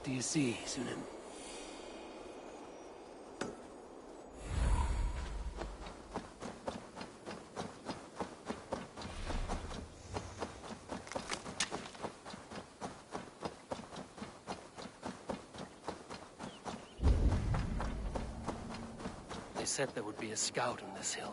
What do you see, Sunan? They said there would be a scout on this hill.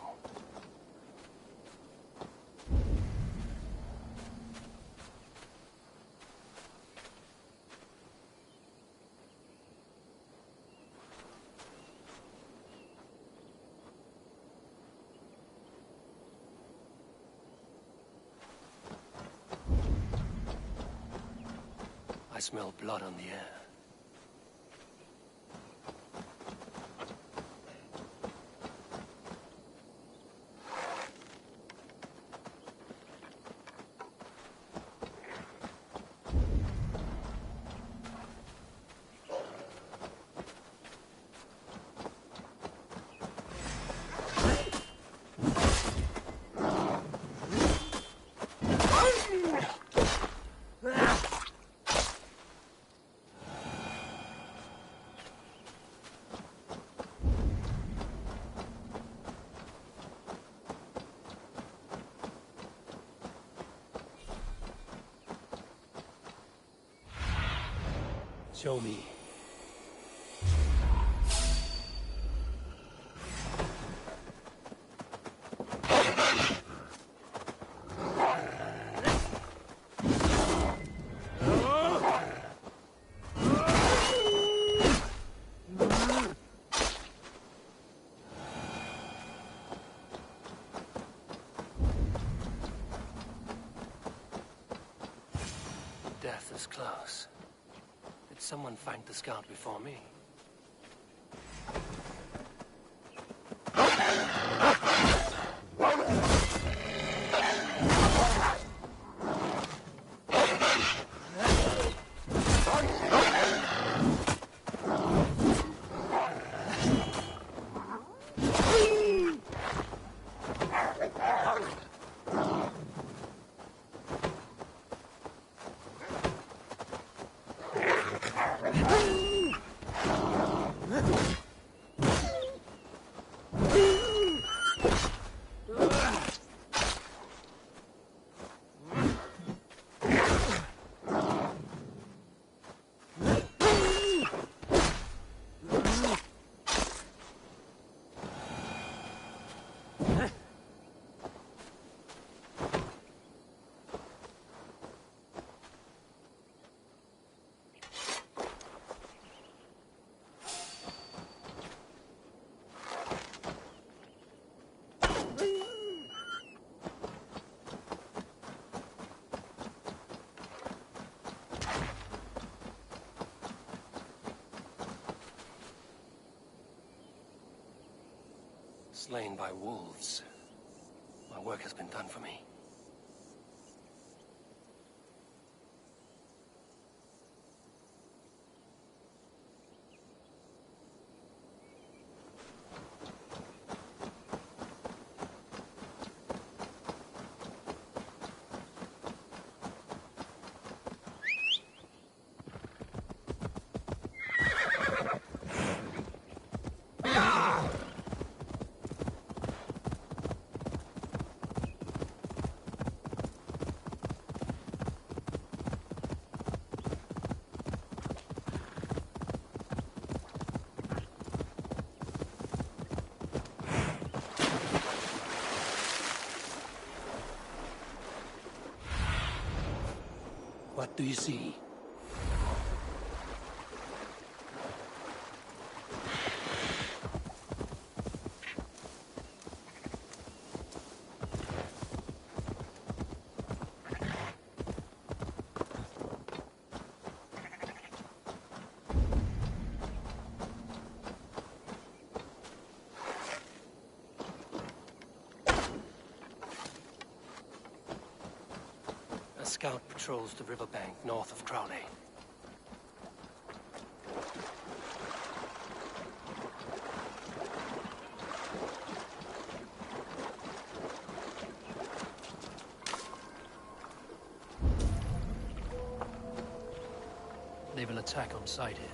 I smell blood on the air. Show me. Death is close. Did someone find the scout before me? Slain by wolves. My work has been done for me. What do you see? A scout patrols the riverbank north of Crowley. They've They will attack on sight here.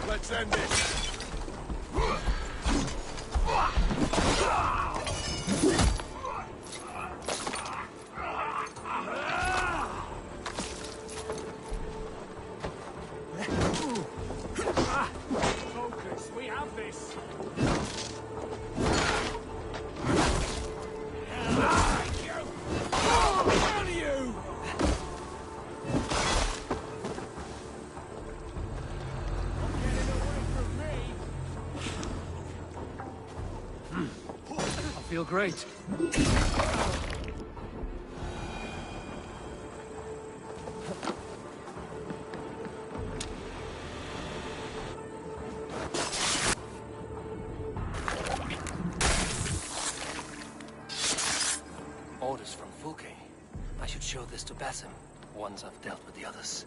Let's end this. Focus, we have this. Feel great. Orders from Fulke. I should show this to Basim once I've dealt with the others.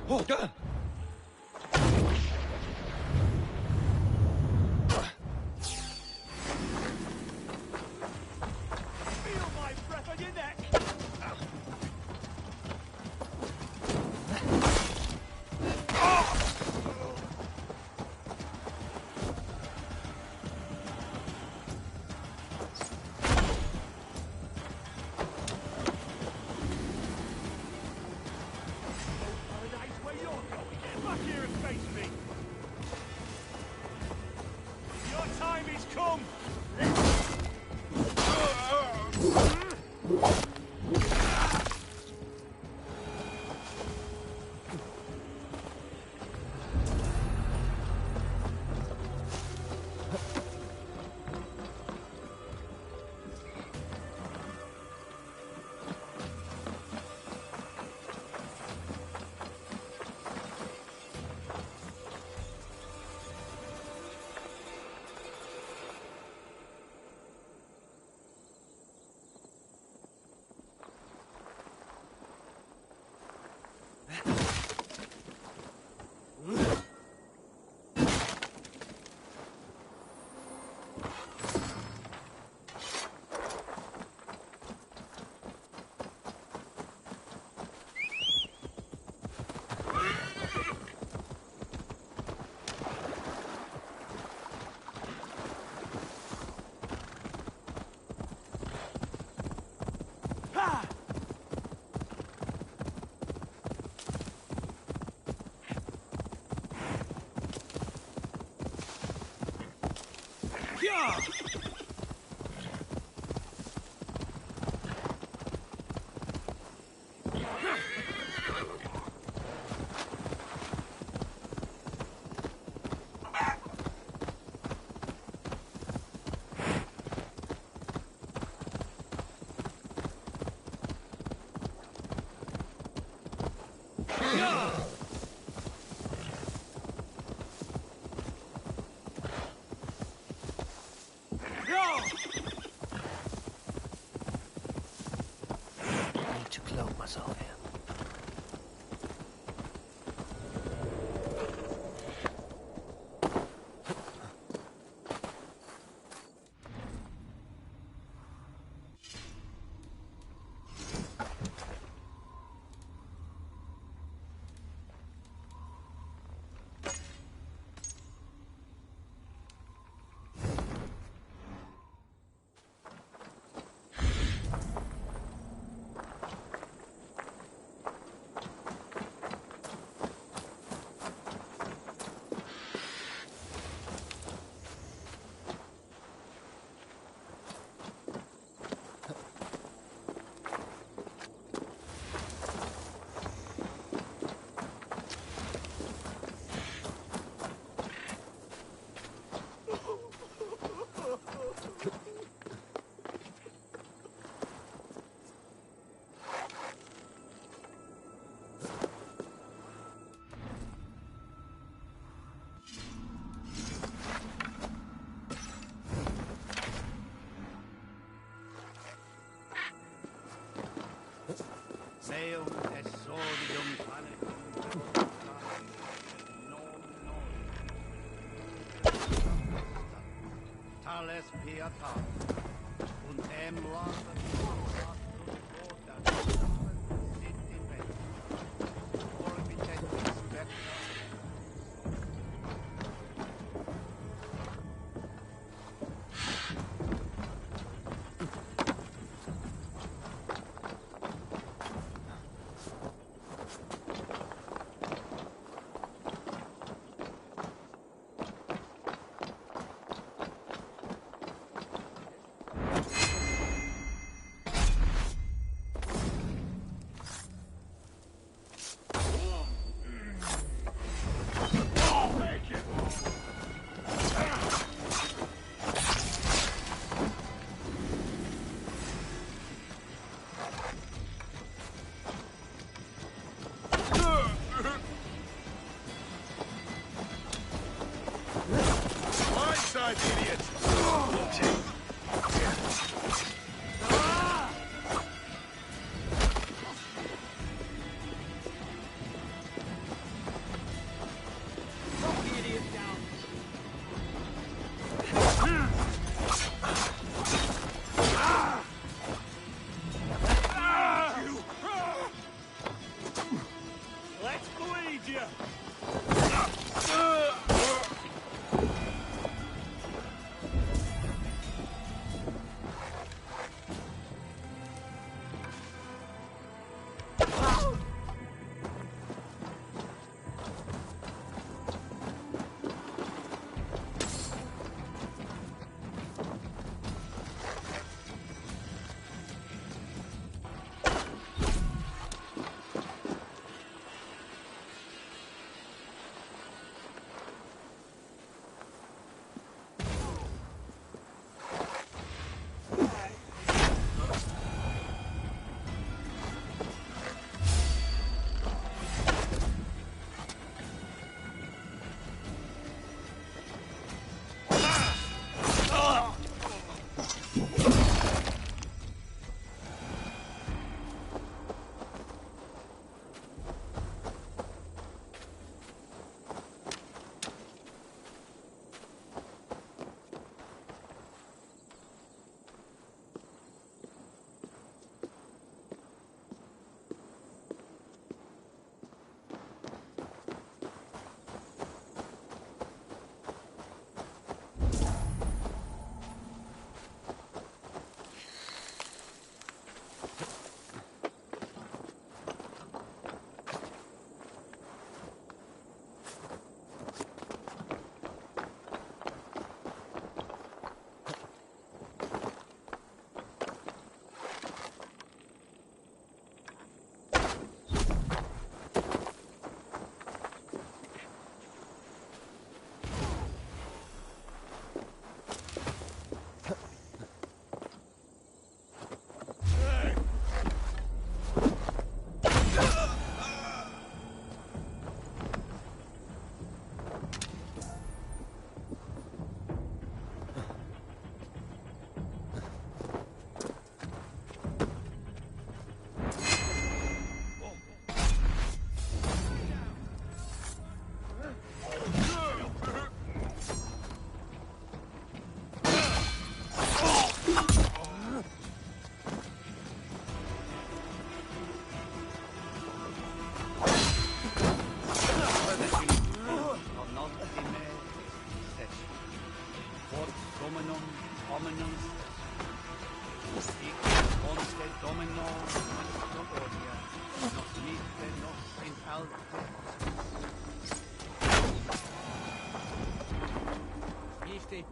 Oh, God! Feel my breath on your neck. I need to cloak myself here. Meum exordium panicum. Tales pietas. Und em lasen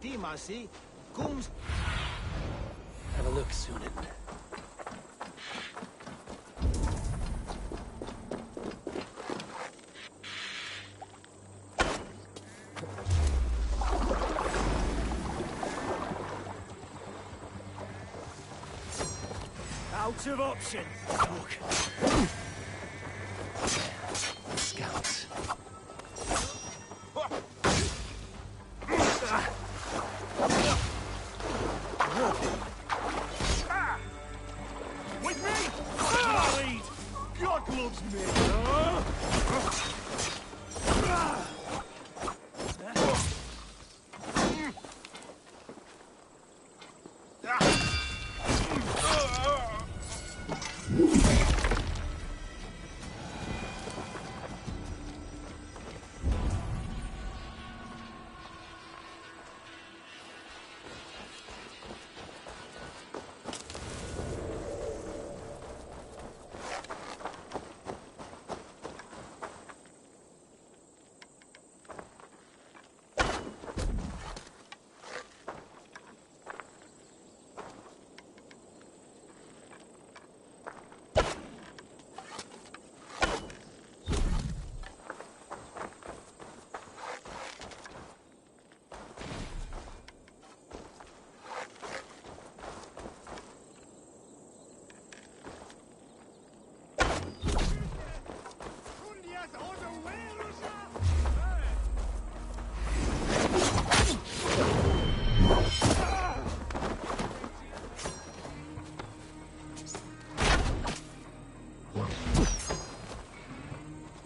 Dimasi, comes... Have a look, Sunan. Out of options. Look. Scouts. With me! Lead! God loves me!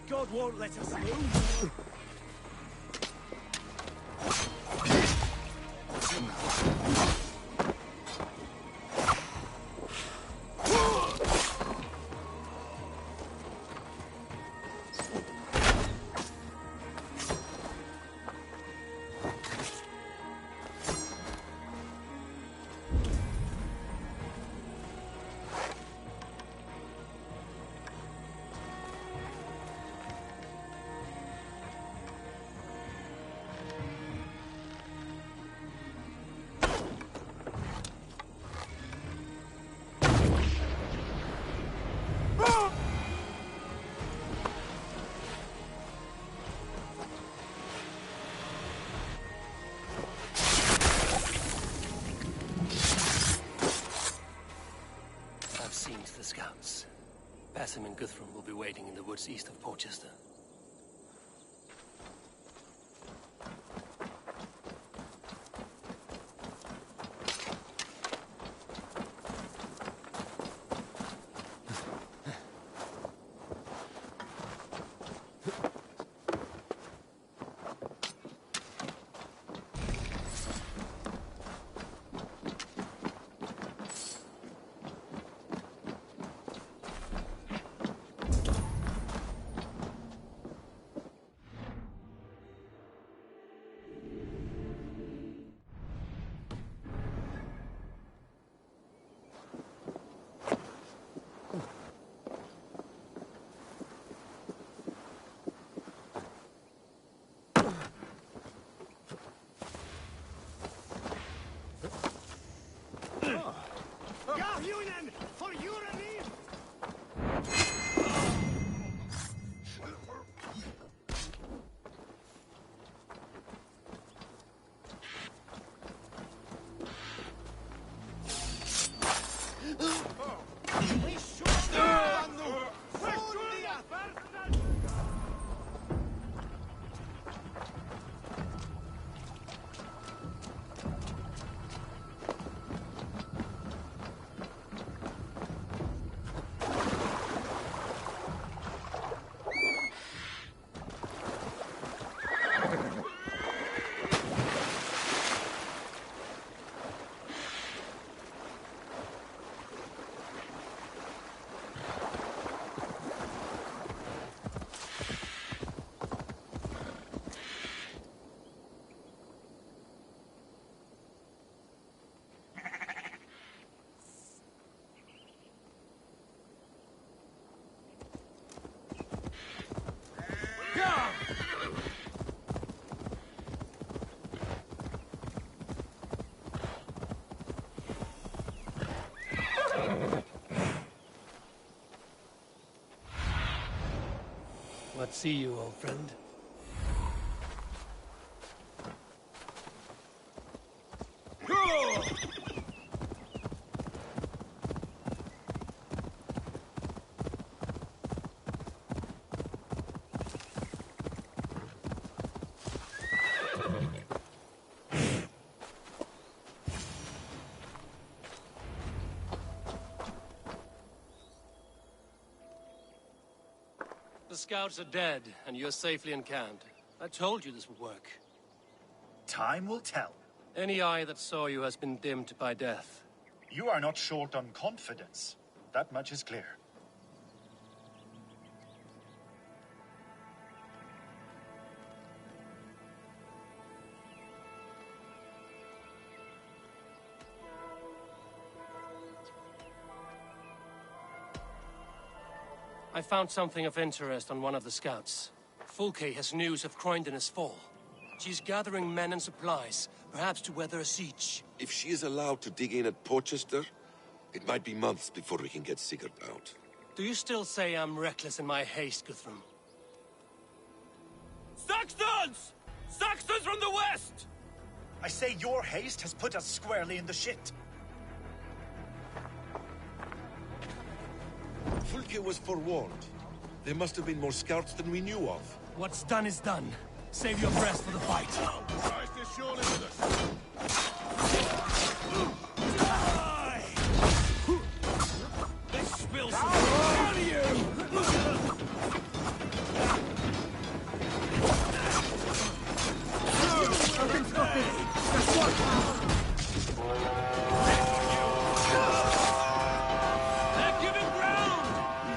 God won't let us move. I've seen to the scouts. Basim and Guthrum will be waiting in the woods east of Portchester. What see you, old friend? The scouts are dead, and you're safely encamped. I told you this would work. Time will tell. Any eye that saw you has been dimmed by death. You are not short on confidence. That much is clear. I found something of interest on one of the scouts. Fulke has news of Croydon's fall. She's gathering men and supplies, perhaps to weather a siege. If she is allowed to dig in at Portchester, it might be months before we can get Sigurd out. Do you still say I'm reckless in my haste, Guthrum? Saxons! Saxons from the west! I say your haste has put us squarely in the shit. Fulke was forewarned. There must have been more scouts than we knew of. What's done is done. Save your breath for the fight. Christ is surely with us. This spills some out of you! They're giving ground!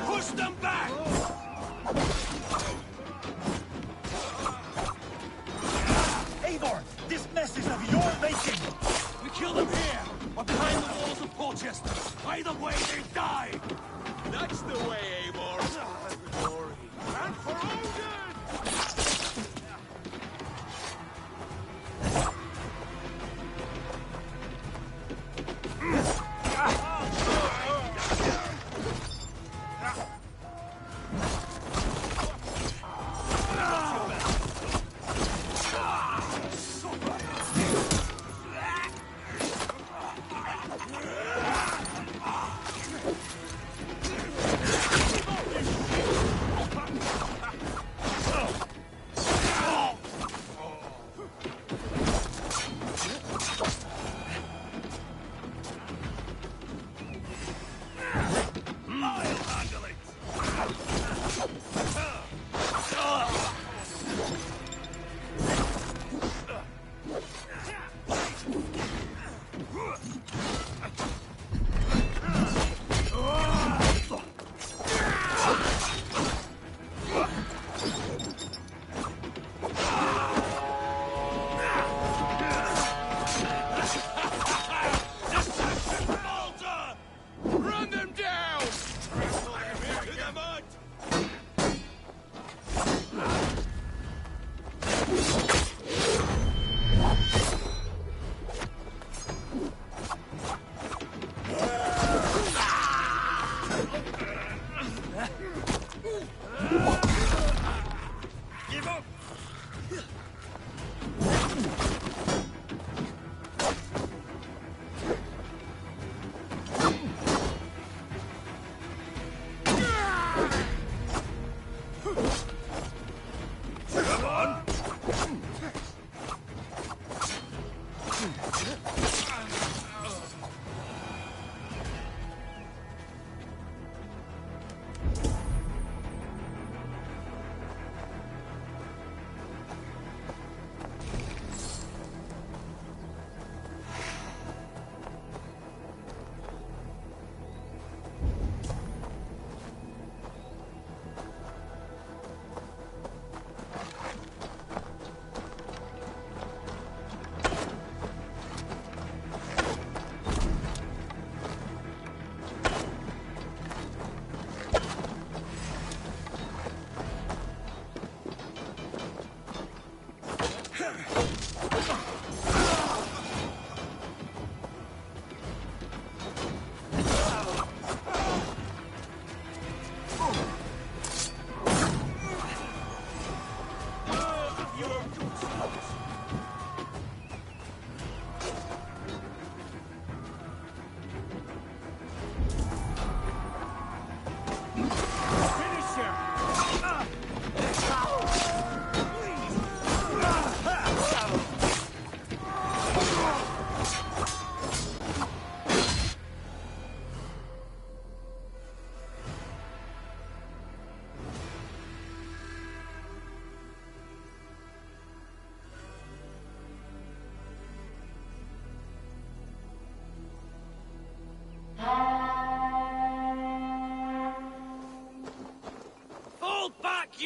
Push them back! Eivor, this mess is of your making! We kill them here, or behind the walls of Portchester. Either way, they die! That's the way, Eivor. Glory. And for Odin!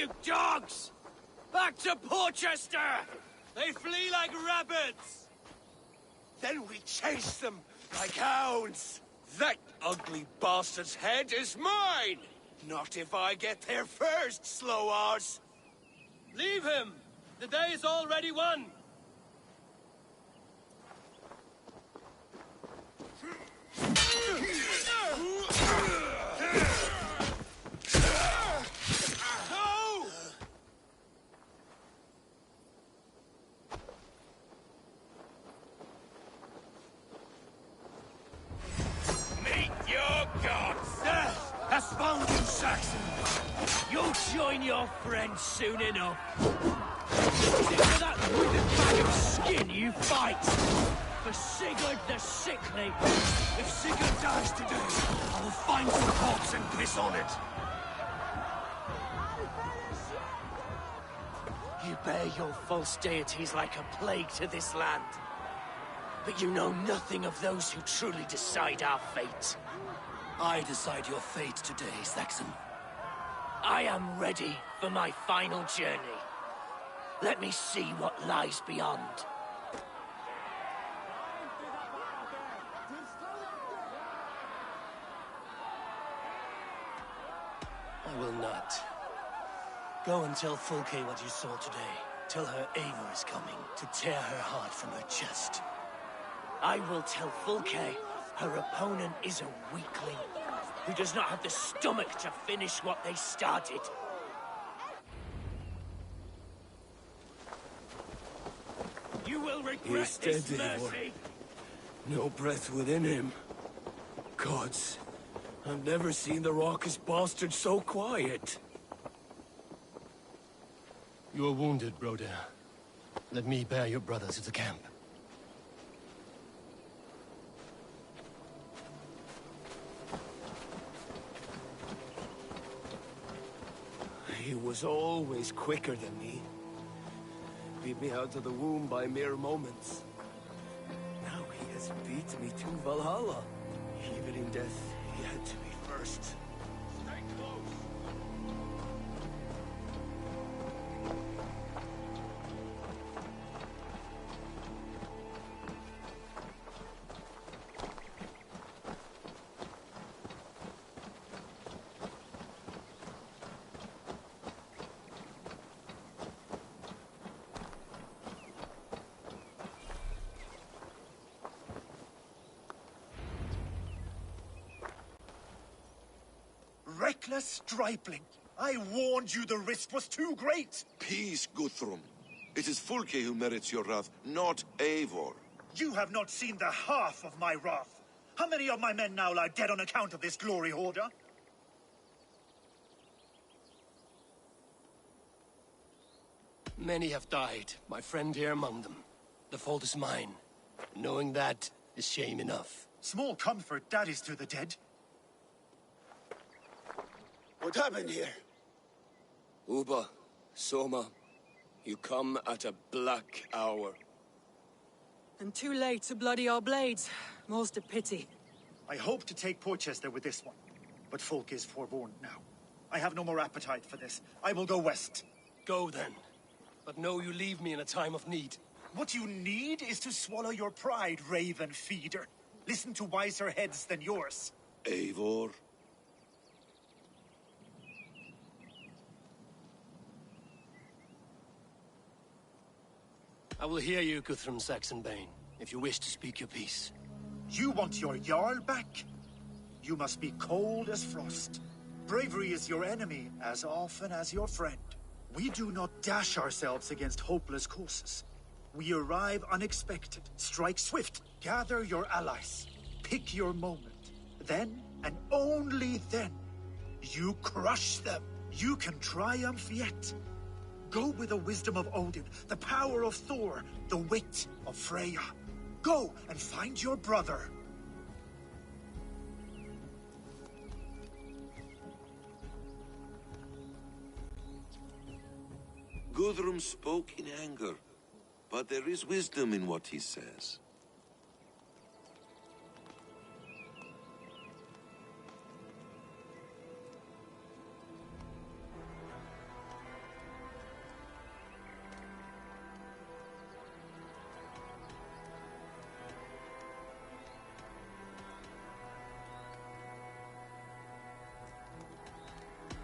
you dogs! Back to Porchester! They flee like rabbits! Then we chase them like hounds. That ugly bastard's head is mine! Not if I get there first, slow arse! Leave him! The day is already won! No! Meet your gods! Death has found you, Saxon! You'll join your friends soon enough. Is it for that withered bag of skin you fight? For Sigurd the Sickly? If Sigurd dies today, I will find your corpse and piss on it. You bear your false deities like a plague to this land. But you know nothing of those who truly decide our fate. I decide your fate today, Saxon. I am ready for my final journey. Let me see what lies beyond. I will not. Go and tell Fulke what you saw today. Tell her Eivor is coming to tear her heart from her chest. I will tell Fulke her opponent is a weakling who does not have the stomach to finish what they started. You will regret this mercy. No breath within him. Gods, I've never seen the raucous bastard so quiet. You are wounded, Broder. Let me bear your brother to the camp. He was always quicker than me. Beat me out of the womb by mere moments. Now he has beat me to Valhalla. Even in death, he had to be first. Stay close! Reckless stripling! I warned you the risk was too great! Peace, Guthrum. It is Fulke who merits your wrath, not Eivor. You have not seen the half of my wrath. How many of my men now lie dead on account of this glory hoarder? Many have died, my friend here among them. The fault is mine. Knowing that is shame enough. Small comfort that is to the dead. What happened here? Uba, Soma, you come at a black hour. And too late to bloody our blades. Most a pity. I hope to take Porchester with this one, but Folk is forewarned now. I have no more appetite for this. I will go west. Go then. But know you leave me in a time of need. What you need is to swallow your pride, raven feeder. Listen to wiser heads than yours. Eivor? I will hear you, Guthrum Saxonbane, if you wish to speak your piece. You want your Jarl back? You must be cold as frost. Bravery is your enemy as often as your friend. We do not dash ourselves against hopeless courses. We arrive unexpected, strike swift, gather your allies, pick your moment. Then, and only then, you crush them. You can triumph yet. Go with the wisdom of Odin, the power of Thor, the wit of Freya. Go and find your brother. Guthrum spoke in anger, but there is wisdom in what he says.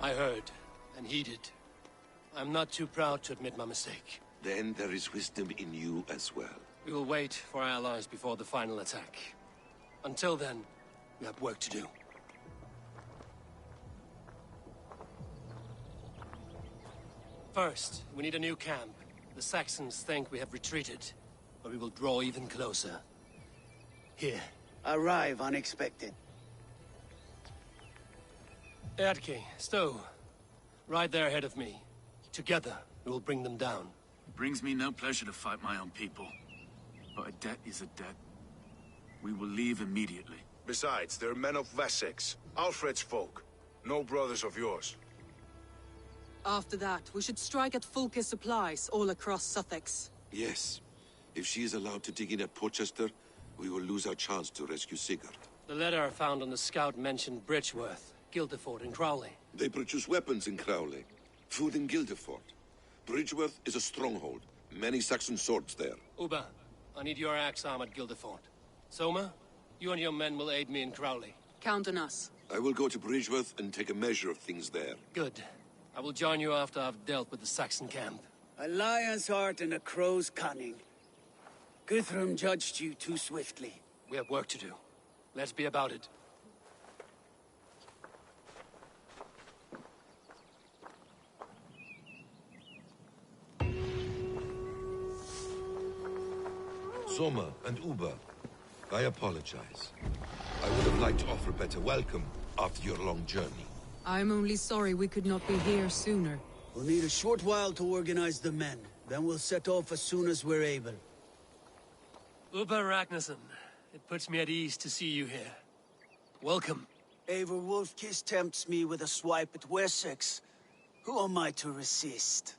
I heard and heeded. I'm not too proud to admit my mistake. Then there is wisdom in you as well. We will wait for our allies before the final attack. Until then, we have work to do. First, we need a new camp. The Saxons think we have retreated, but we will draw even closer. Here. Arrive unexpected. Erdke, Stowe. Right there ahead of me. Together, we will bring them down. It brings me no pleasure to fight my own people. But a debt is a debt. We will leave immediately. Besides, they're men of Wessex. Alfred's folk. No brothers of yours. After that, we should strike at Fulke's supplies all across Sussex. Yes. If she is allowed to dig in at Portchester, we will lose our chance to rescue Sigurd. The letter I found on the scout mentioned Bridgeworth, Guildeford, and Crowley. They produce weapons in Crowley, food in Guildeford. Bridgeworth is a stronghold. Many Saxon swords there. Uba, I need your axe arm at Guildeford. Soma, you and your men will aid me in Crowley. Count on us. I will go to Bridgeworth and take a measure of things there. Good. I will join you after I've dealt with the Saxon camp. A lion's heart and a crow's cunning. Guthrum judged you too swiftly. We have work to do. Let's be about it. Soma and Uba, I apologize. I would have liked to offer a better welcome after your long journey. I'm only sorry we could not be here sooner. We'll need a short while to organize the men. Then we'll set off as soon as we're able. Uba Ragnarsson, it puts me at ease to see you here. Welcome. Eivor Wolfkiss tempts me with a swipe at Wessex. Who am I to resist?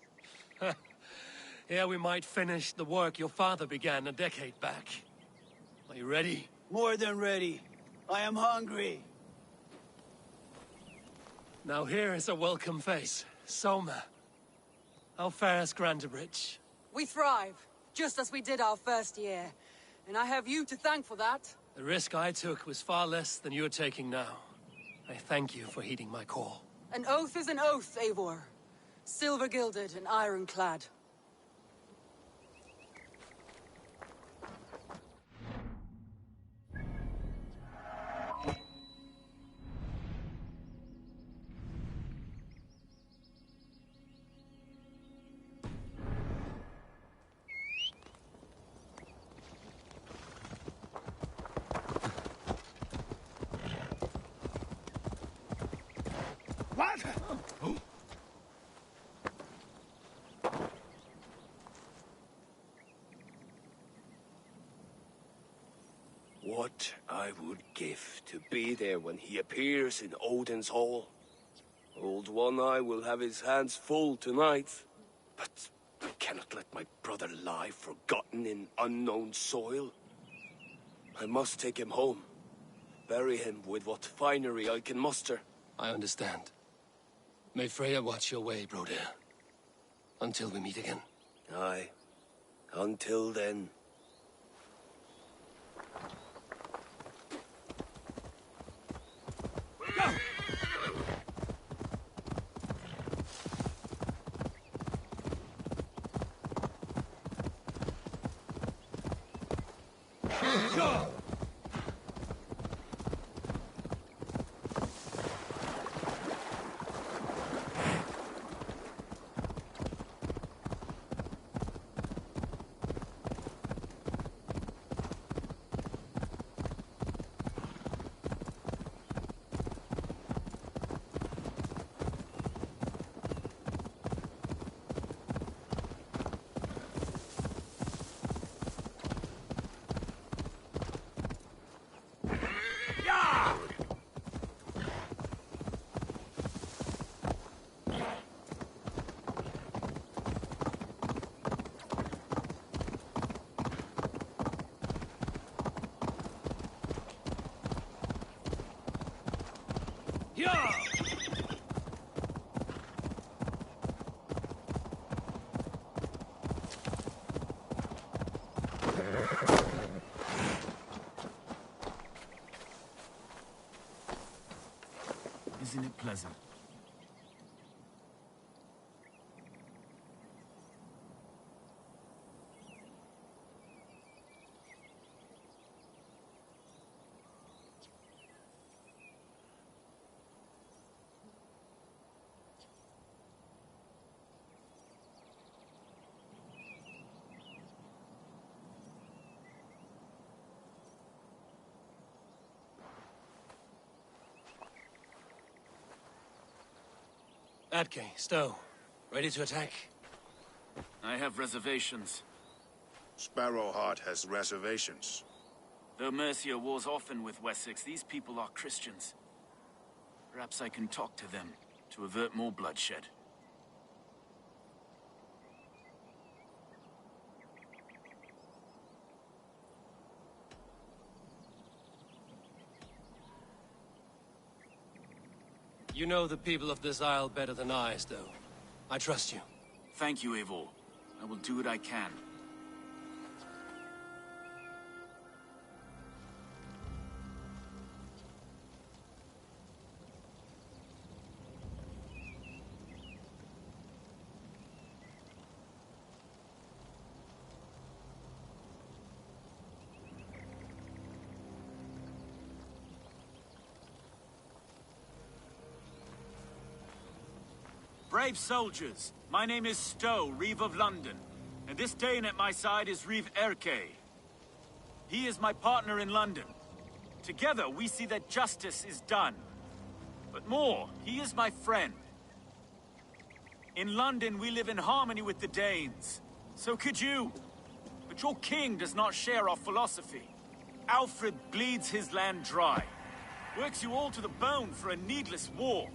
Here we might finish the work your father began a decade back. Are you ready? More than ready. I am hungry. Now here is a welcome face. Soma. How fares Grantebridge? We thrive, just as we did our first year. And I have you to thank for that. The risk I took was far less than you're taking now. I thank you for heeding my call. An oath is an oath, Eivor. Silver-gilded and ironclad. What I would give to be there when he appears in Odin's hall. Old One-Eye will have his hands full tonight. But I cannot let my brother lie forgotten in unknown soil. I must take him home. Bury him with what finery I can muster. I understand. May Freya watch your way, Broder. Until we meet again. Aye. Until then. Go! Go! Isn't it pleasant? Atke, Stowe, ready to attack? I have reservations. Sparrowheart has reservations. Though Mercia wars often with Wessex, these people are Christians. Perhaps I can talk to them to avert more bloodshed. You know the people of this isle better than I, Stowe. I trust you. Thank you, Eivor. I will do what I can. Brave soldiers, my name is Stowe, Reeve of London, and this Dane at my side is Reeve Erke. He is my partner in London. Together we see that justice is done. But more, he is my friend. In London we live in harmony with the Danes. So could you. But your king does not share our philosophy. Alfred bleeds his land dry. Works you all to the bone for a needless war.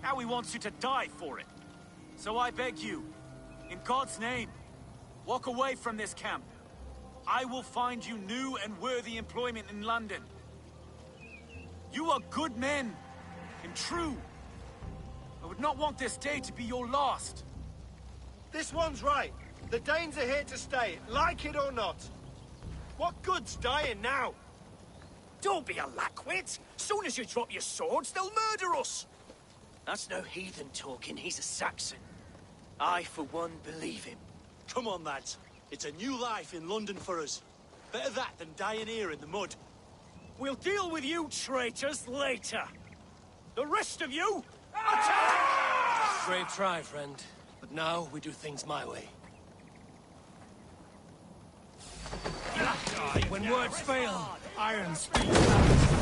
Now he wants you to die for it. So I beg you, in God's name, walk away from this camp. I will find you new and worthy employment in London. You are good men, and true. I would not want this day to be your last. This one's right. The Danes are here to stay, like it or not. What good's dying now? Don't be a lackwit. Soon as you drop your swords, they'll murder us. That's no heathen talking, he's a Saxon. I, for one, believe him. Come on, lads. It's a new life in London for us. Better that than dying here in the mud. We'll deal with you traitors later. The rest of you, attack! Brave try, friend. But now we do things my way. When words fail, iron speaks loud.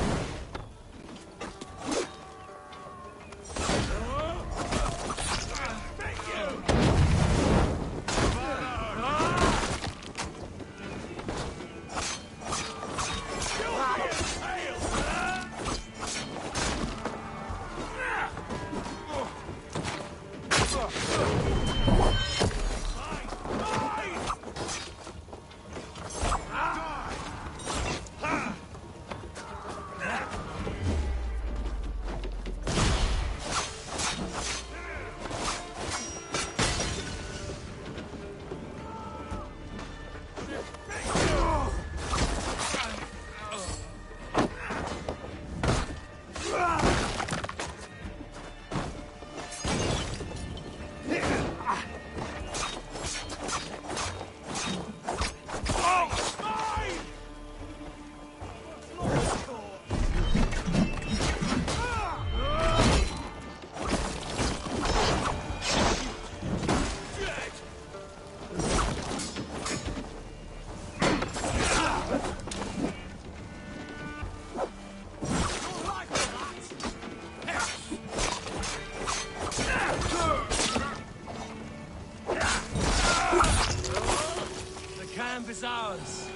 Is ours.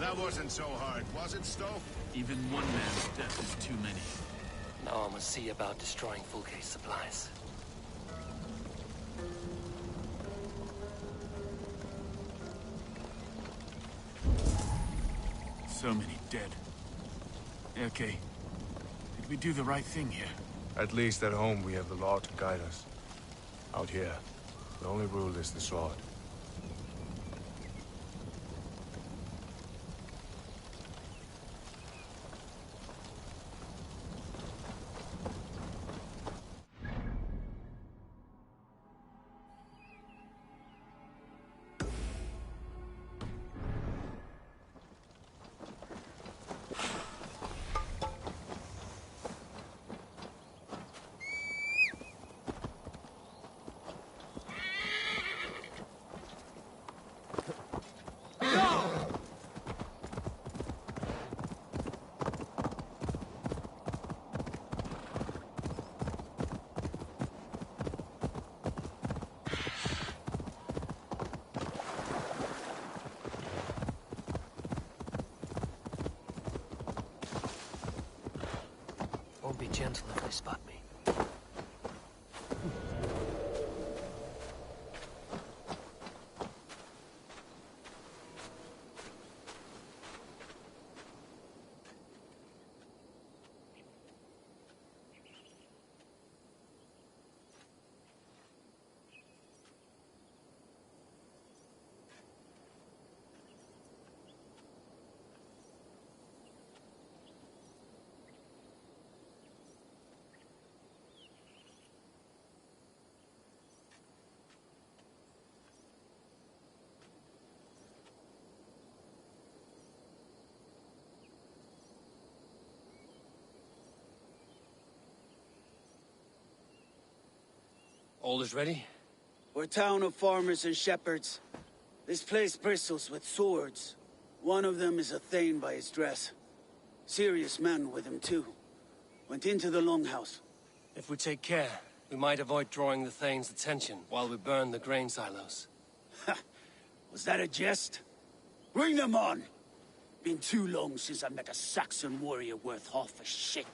That wasn't so hard, was it, Stowe? Even one man's death is too many. Now I must see about destroying full case supplies. So many dead. Okay. Did we do the right thing here? At least at home we have the law to guide us. Out here, the only rule is the sword. gentle if they spot me. All is ready? We're a town of farmers and shepherds. This place bristles with swords. One of them is a Thane by his dress. Serious man with him, too. Went into the longhouse. If we take care, we might avoid drawing the Thane's attention while we burn the grain silos. Ha! Was that a jest? Bring them on! Been too long since I met a Saxon warrior worth half a shit.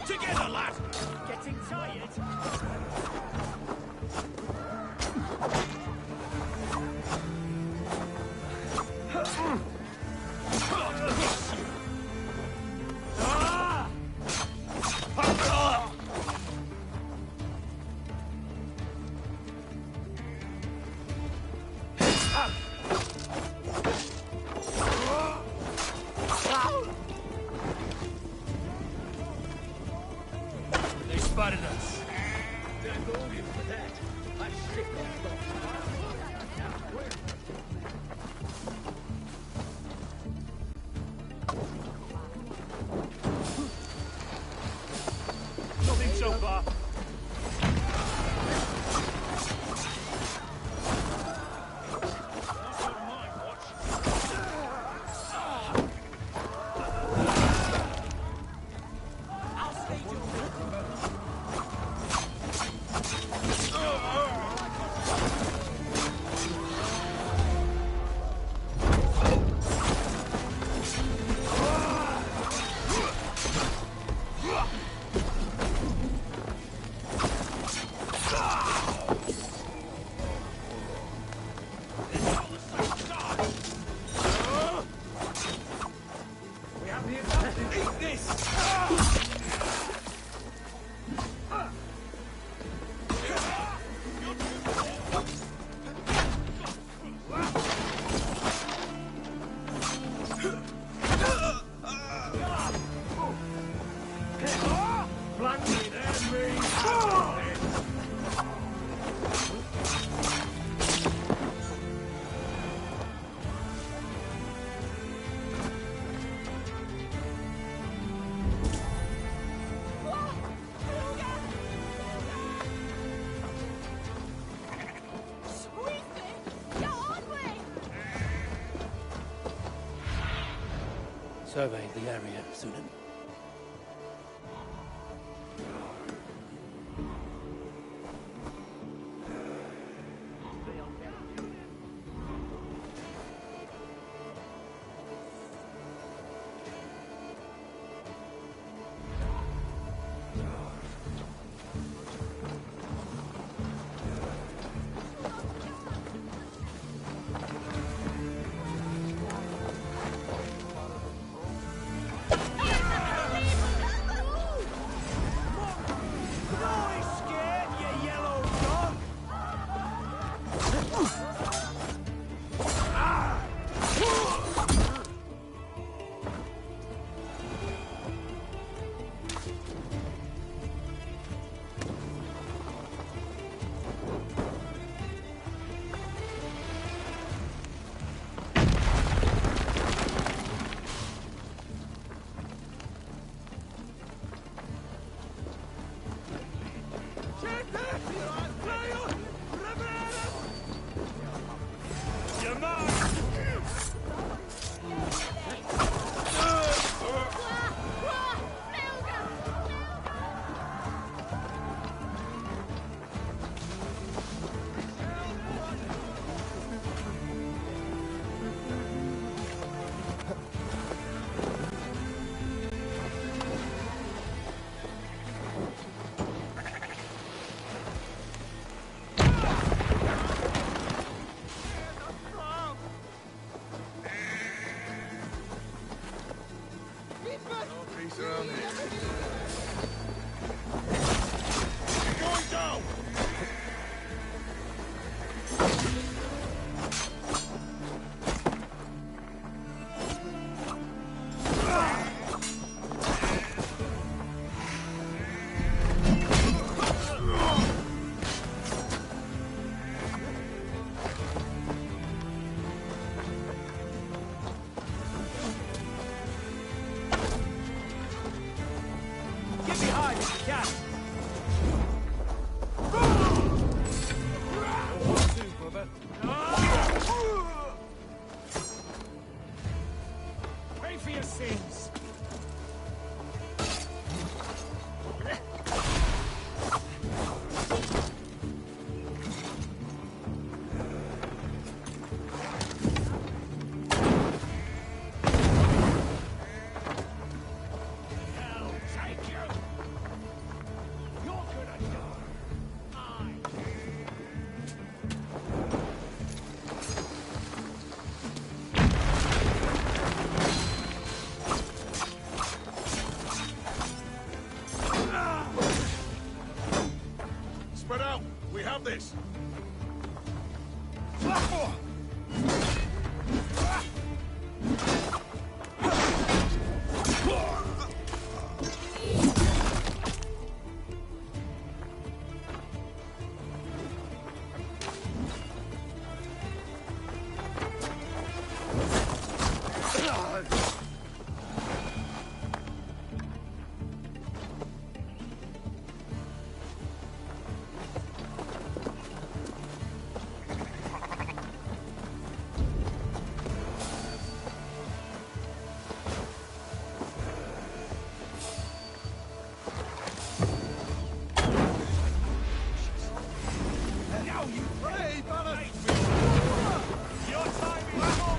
Together, lad! Getting tired? They spotted us. Nothing so far. Survey the area, Sunan. What's around here? Going down! Get behind if you can. Pay for your sins! Hell, take you! You're gonna die! Spread out! We have this! Now you pray, brother! Your time is up!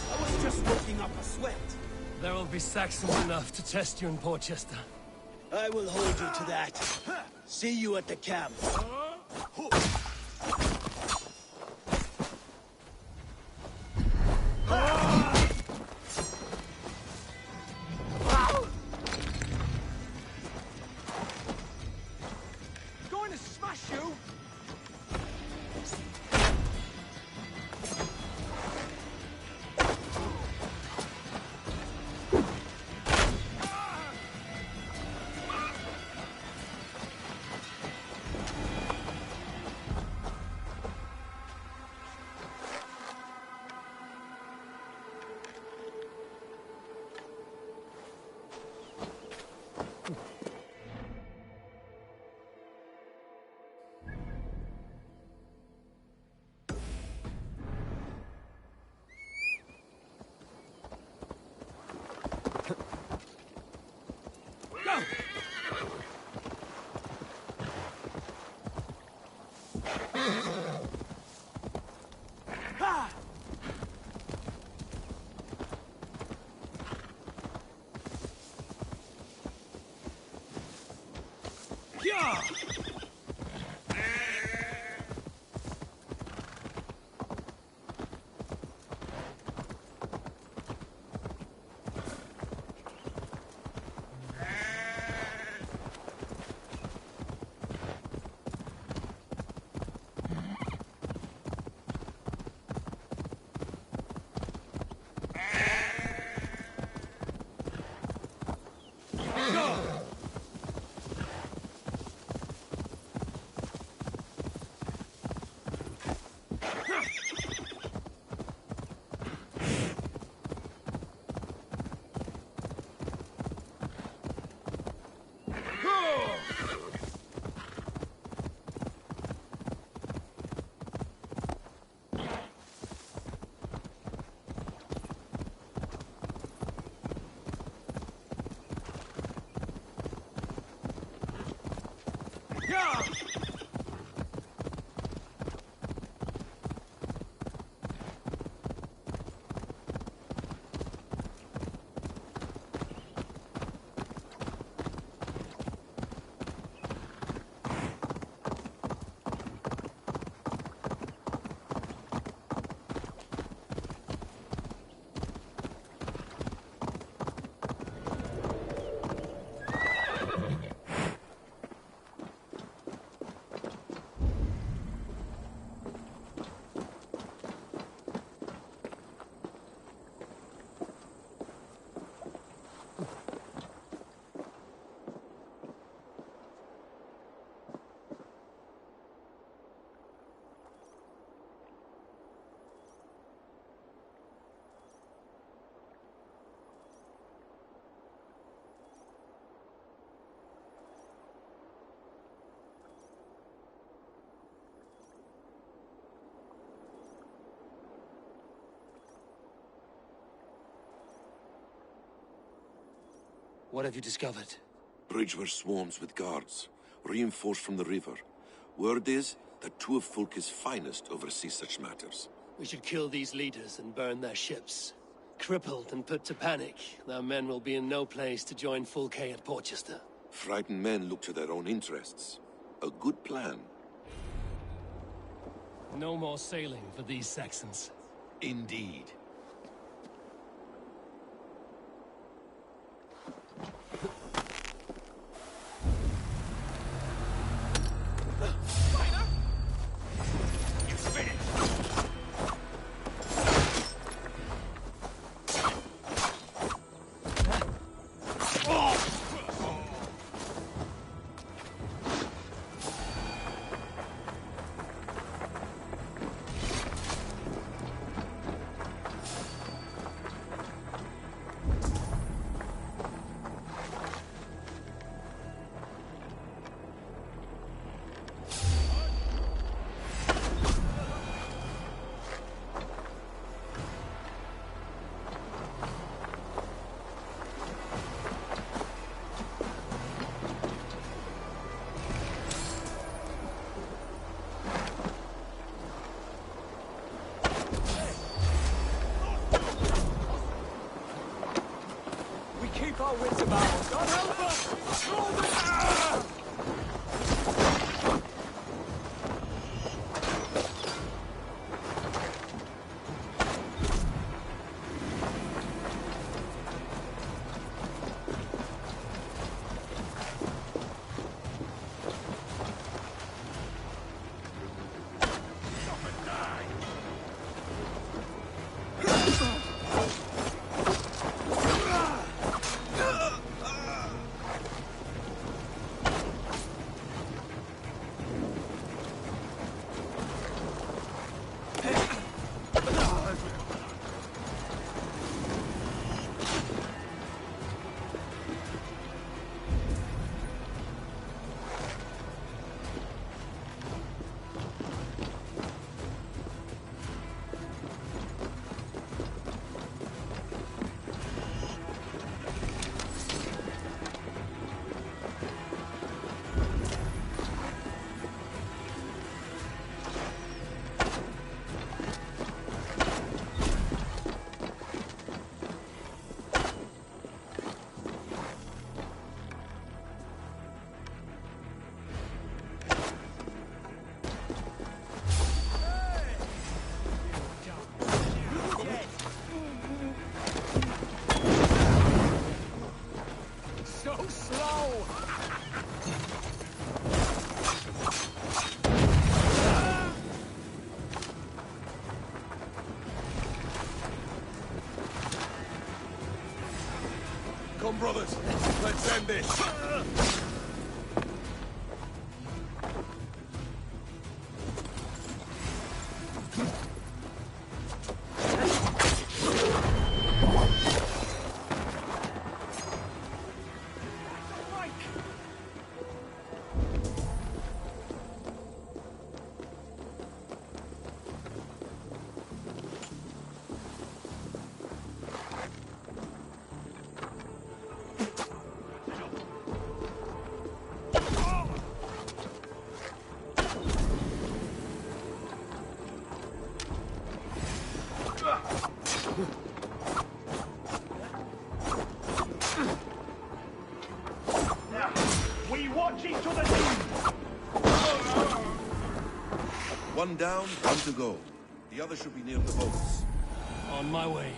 I was just working up a sweat. There will be Saxons enough to test you in Portchester. I will hold you to that. See you at the camp. Going to smash you! What have you discovered? Bridge were swarms with guards, reinforced from the river. Word is that two of Fulke's finest oversee such matters. We should kill these leaders and burn their ships. Crippled and put to panic, their men will be in no place to join Fulke at Portchester. Frightened men look to their own interests. A good plan. No more sailing for these Saxons. Indeed. Our wits about us. God help us! Throw the... Come, brothers. Let's end this. One down, one to go. The other should be near the boats. On my way.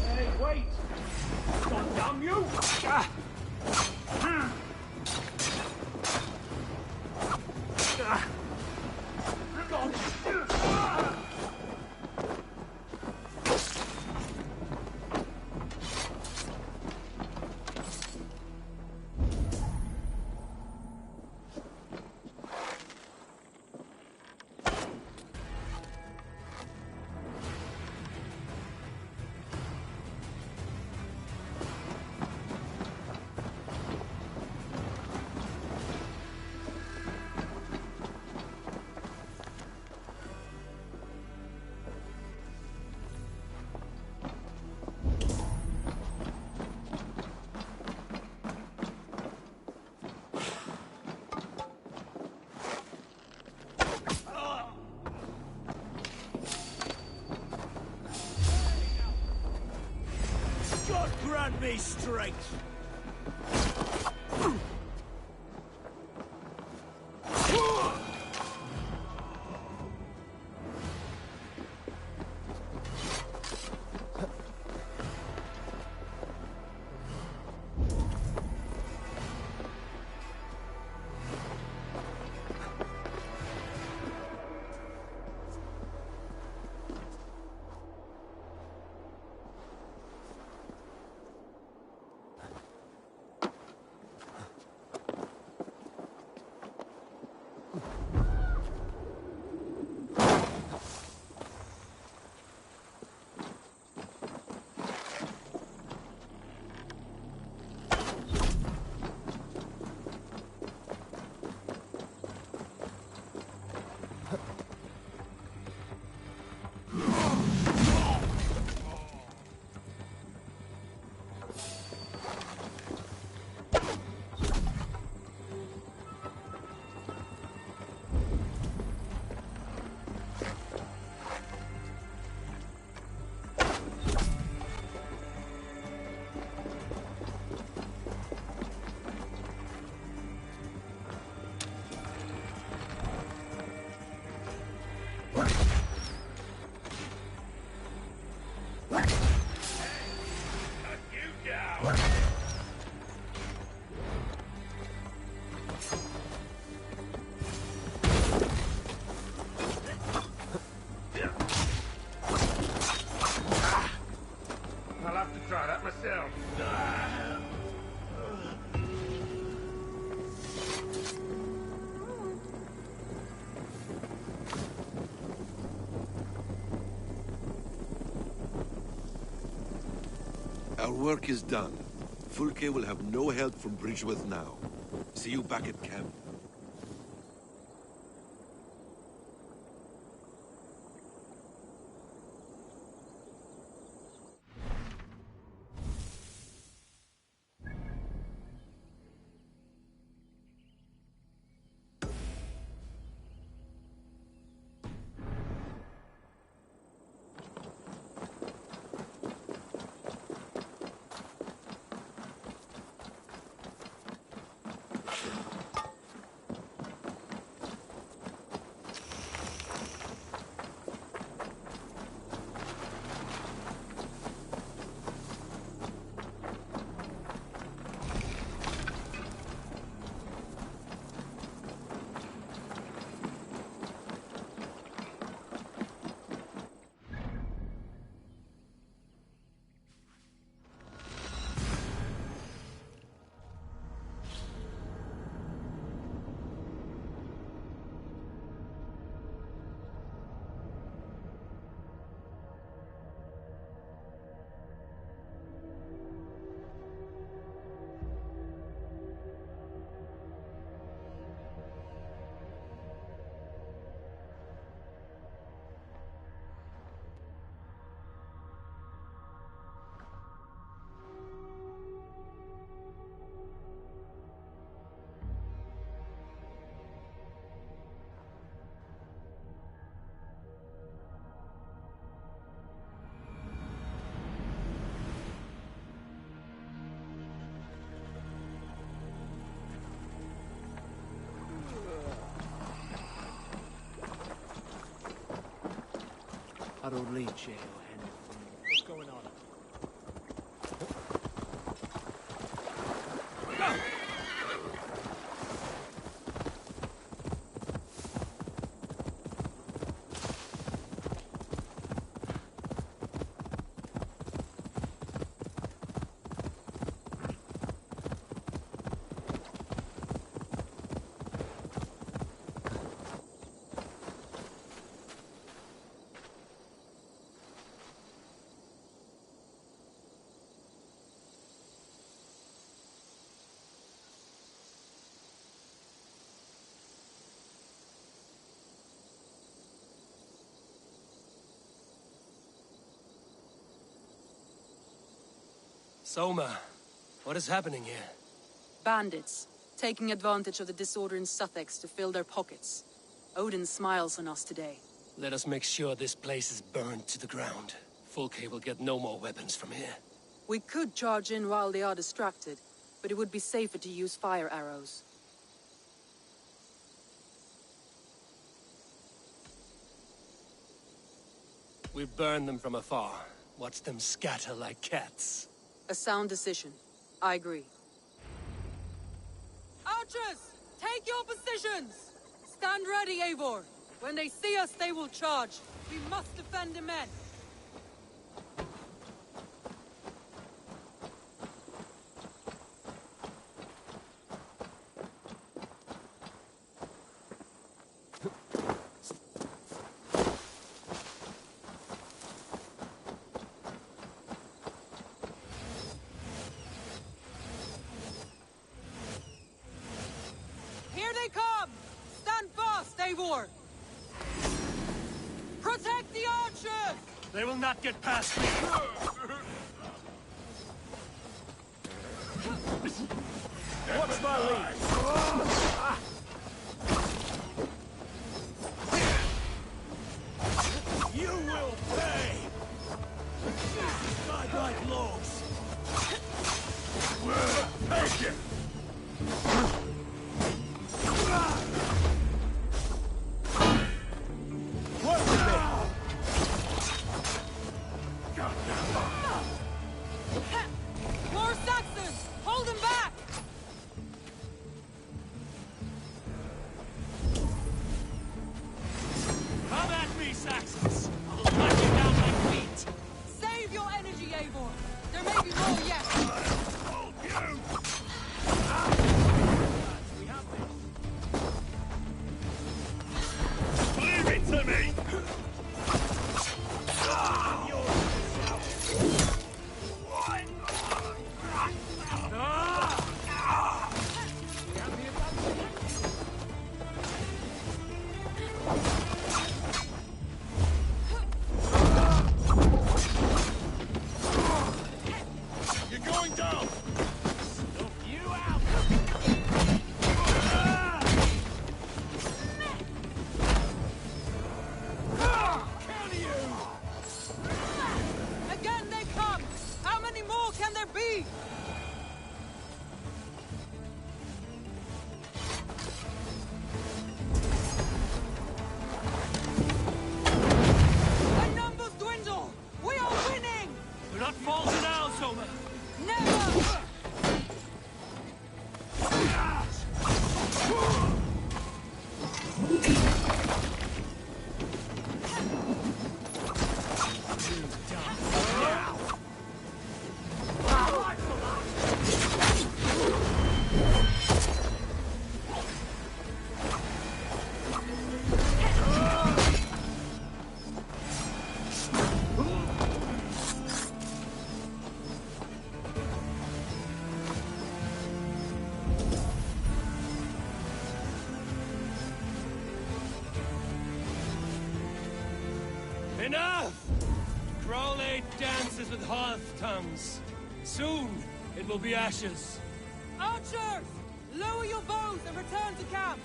Hey, wait! God damn you! me strength. Our work is done. Fulke will have no help from Bridgeworth now. See you back at camp. I don't lead jail, Henry. What's going on? Soma, what is happening here? Bandits, taking advantage of the disorder in Sussex to fill their pockets. Odin smiles on us today. Let us make sure this place is burned to the ground. Fulke will get no more weapons from here. We could charge in while they are distracted, but it would be safer to use fire arrows. We burn them from afar. Watch them scatter like cats. A sound decision. I agree. Archers! Take your positions! Stand ready, Eivor! When they see us, they will charge. We must defend the men. Here they come! Stand fast, Eivor! Protect the archers! They will not get past me! What's my lead? You will pay! Side like logs! Take it! More Saxons! Hold them back! Come at me, Saxons! I'll knock you down like wheat! Save your energy, Eivor! There may be more yet! Hold you! Leave it to me! You're going down! Snuff you out! Can you? Again they come! How many more can there be? The numbers dwindle! We are winning! We're not falling now, Soma! Never! Enough! Crowley dances with hearth tongues. Soon, it will be ashes. Archers! Lower your bows and return to camp!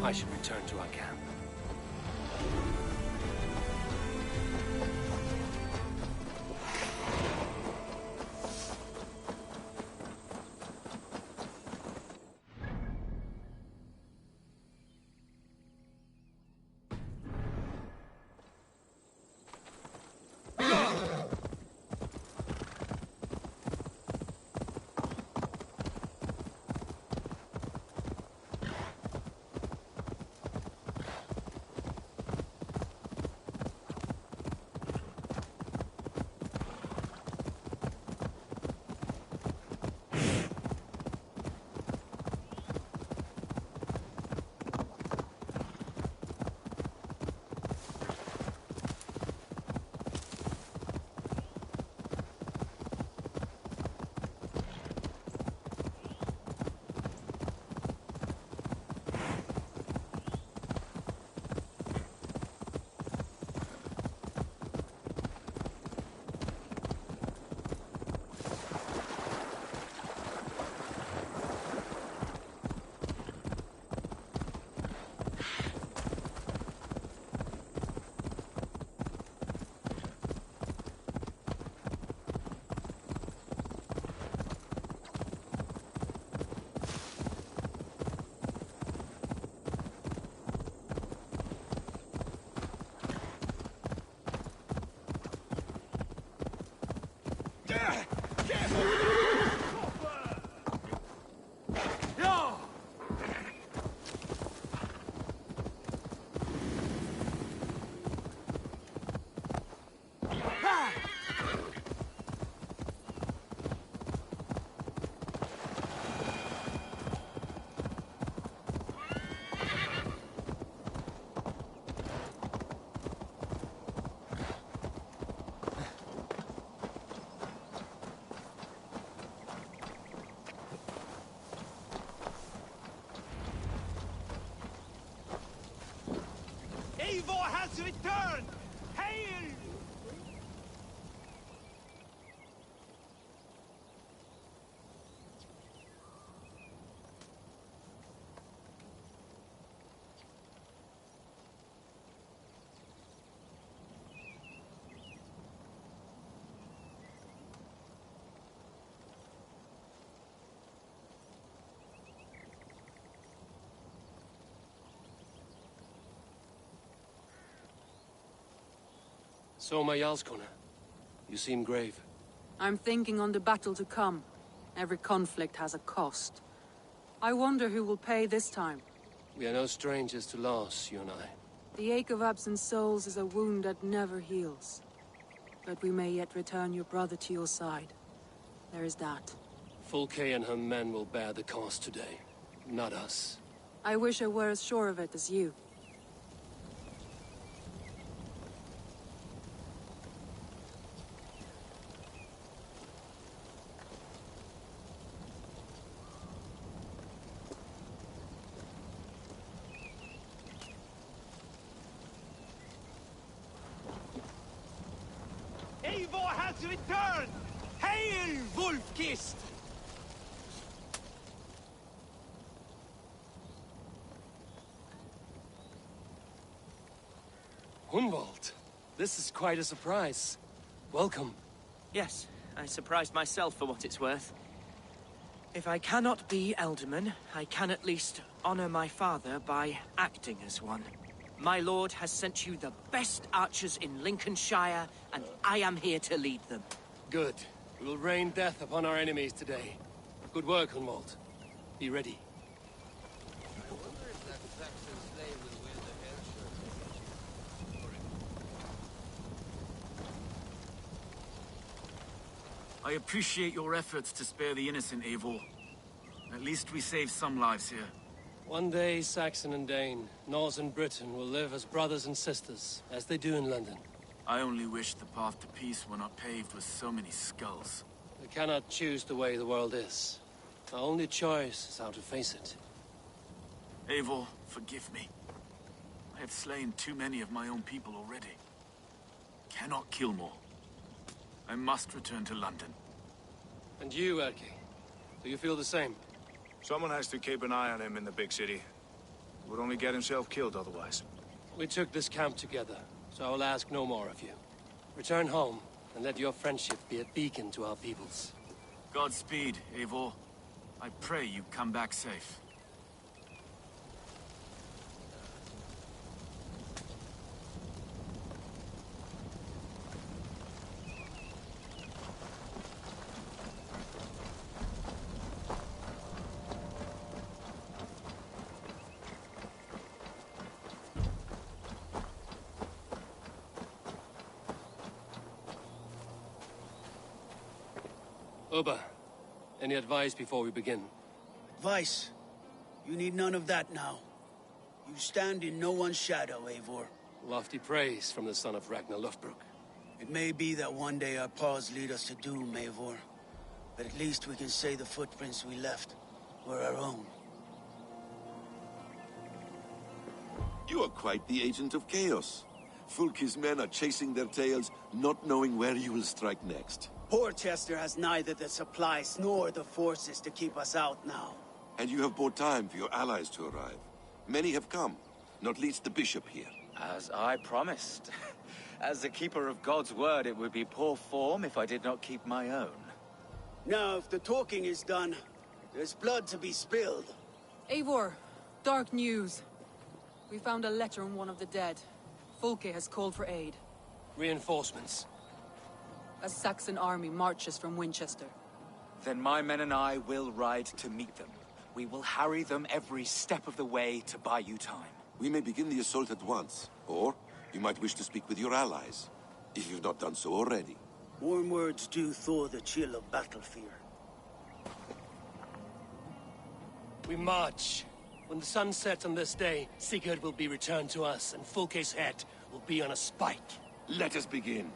I should return to our camp. has returned! Hail! So, my Jarlskona, you seem grave. I'm thinking on the battle to come. Every conflict has a cost. I wonder who will pay this time. We are no strangers to loss, you and I. The ache of absent souls is a wound that never heals. But we may yet return your brother to your side. There is that. Fulke and her men will bear the cost today, not us. I wish I were as sure of it as you. Eivor has returned! Hail, Wolfkist! Hunwald, this is quite a surprise. Welcome. Yes, I surprised myself for what it's worth. If I cannot be Elderman, I can at least honor my father by acting as one. My lord has sent you the best archers in Lincolnshire, and I am here to lead them. Good. We will rain death upon our enemies today. Good work, Hunwald. Be ready. I wonder if that Saxon slave will wear the hair shirt. I appreciate your efforts to spare the innocent, Eivor. At least we saved some lives here. One day, Saxon and Dane, Norse and Briton will live as brothers and sisters, as they do in London. I only wish the path to peace were not paved with so many skulls. We cannot choose the way the world is. Our only choice is how to face it. Eivor, forgive me. I have slain too many of my own people already. Cannot kill more. I must return to London. And you, Erke? Do you feel the same? Someone has to keep an eye on him in the big city. He would only get himself killed otherwise. We took this camp together, so I will ask no more of you. Return home, and let your friendship be a beacon to our peoples. Godspeed, Eivor. I pray you come back safe. Uba, any advice before we begin? Advice? You need none of that now. You stand in no one's shadow, Eivor. Lofty praise from the son of Ragnar Lothbrok. It may be that one day our paths lead us to doom, Eivor. But at least we can say the footprints we left were our own. You are quite the agent of chaos. Fulke's men are chasing their tails, not knowing where you will strike next. Porchester has neither the supplies nor the forces to keep us out now. And you have bought time for your allies to arrive. Many have come, not least the bishop here. As I promised. As the keeper of God's word, it would be poor form if I did not keep my own. Now, if the talking is done, there's blood to be spilled. Eivor, dark news. We found a letter on one of the dead. Fulke has called for aid. Reinforcements. A Saxon army marches from Winchester. Then my men and I will ride to meet them. We will harry them every step of the way to buy you time. We may begin the assault at once, or you might wish to speak with your allies, if you've not done so already. Warm words do thaw the chill of battle fear. We march. When the sun sets on this day, Sigurd will be returned to us, and Fulke's head will be on a spike. Let us begin.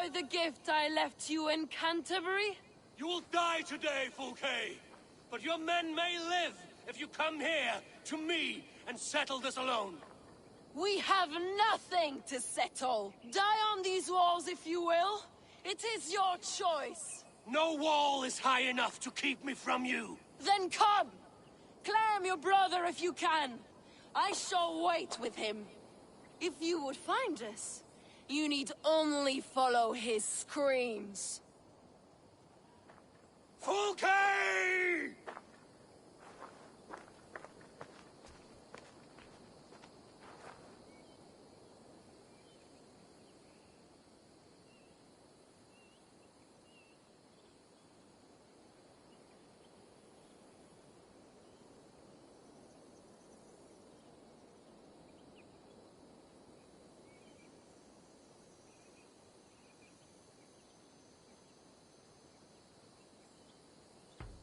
enjoy the gift I left you in Canterbury? You will die today, Fulke. But your men may live if you come here to me and settle this alone. We have nothing to settle. Die on these walls if you will. It is your choice. No wall is high enough to keep me from you. Then come! Claim your brother if you can. I shall wait with him. If you would find us, you need only follow his screams. Fulke!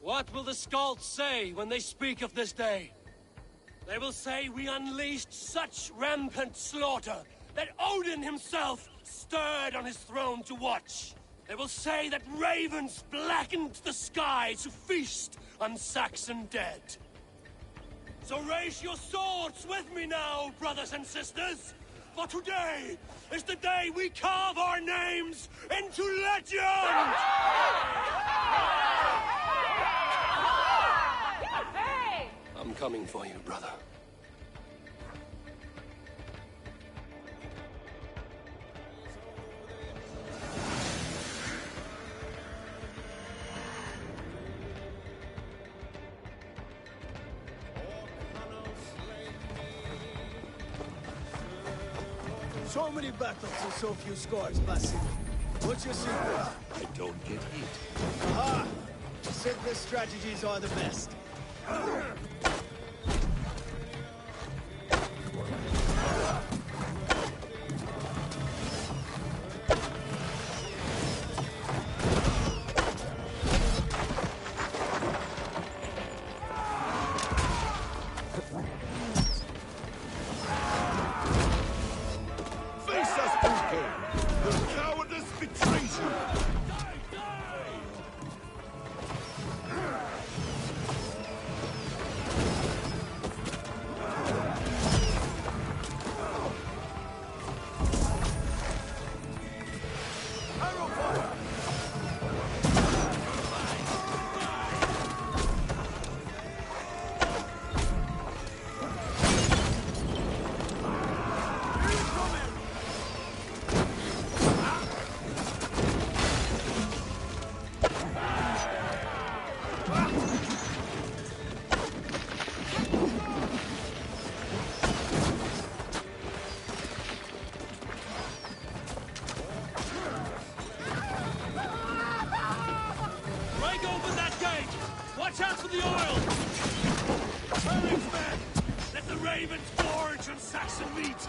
What will the Skalds say when they speak of this day? They will say we unleashed such rampant slaughter that Odin himself stirred on his throne to watch. They will say that ravens blackened the sky to feast on Saxon dead. So raise your swords with me now, brothers and sisters, for today is the day we carve our names into legend! I'm coming for you, brother. So many battles and so few scars, Basim. What's your secret? I don't get hit. Aha! Simplest strategies are the best. Watch out for the oil! Courage, men! Let the ravens gorge on Saxon meat!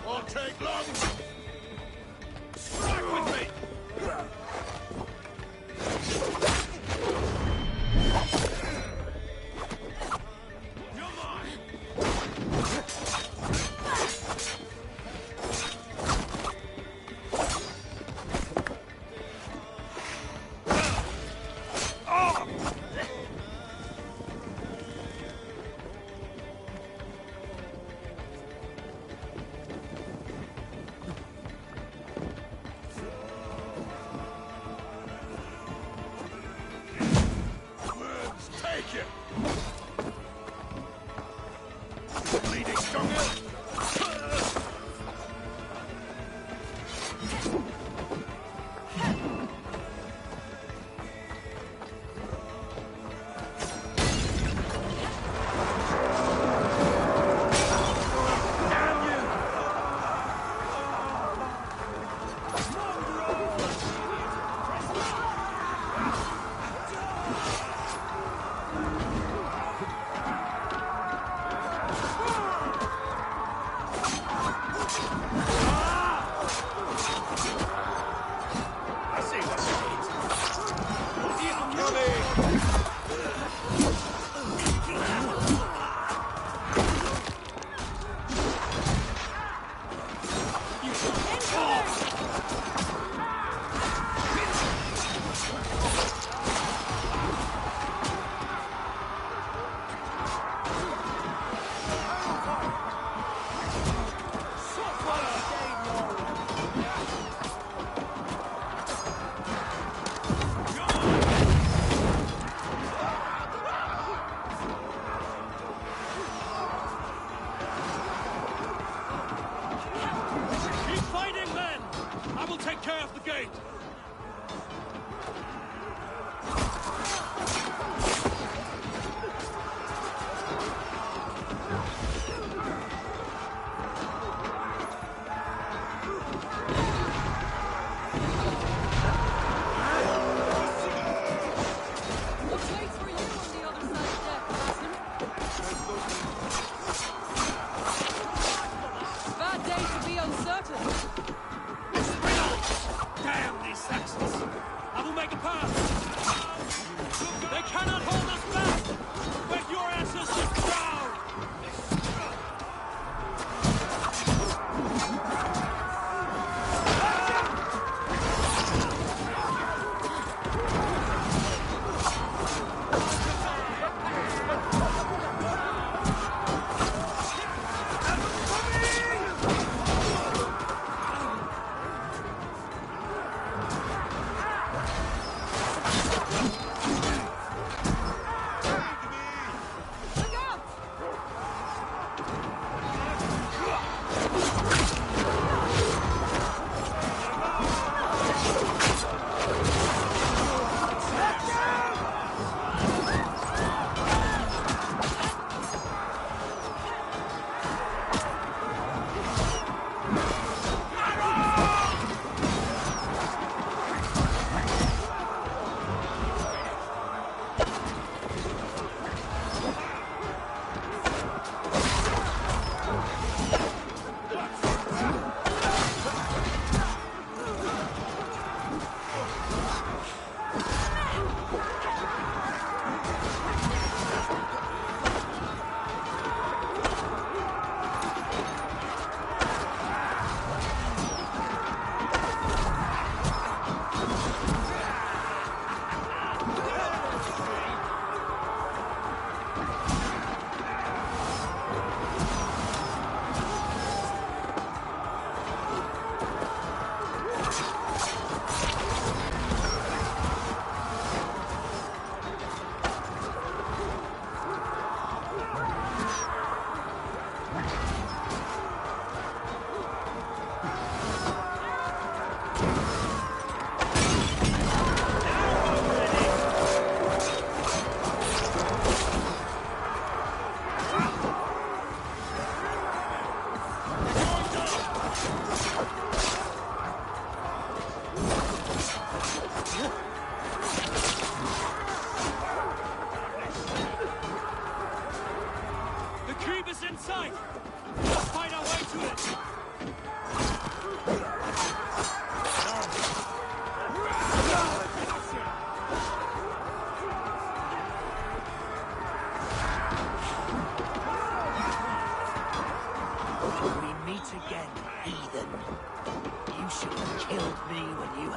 Won't take long. Strike with me.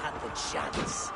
had the chance.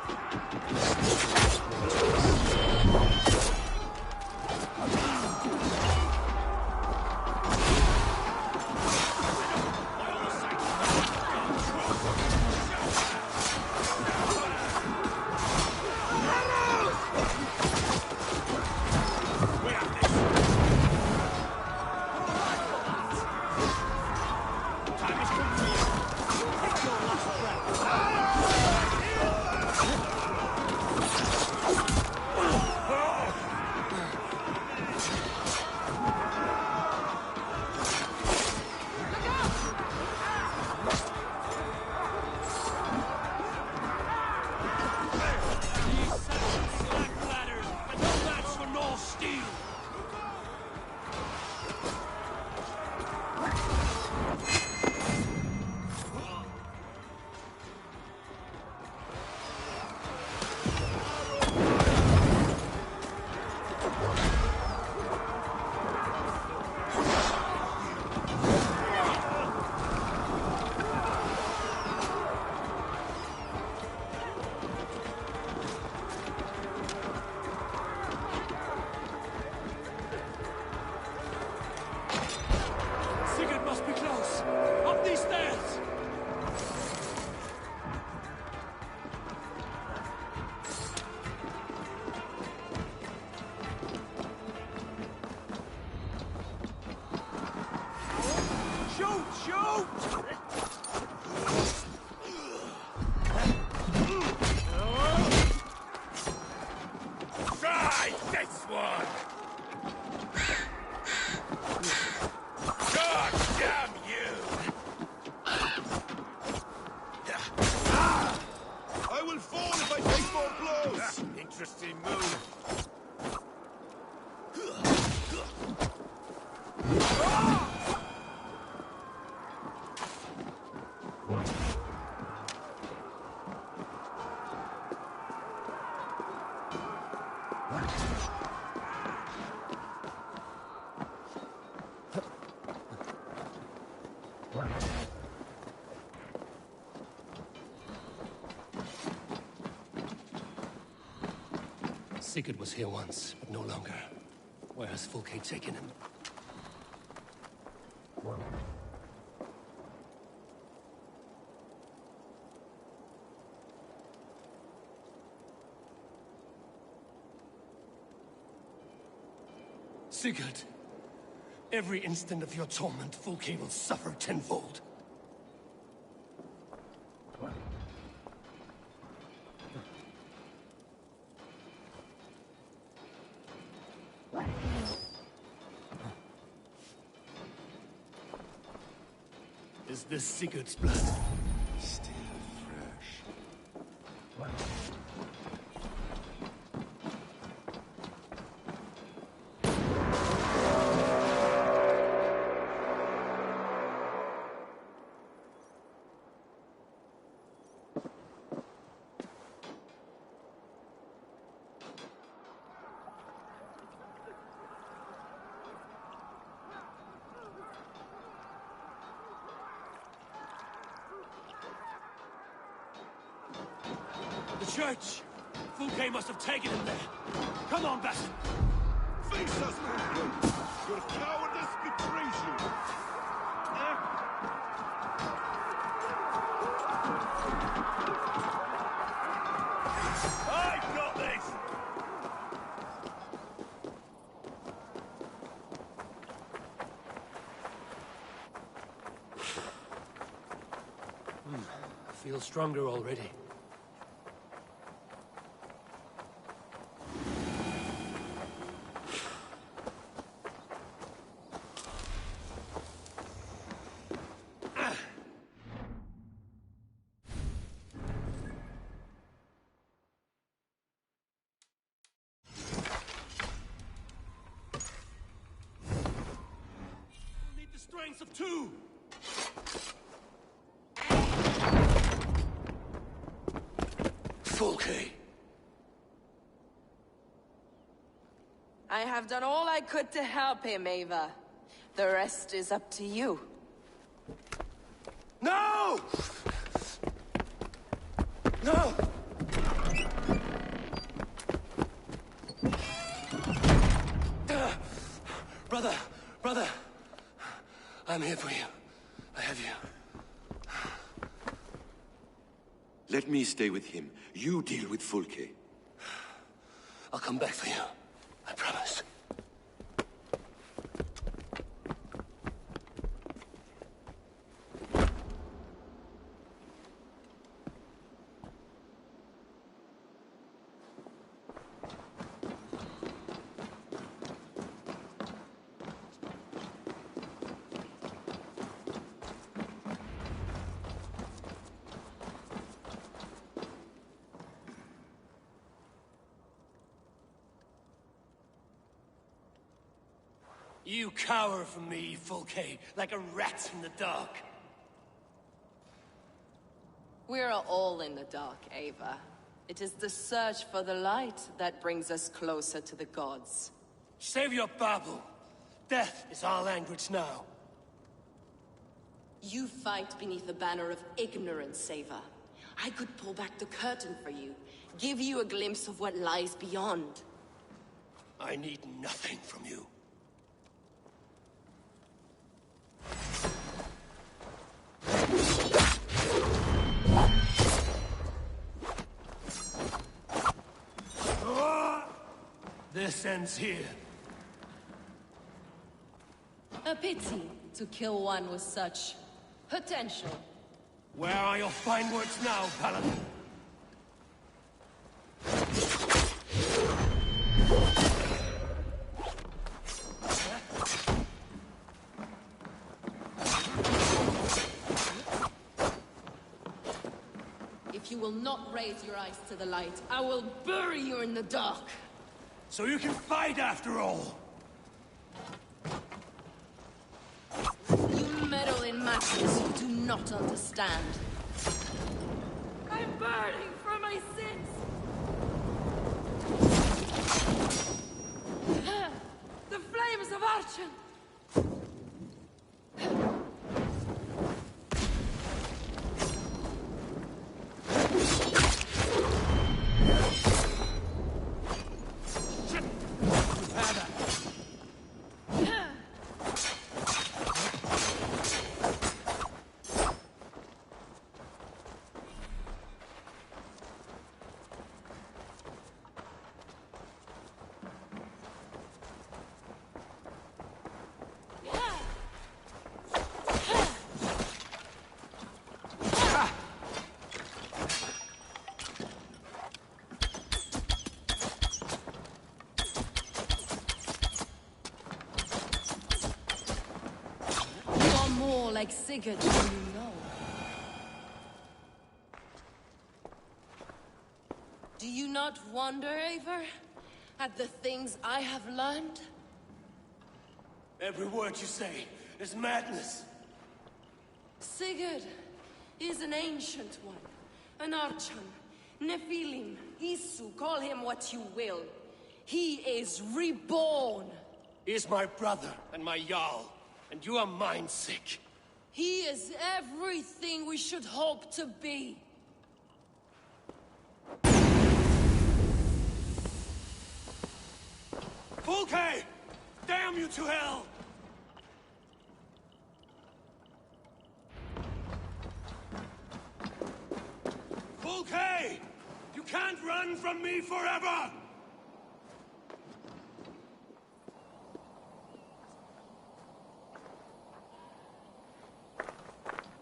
Interesting move. Sigurd was here once, but no longer. Where has Fulke taken him? Sigurd! Every instant of your torment, Fulke will suffer tenfold. Is this Sigurd's blood? Still fresh. The church! Fulke must have taken him there. Come on, Basin. Face us, Fulke! Your cowardice betrays you! I've got this! I feel stronger already. Strength of two! Fulke! I have done all I could to help him, Ava. The rest is up to you. No! No! Brother, I'm here for you. I have you. Let me stay with him. You deal with Fulke. I'll come back for you. I promise. You cower from me, Fulke, like a rat in the dark. We're all in the dark, Ava. It is the search for the light that brings us closer to the gods. Save your babble. Death is our language now. You fight beneath the banner of ignorance, Ava. I could pull back the curtain for you, give you a glimpse of what lies beyond. I need nothing from you. This ends here. A pity to kill one with such potential. Where are your fine words now, Paladin? If you will not raise your eyes to the light, I will bury you in the dark. So you can fight after all! You meddle in matters you do not understand. I'm burning for my sins! The flames of Archon! Like Sigurd, you know. Do you not wonder, Eivor, at the things I have learned? Every word you say is madness. Sigurd is an ancient one, an Archon, Nephilim, Isu, call him what you will. He is reborn. He is my brother and my Jarl, and you are mind sick. He is everything we should hope to be. Fulke! Damn you to hell! Fulke! You can't run from me forever!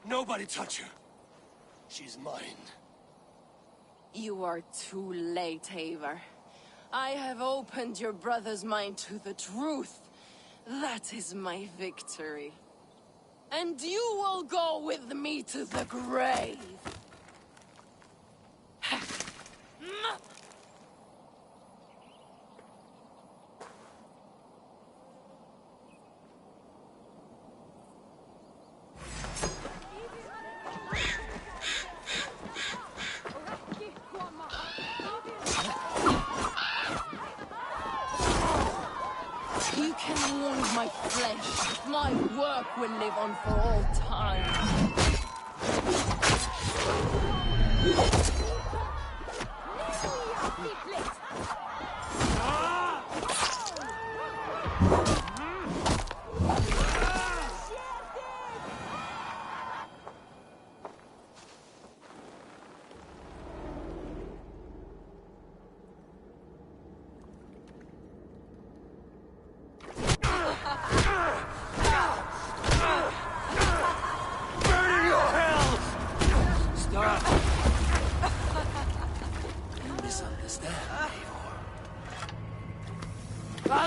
Nobody touch her. She's mine. You are too late, Eivor. I have opened your brother's mind to the truth. That is my victory. And you will go with me to the grave. You can wound my flesh. My work will live on for all time.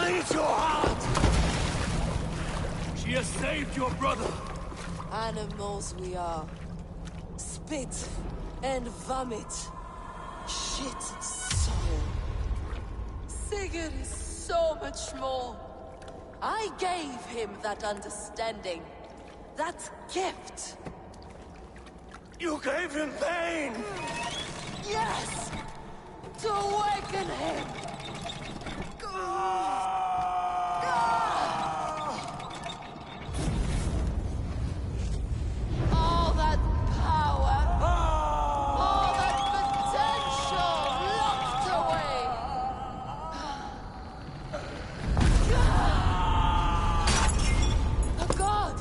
Hide your heart! She has saved your brother! Animals we are. Spit and vomit. Shit and soul. Sigurd is so much more. I gave him that understanding. That gift. You gave him pain! Yes! To awaken him! All that power, all that potential locked away! A god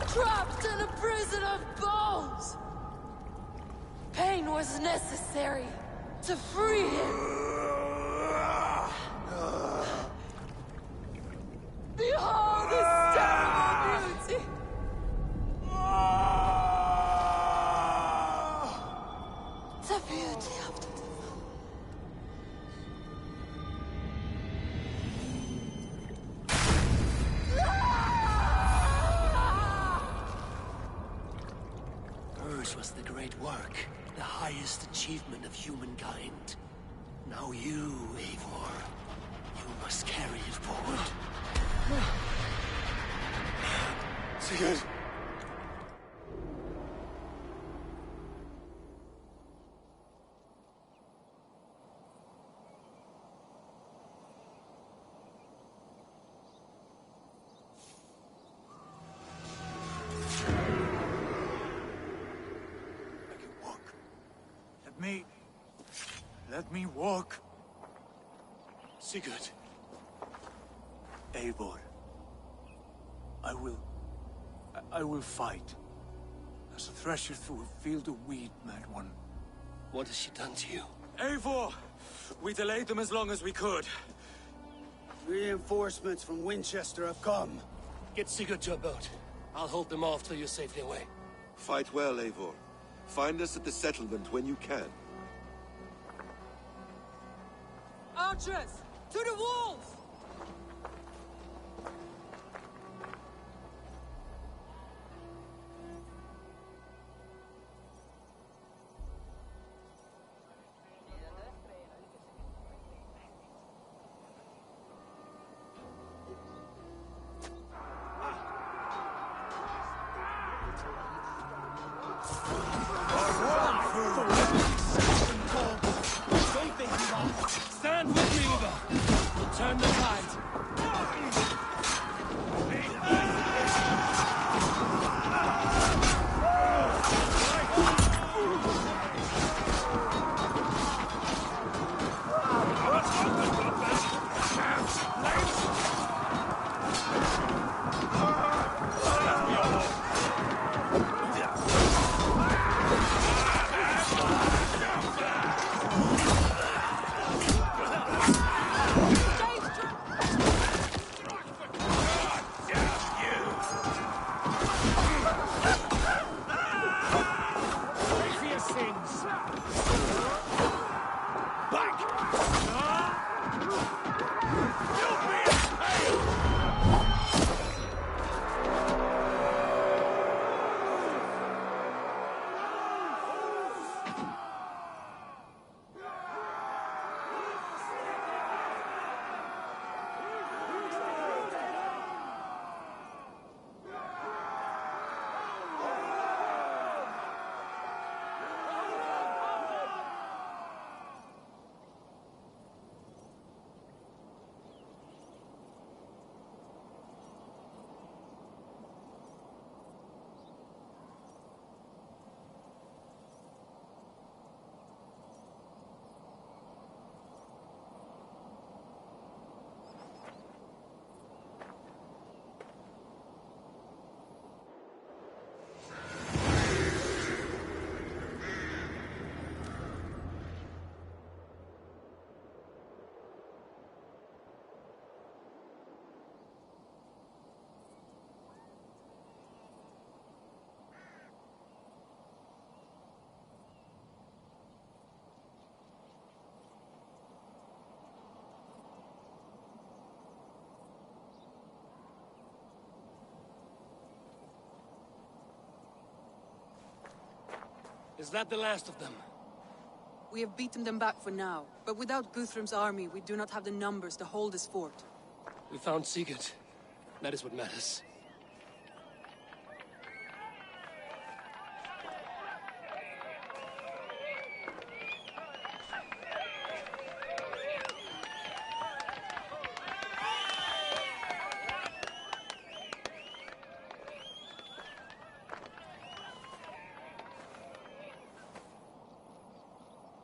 trapped in a prison of bones! Pain was necessary to free him! Behold his terrible beauty! The beauty of the Hers was the great work, the highest achievement of humankind. Now you, Eivor, you must carry it forward. Sigurd! Let me walk. Sigurd. Eivor. I will fight. As a thresher through a field of wheat, mad one. What has she done to you? Eivor! We delayed them as long as we could. Reinforcements from Winchester have come. Get Sigurd to a boat. I'll hold them off till you're safely away. Fight well, Eivor. Find us at the settlement when you can. Archers! To the walls! Stand with me, Uber! We'll turn them Is that the last of them? We have beaten them back for now, but without Guthrum's army, we do not have the numbers to hold this fort. We found Sigurd. That is what matters.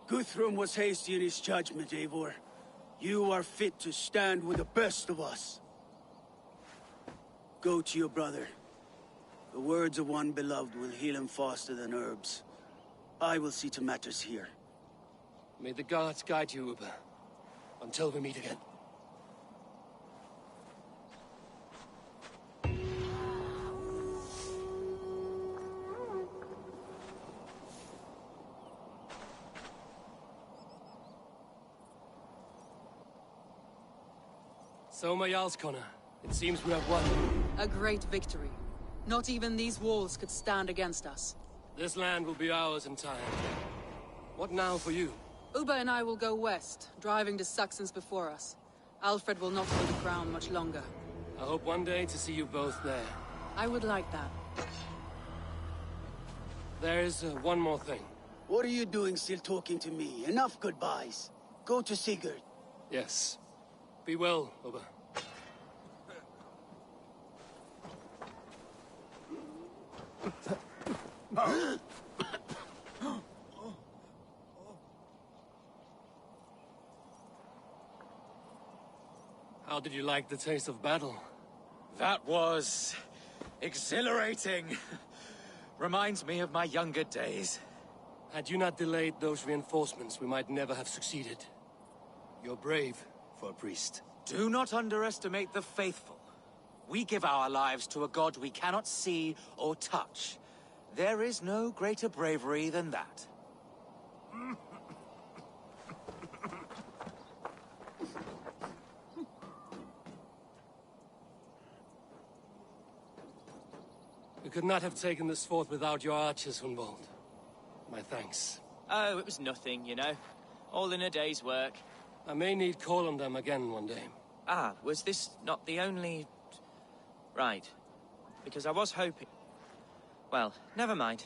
Guthrum was hasty in his judgment, Eivor. You are fit to stand with the best of us. Go to your brother. The words of one beloved will heal him faster than herbs. I will see to matters here. May the gods guide you, Uber. Until we meet again. So, my Jarlskona, it seems we have won. A great victory. Not even these walls could stand against us. This land will be ours in time. What now for you? Uba and I will go west, driving the Saxons before us. Alfred will not hold the crown much longer. I hope one day to see you both there. I would like that. There is one more thing. What are you doing still talking to me? Enough goodbyes. Go to Sigurd. Yes. Be well, Uba. How did you like the taste of battle? That was exhilarating. Reminds me of my younger days. Had you not delayed those reinforcements, we might never have succeeded. You're brave for a priest. Do not underestimate the faithful. We give our lives to a god we cannot see or touch. There is no greater bravery than that. We could not have taken this fort without your archers, Hunwald. My thanks. Oh, it was nothing, you know. All in a day's work. I may need call on them again one day. Ah, was this not the only... Right. Because I was hoping... Well, never mind.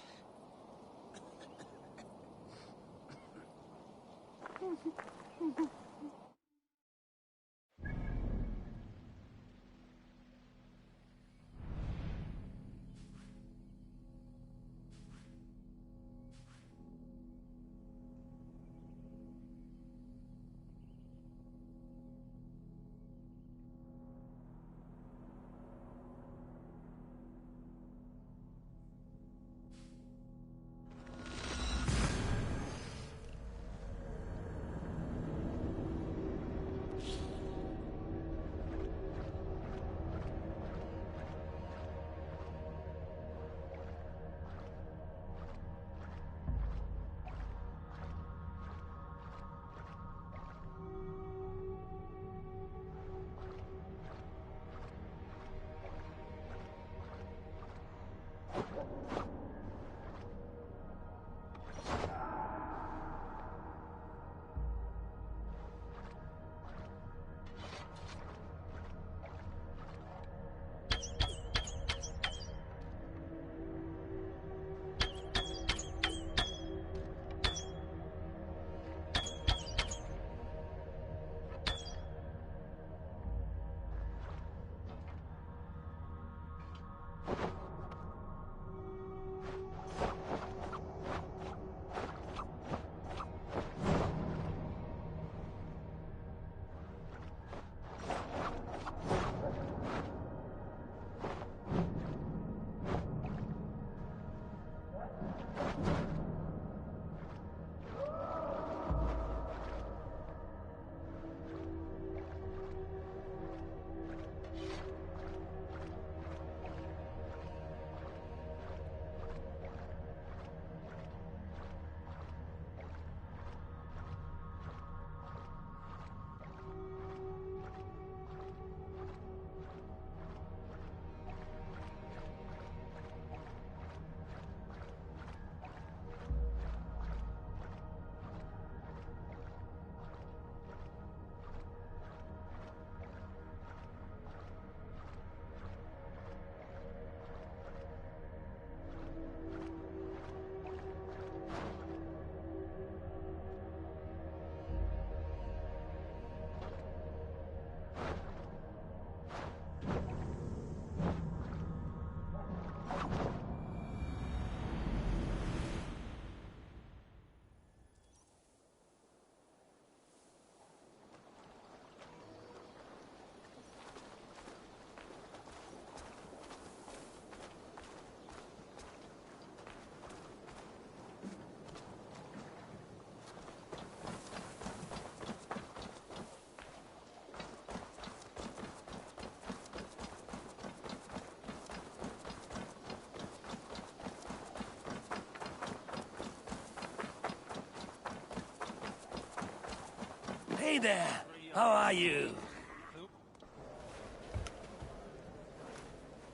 Hey there. How are you?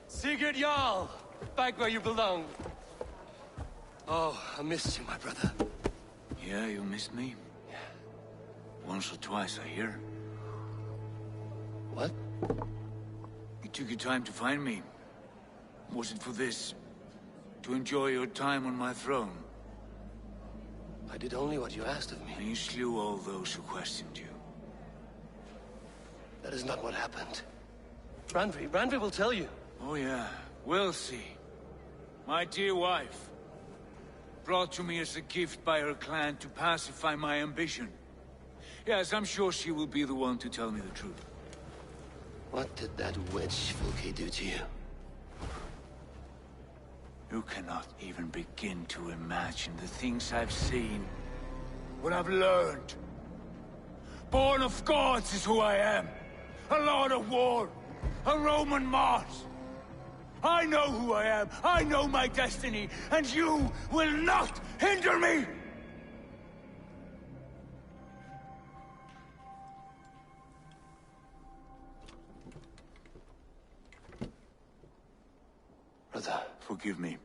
Sigurd Jarl! Back where you belong. Oh, I missed you, my brother. Yeah, you missed me? Yeah. Once or twice, I hear. What? You took your time to find me. Was it for this? To enjoy your time on my throne? I did only what you asked of me. And you slew all those who questioned you. That is not what happened. Randvi will tell you. Oh yeah, we'll see. My dear wife, brought to me as a gift by her clan to pacify my ambition. Yes, I'm sure she will be the one to tell me the truth. What did that witch Fulke do to you? You cannot even begin to imagine the things I've seen. What I've learned. Born of gods is who I am. A lord of war. A Roman Mars. I know who I am. I know my destiny. And you will not hinder me! Brother. Forgive me.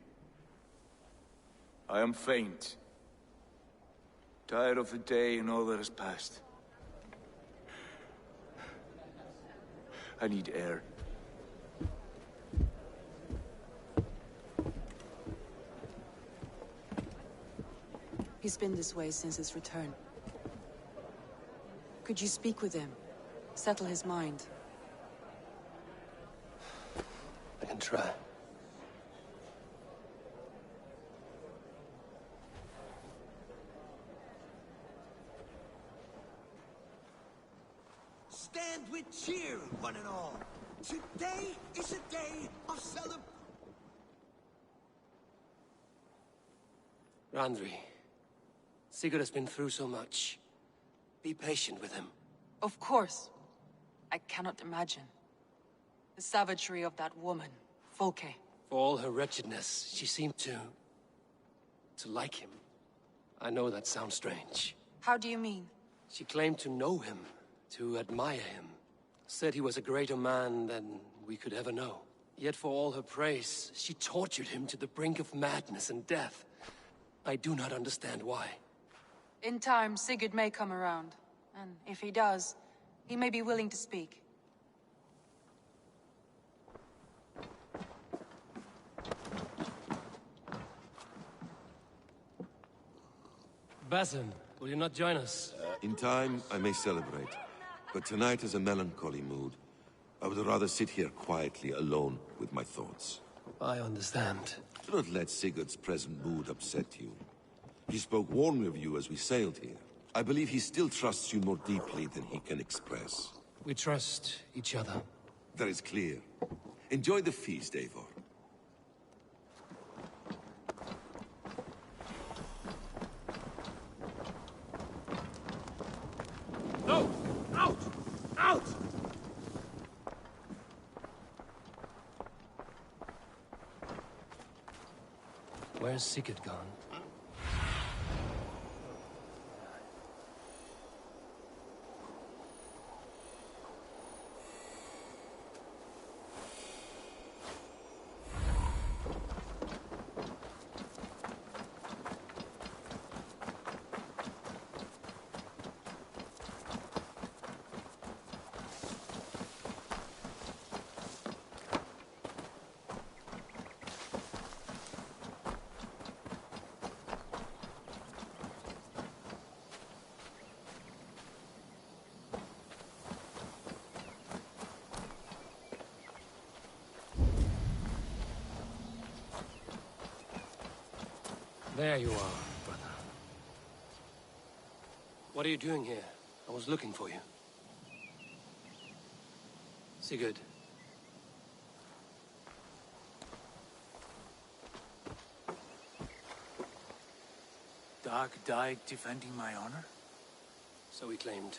I am faint. Tired of the day and all that has passed. I need air. He's been this way since his return. Could you speak with him? Settle his mind? I can try. Stand with cheer, one and all. Today is a day of celebration. Randvi, Sigurd has been through so much. Be patient with him. Of course. I cannot imagine. The savagery of that woman, Fulke. For all her wretchedness, she seemed to like him. I know that sounds strange. How do you mean? She claimed to know him, to admire him. Said he was a greater man than we could ever know. Yet for all her praise, she tortured him to the brink of madness and death. I do not understand why. In time, Sigurd may come around. And if he does, he may be willing to speak. Basim, will you not join us? In time, I may celebrate. But tonight is a melancholy mood. I would rather sit here quietly, alone, with my thoughts. I understand. Do not let Sigurd's present mood upset you. He spoke warmly of you as we sailed here. I believe he still trusts you more deeply than he can express. We trust each other. That is clear. Enjoy the feast, Eivor. No! Out! Out! Where's Sigurd gone? There you are, brother. What are you doing here? I was looking for you. Sigurd. Dag died defending my honor? So he claimed.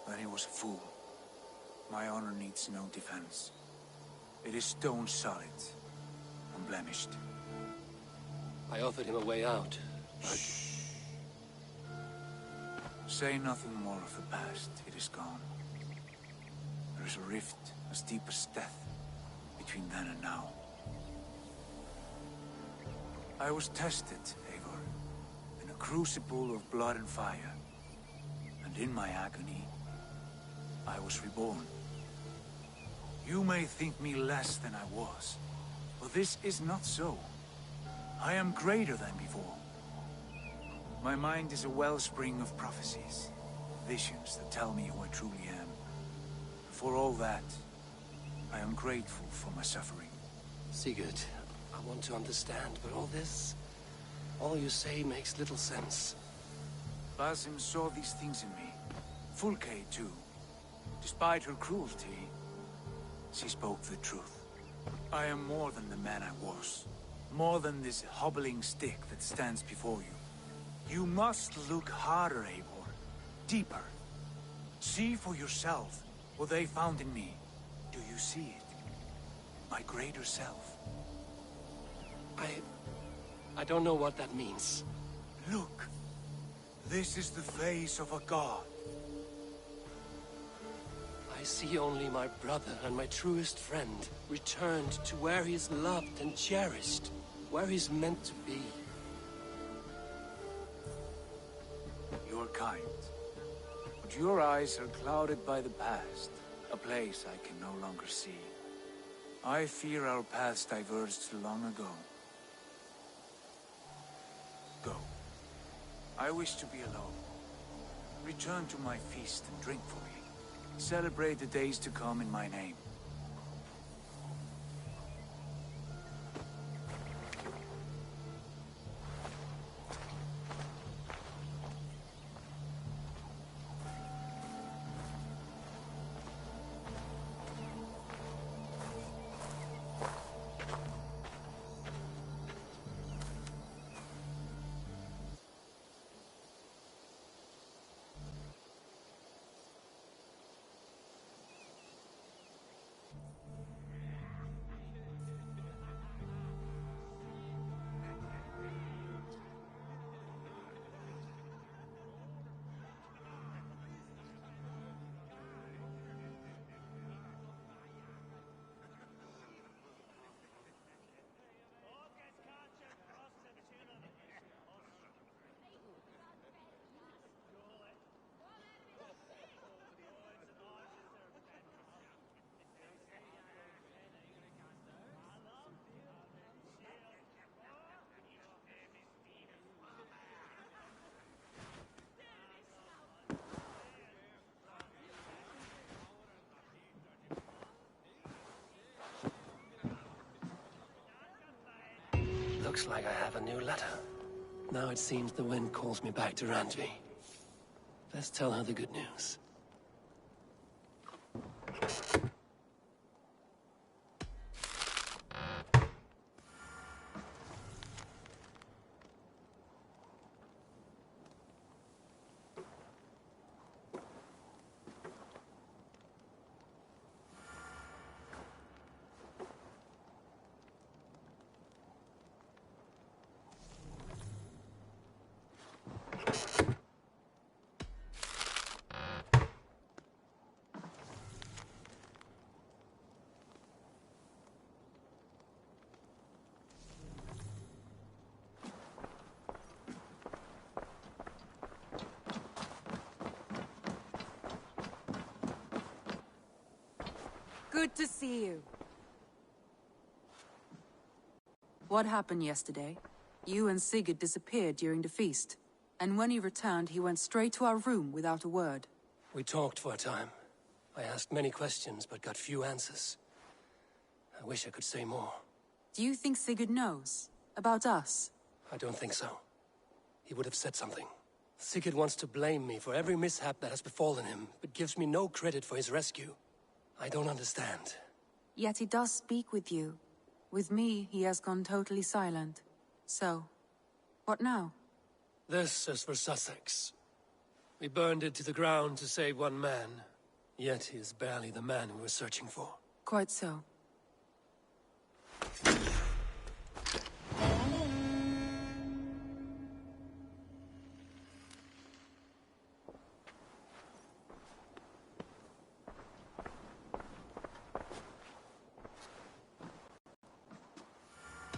Then he was a fool. My honor needs no defense. It is stone solid, unblemished. I offered him a way out, but... Say nothing more of the past. It is gone. There is a rift as deep as death between then and now. I was tested, Eivor, in a crucible of blood and fire. And in my agony, I was reborn. You may think me less than I was, but this is not so. I am greater than before. My mind is a wellspring of prophecies, visions that tell me who I truly am. For all that, I am grateful for my suffering. Sigurd, I want to understand, but all you say makes little sense. Basim saw these things in me. Fulke, too. Despite her cruelty, she spoke the truth. I am more than the man I was. More than this hobbling stick that stands before you. You must look harder, Eivor. Deeper. See for yourself what they found in me. Do you see it? My greater self. I don't know what that means. Look. This is the face of a god. I see only my brother and my truest friend returned to where he is loved and cherished. Where he's meant to be. You're kind. But your eyes are clouded by the past. A place I can no longer see. I fear our paths diverged long ago. Go. I wish to be alone. Return to my feast and drink for me. Celebrate the days to come in my name. Looks like I have a new letter. Now it seems the wind calls me back to Randvi. Let's tell her the good news. Good to see you. What happened yesterday? You and Sigurd disappeared during the feast. And when he returned, he went straight to our room without a word. We talked for a time. I asked many questions, but got few answers. I wish I could say more. Do you think Sigurd knows? About us? I don't think so. He would have said something. Sigurd wants to blame me for every mishap that has befallen him, but gives me no credit for his rescue. I don't understand. Yet he does speak with you. With me, he has gone totally silent. So, what now? This is for Sussex. We burned it to the ground to save one man. Yet he is barely the man we were searching for. Quite so.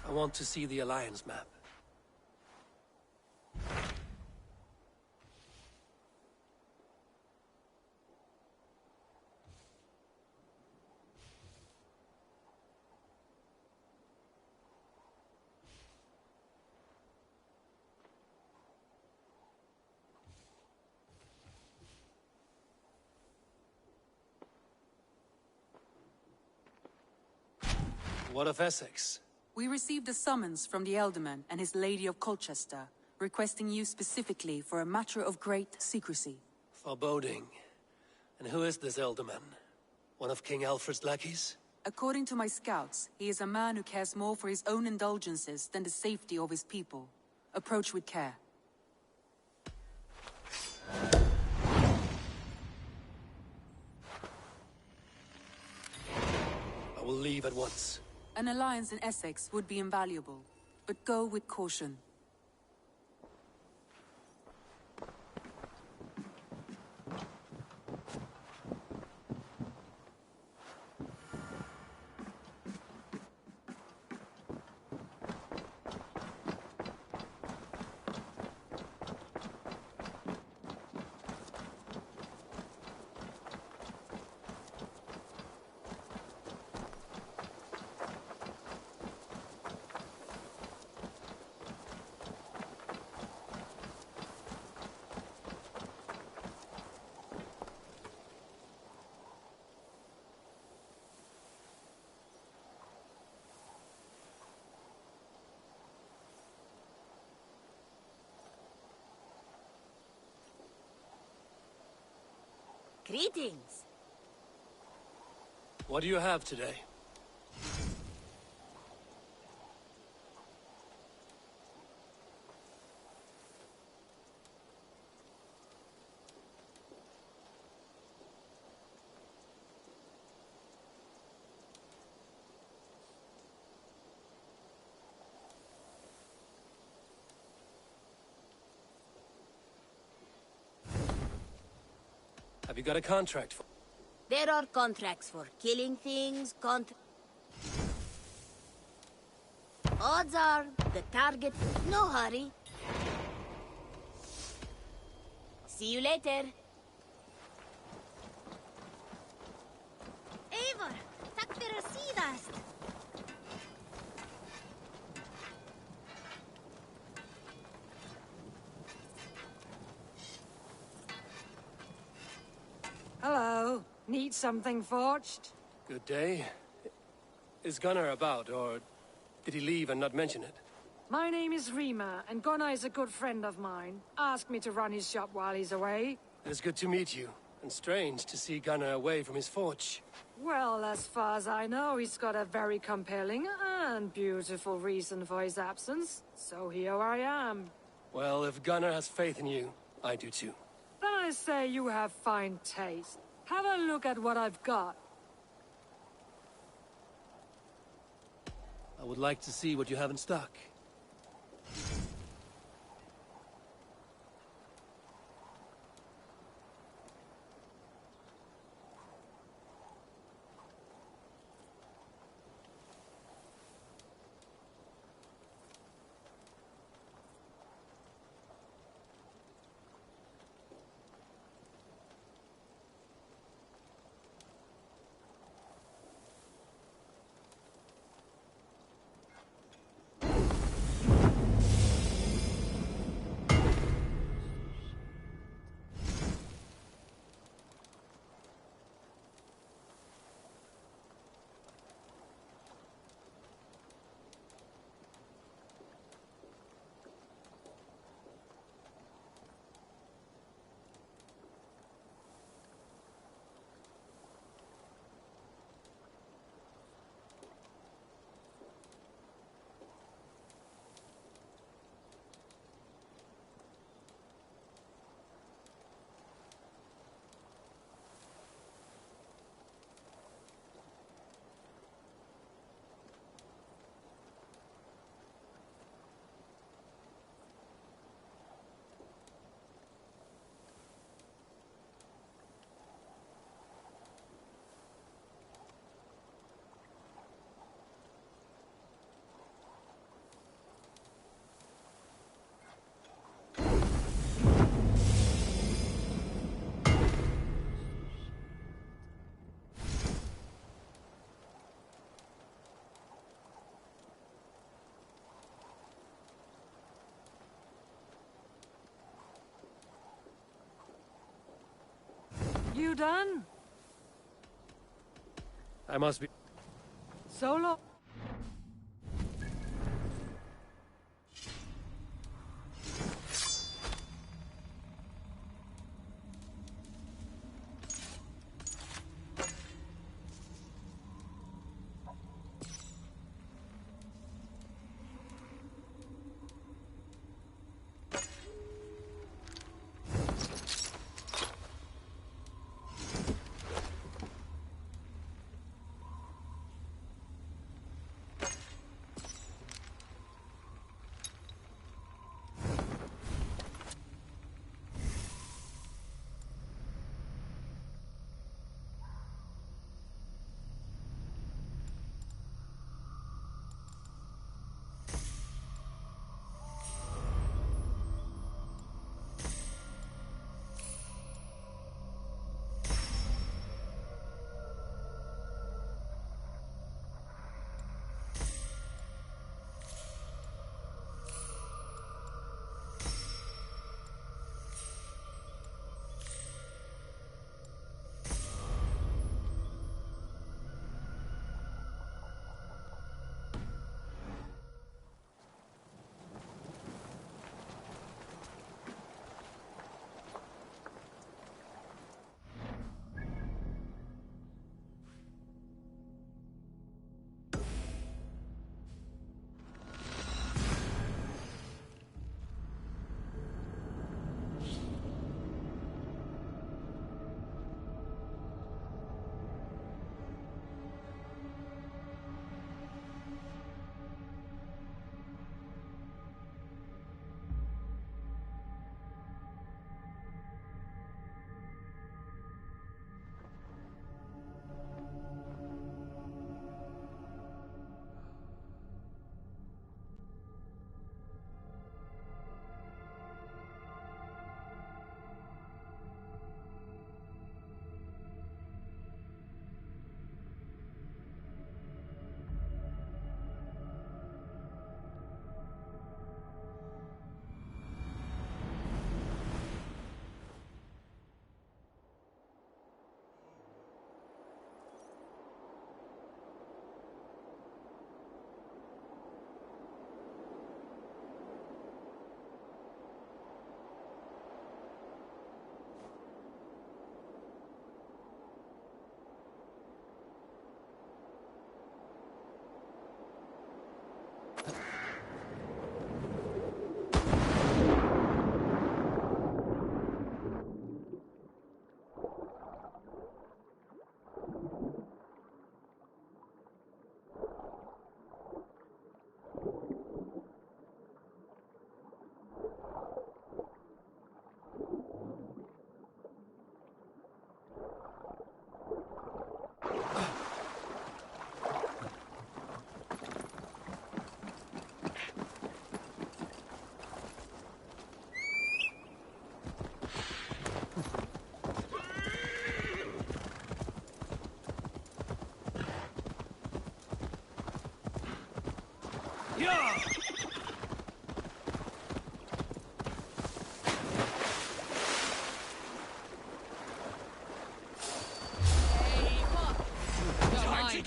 I want to see the Alliance map. What of Essex? We received a summons from the Elderman and his Lady of Colchester, requesting you specifically for a matter of great secrecy. Foreboding. And who is this Elderman? One of King Alfred's lackeys? According to my scouts, he is a man who cares more for his own indulgences than the safety of his people. Approach with care. I will leave at once. An alliance in Essex would be invaluable, but go with caution. Greetings. What do you have today? Have you got a contract for... There are contracts for killing things, Odds are, the target... No hurry. See you later. Eivor, takk fyrir síðast. Hello. Need something forged? Good day. Is Gunnar about, or did he leave and not mention it? My name is Rima, and Gunnar is a good friend of mine. Asked me to run his shop while he's away. It is good to meet you, and strange to see Gunnar away from his forge. Well, as far as I know, he's got a very compelling and beautiful reason for his absence. So here I am. Well, if Gunnar has faith in you, I do too. Then I say you have fine taste. Have a look at what I've got. I would like to see what you have in stock. You done? I must be... Solo?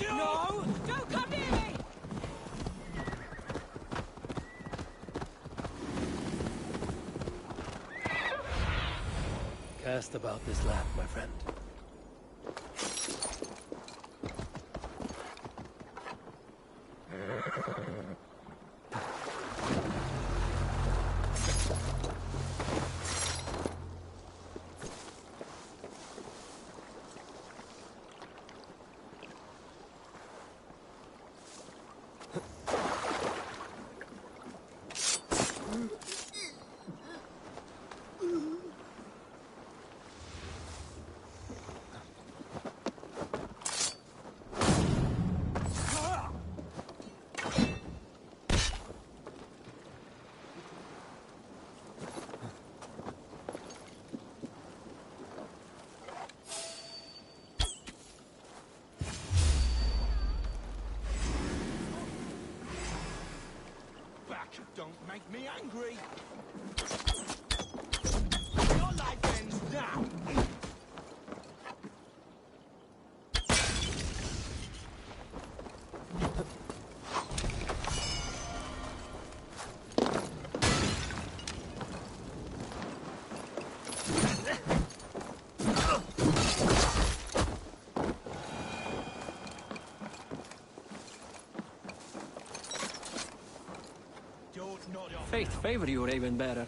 No! Don't come near me! Cast about this land, my friend. Don't make me angry. Your life ends now. fate favor you, Raven-bearer?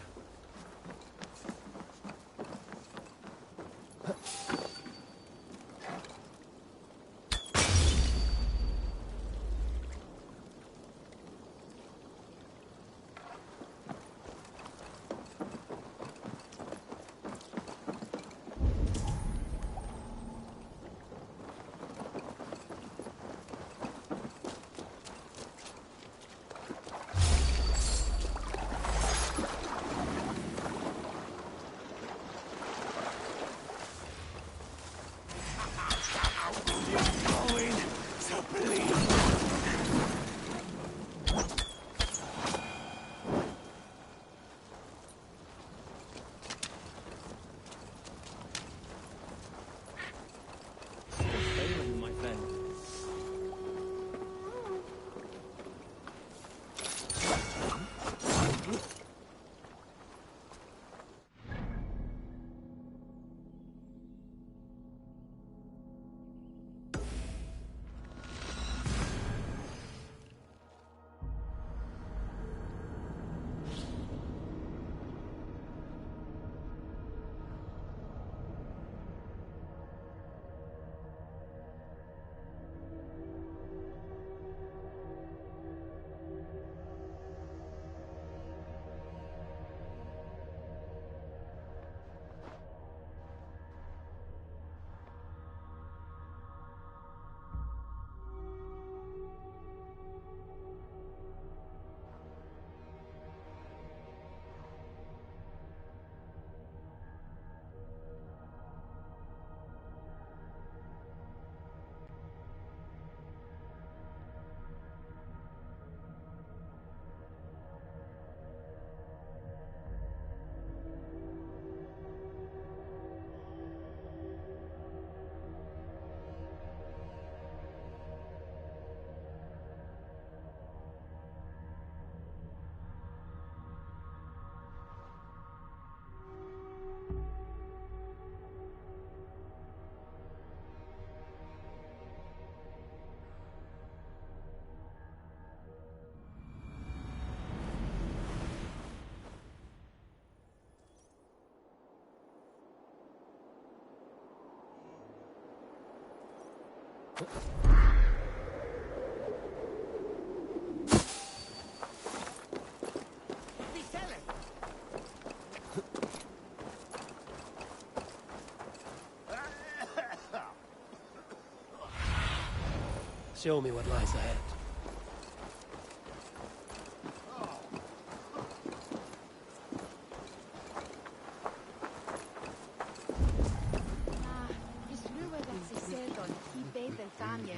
Show me what lies ahead.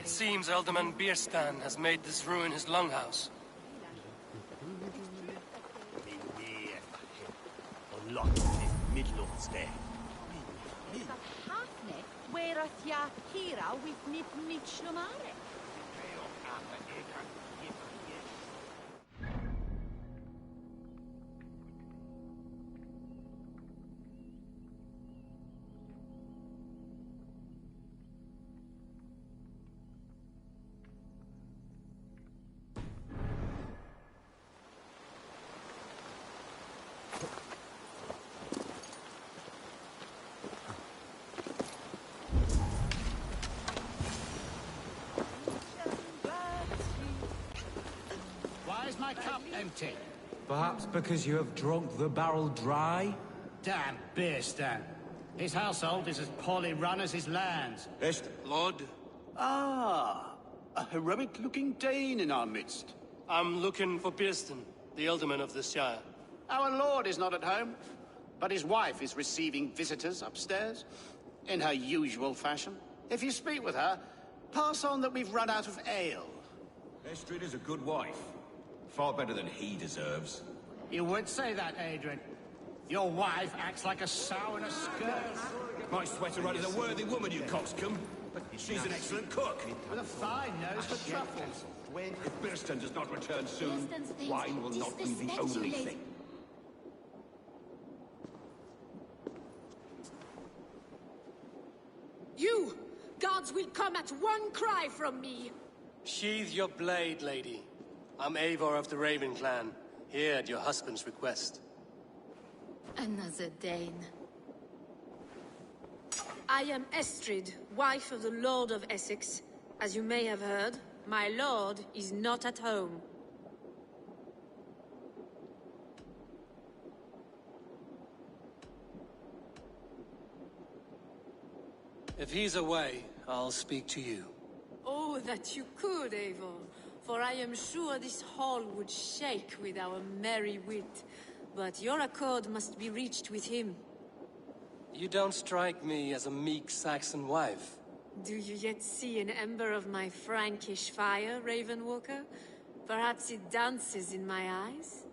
It seems Alderman Bierstan has made this ruin his longhouse. My cup empty. Perhaps because you have drunk the barrel dry? Damn Bierstan. His household is as poorly run as his lands. Lord? Ah, a heroic-looking Dane in our midst. I'm looking for Bierstan, the alderman of the Shire. Our lord is not at home, but his wife is receiving visitors upstairs, in her usual fashion. If you speak with her, pass on that we've run out of ale. Estrid is a good wife. Far better than he deserves. You would say that, Adrian. Your wife acts like a sow in a skirt. My sweater run is a worthy woman, you coxcomb. She's an excellent cook. With a fine nose for truffles. If Bierstan does not return soon, wine will not be the only thing. You! Gods will come at one cry from me! Sheathe your blade, lady. I'm Eivor of the Raven clan, Here at your husband's request. Another Dane. I am Estrid, wife of the Lord of Essex. As you may have heard, my lord is not at home. If he's away, I'll speak to you. Oh, that you could, Eivor. For I am sure this hall would shake with our merry wit. But your accord must be reached with him. You don't strike me as a meek Saxon wife. Do you yet see an ember of my Frankish fire, Ravenwalker? Perhaps it dances in my eyes?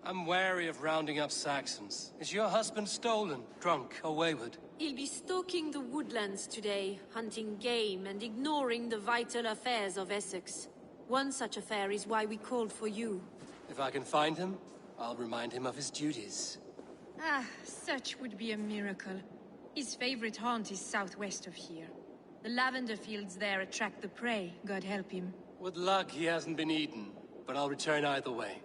I'm wary of rounding up Saxons. Is your husband stolen, drunk, or wayward? He'll be stalking the woodlands today, hunting game and ignoring the vital affairs of Essex. One such affair is why we called for you. If I can find him, I'll remind him of his duties. Ah, such would be a miracle. His favorite haunt is southwest of here. The lavender fields there attract the prey, God help him. With luck, he hasn't been eaten, but I'll return either way.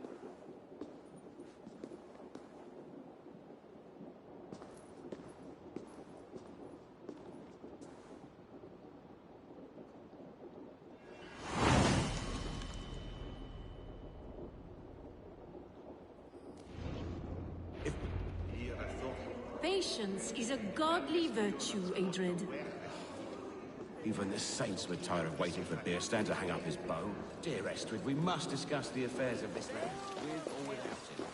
Patience is a godly virtue, Adred. Even the saints would tire of waiting for Beerstan to hang up his bow. Dear Estrid, we must discuss the affairs of this land, with or without him.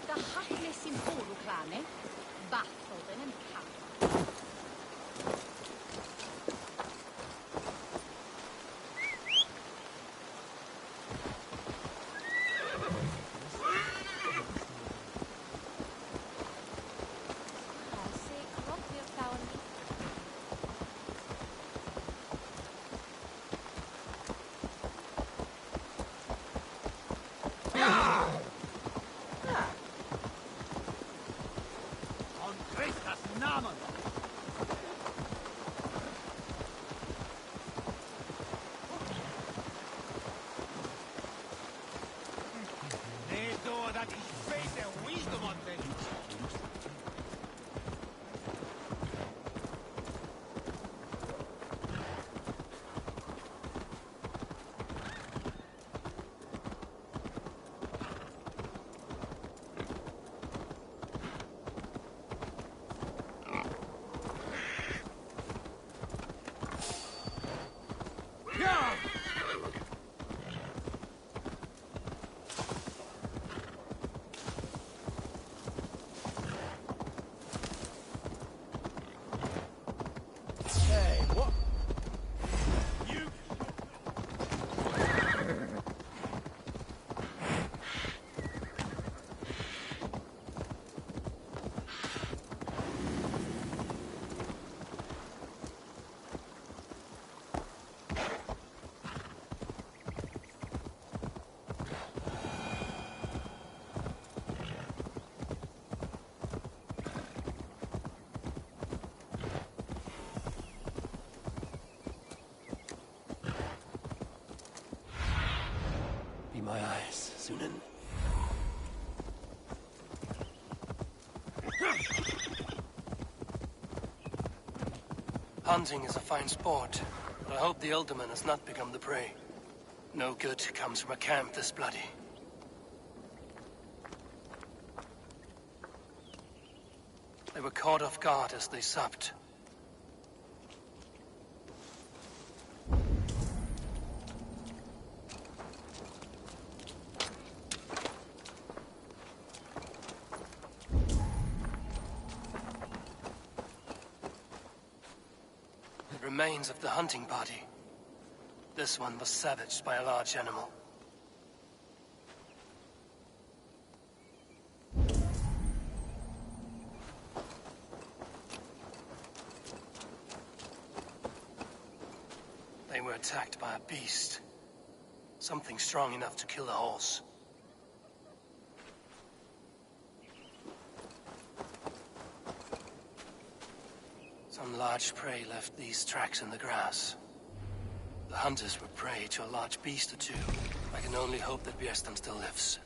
The hapless in Horoclane, Batholden and Cap. My eyes, Sunan. Hunting is a fine sport, but I hope the Alderman has not become the prey. No good comes from a camp this bloody. They were caught off guard as they supped. Remains of the hunting party. This one was savaged by a large animal. They were attacked by a beast. Something strong enough to kill a horse. Some Some large prey left these tracks in the grass. The hunters were prey to a large beast or two. I can only hope that Björnstam still lives.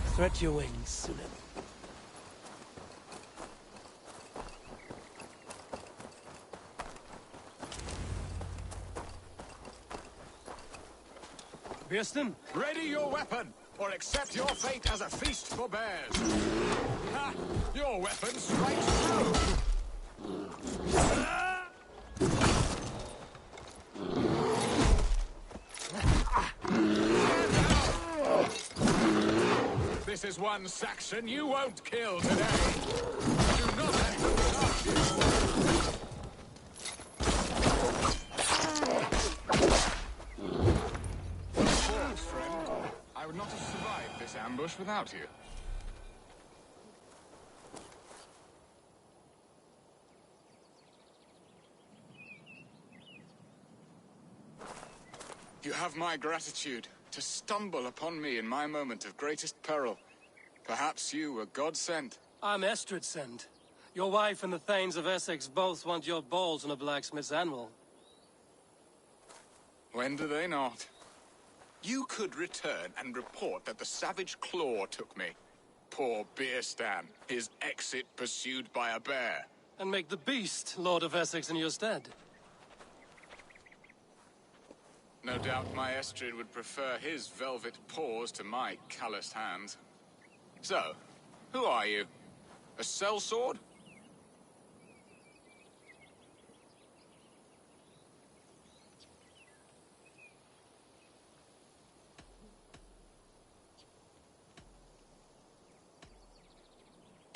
Spread your wings, Sunan. Björnstam? Ready your weapon, or accept your fate as a feast for bears. Ha! Your weapon strikes true. This is one Saxon you won't kill today. Do not let them touch you. Friend, I would not have survived this ambush without you. You have my gratitude to stumble upon me in my moment of greatest peril. Perhaps you were God-sent. I'm Estrid sent. Your wife and the Thanes of Essex both want your balls on a blacksmith's anvil. When do they not? You could return and report that the savage Claw took me. Poor Björnstam, his exit pursued by a bear. And make the beast Lord of Essex in your stead. No doubt my Estrid would prefer his velvet paws to my calloused hands. So, who are you? A sellsword?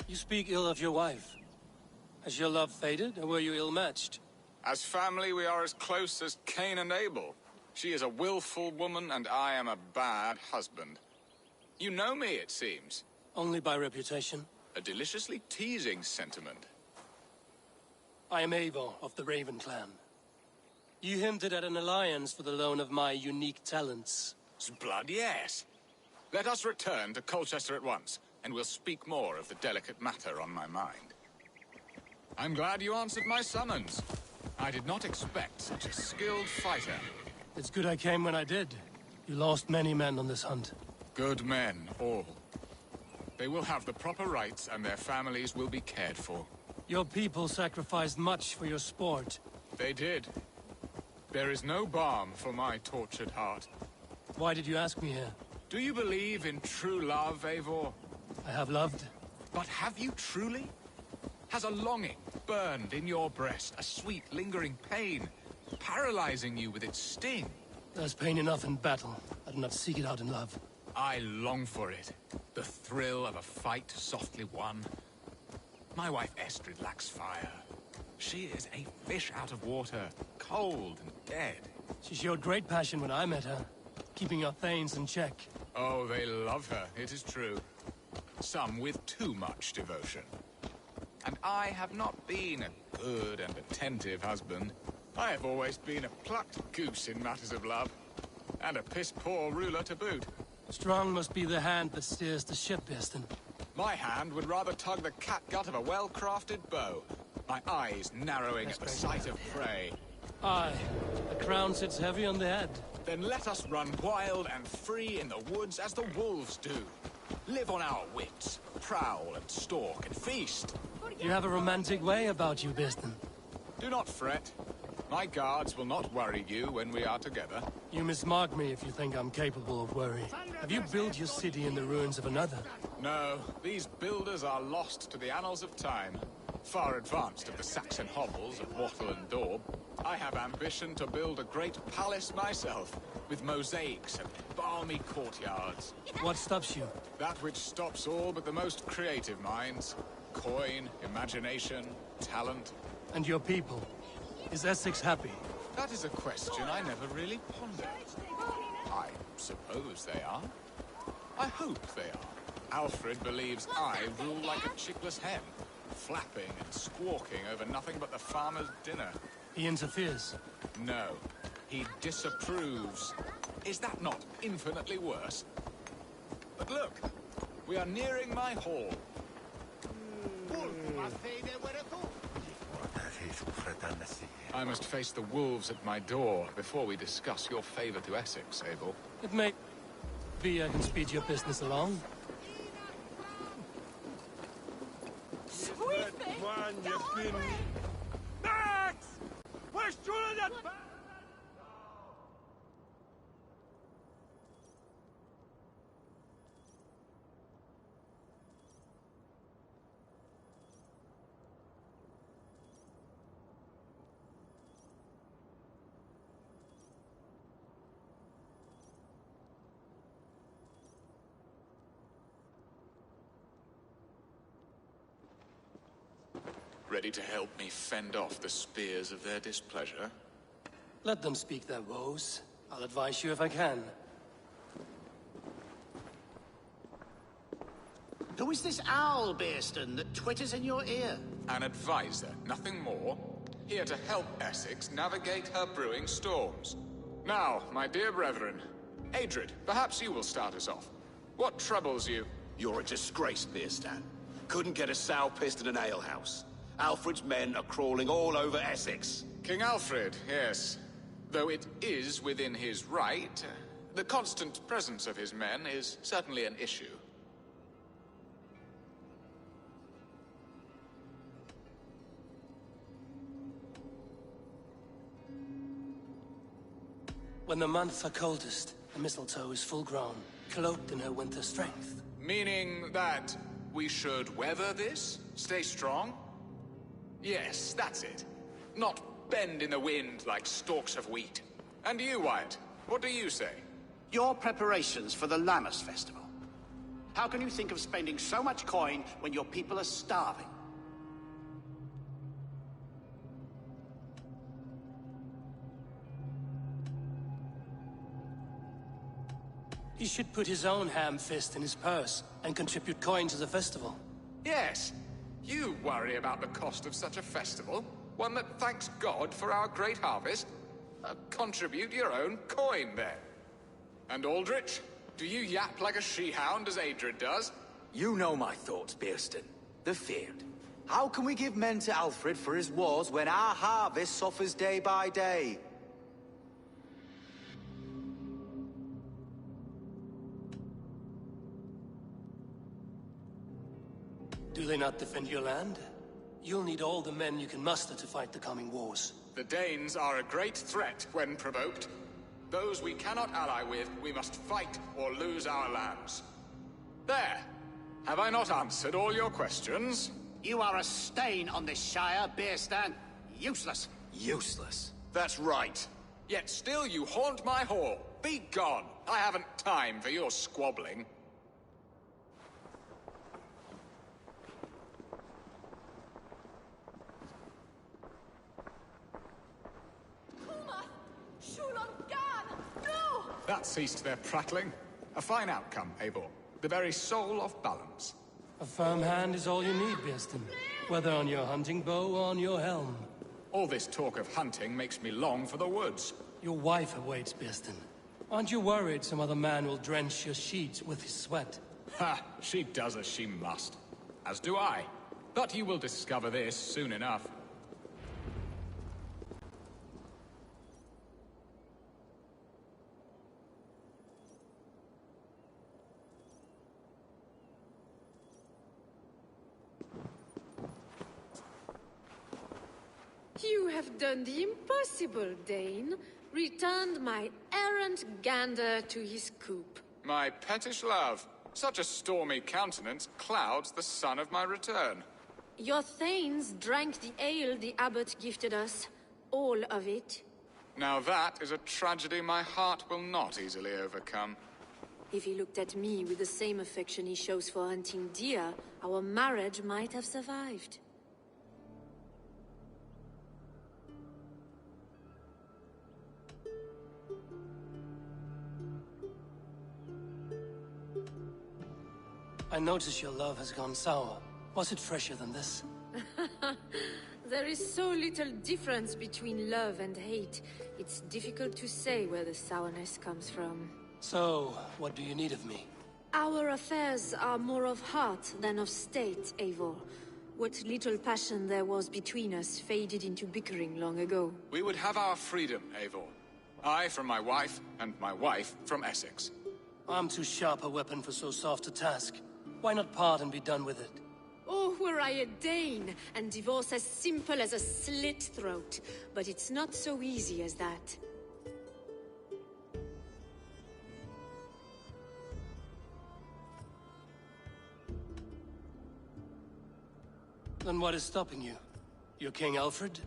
You speak ill of your wife. Has your love faded, or were you ill-matched? As family, we are as close as Cain and Abel. She is a willful woman, and I am a bad husband. You know me, it seems. Only by reputation. A deliciously teasing sentiment. I am Eivor of the Raven clan. You hinted at an alliance for the loan of my unique talents. Blood, yes. Let us return to Colchester at once, and we'll speak more of the delicate matter on my mind. I'm glad you answered my summons. I did not expect such a skilled fighter. It's good I came when I did. You lost many men on this hunt. Good men, all. They will have the proper rights, and their families will be cared for. Your people sacrificed much for your sport. They did. There is no balm for my tortured heart. Why did you ask me here? Do you believe in true love, Eivor? I have loved. But have you truly? Has a longing burned in your breast, a sweet, lingering pain, paralyzing you with its sting? There's pain enough in battle. I do not seek it out in love. I long for it. The thrill of a fight softly won. My wife Estrid lacks fire. She is a fish out of water, cold and dead. She showed great passion when I met her, keeping our Thanes in check. Oh, they love her, it is true. Some with too much devotion. And I have not been a good and attentive husband. I have always been a plucked goose in matters of love. And a piss-poor ruler to boot. Strong must be the hand that steers the ship, Björnstam. My hand would rather tug the catgut of a well-crafted bow. My eyes narrowing at the sight of prey. Aye, the crown sits heavy on the head. Then let us run wild and free in the woods as the wolves do. Live on our wits, prowl and stalk and feast. You have a romantic way about you, Björnstam. Do not fret. My guards will not worry you when we are together. You mismark me if you think I'm capable of worry. Have you built your city in the ruins of another? No, these builders are lost to the annals of time. Far advanced of the Saxon hovels of Wattle and Daub. I have ambition to build a great palace myself, with mosaics and balmy courtyards. What stops you? That which stops all but the most creative minds. Coin, imagination, talent. And your people? Is Essex happy? That is a question I never really pondered. I suppose they are. I hope they are. Alfred believes I rule like a chickless hen, flapping and squawking over nothing but the farmer's dinner. He interferes. No, he disapproves. Is that not infinitely worse? But look, we are nearing my hall. I must face the wolves at my door before we discuss your favor to Essex, Abel. It may be I can speed your business along. Max! Where's Julian? Ready to help me fend off the spears of their displeasure? Let them speak their woes. I'll advise you if I can. Who is this owl, Bearston, that twitters in your ear? An advisor, nothing more. Here to help Essex navigate her brewing storms. Now, my dear brethren, Adrid, perhaps you will start us off. What troubles you? You're a disgrace, Bearstan. Couldn't get a sow pissed in an alehouse. Alfred's men are crawling all over Essex. King Alfred, yes. Though it is within his right, the constant presence of his men is certainly an issue. When the months are coldest, the mistletoe is full grown, cloaked in her winter strength. Meaning that we should weather this? Stay strong? Yes, that's it. Not bend in the wind like stalks of wheat. And you, Wyatt, what do you say? Your preparations for the Lammas Festival. How can you think of spending so much coin when your people are starving? He should put his own ham fist in his purse and contribute coin to the festival. Yes. You worry about the cost of such a festival? One that thanks God for our great harvest? Contribute your own coin, then. And Aldrich, do you yap like a she-hound as Adrid does? You know my thoughts, Bearston. They're feared. How can we give men to Alfred for his wars when our harvest suffers day by day? Do they not defend your land? You'll need all the men you can muster to fight the coming wars. The Danes are a great threat when provoked. Those we cannot ally with, we must fight or lose our lands. There! Have I not answered all your questions? You are a stain on this Shire, Bearstan. Useless. Useless? That's right. Yet still you haunt my hall. Be gone. I haven't time for your squabbling. That ceased their prattling. A fine outcome, Eivor. The very soul of balance. A firm hand is all you need, Bearston. Whether on your hunting bow or on your helm. All this talk of hunting makes me long for the woods. Your wife awaits, Bearston. Aren't you worried some other man will drench your sheets with his sweat? Ha! She does as she must. As do I. But you will discover this soon enough. You have done the impossible, Dane. Returned my errant gander to his coop. My pettish love. Such a stormy countenance clouds the sun of my return. Your thanes drank the ale the abbot gifted us. All of it. Now that is a tragedy my heart will not easily overcome. If he looked at me with the same affection he shows for hunting deer, our marriage might have survived. I notice your love has gone sour. Was it fresher than this? There is so little difference between love and hate. It's difficult to say where the sourness comes from. So, what do you need of me? Our affairs are more of heart than of state, Eivor. What little passion there was between us faded into bickering long ago. We would have our freedom, Eivor. I from my wife, and my wife from Essex. I'm too sharp a weapon for so soft a task. Why not part and be done with it? Oh, were I a Dane, and divorce as simple as a slit throat. But it's not so easy as that. Then what is stopping you? You're King Alfred?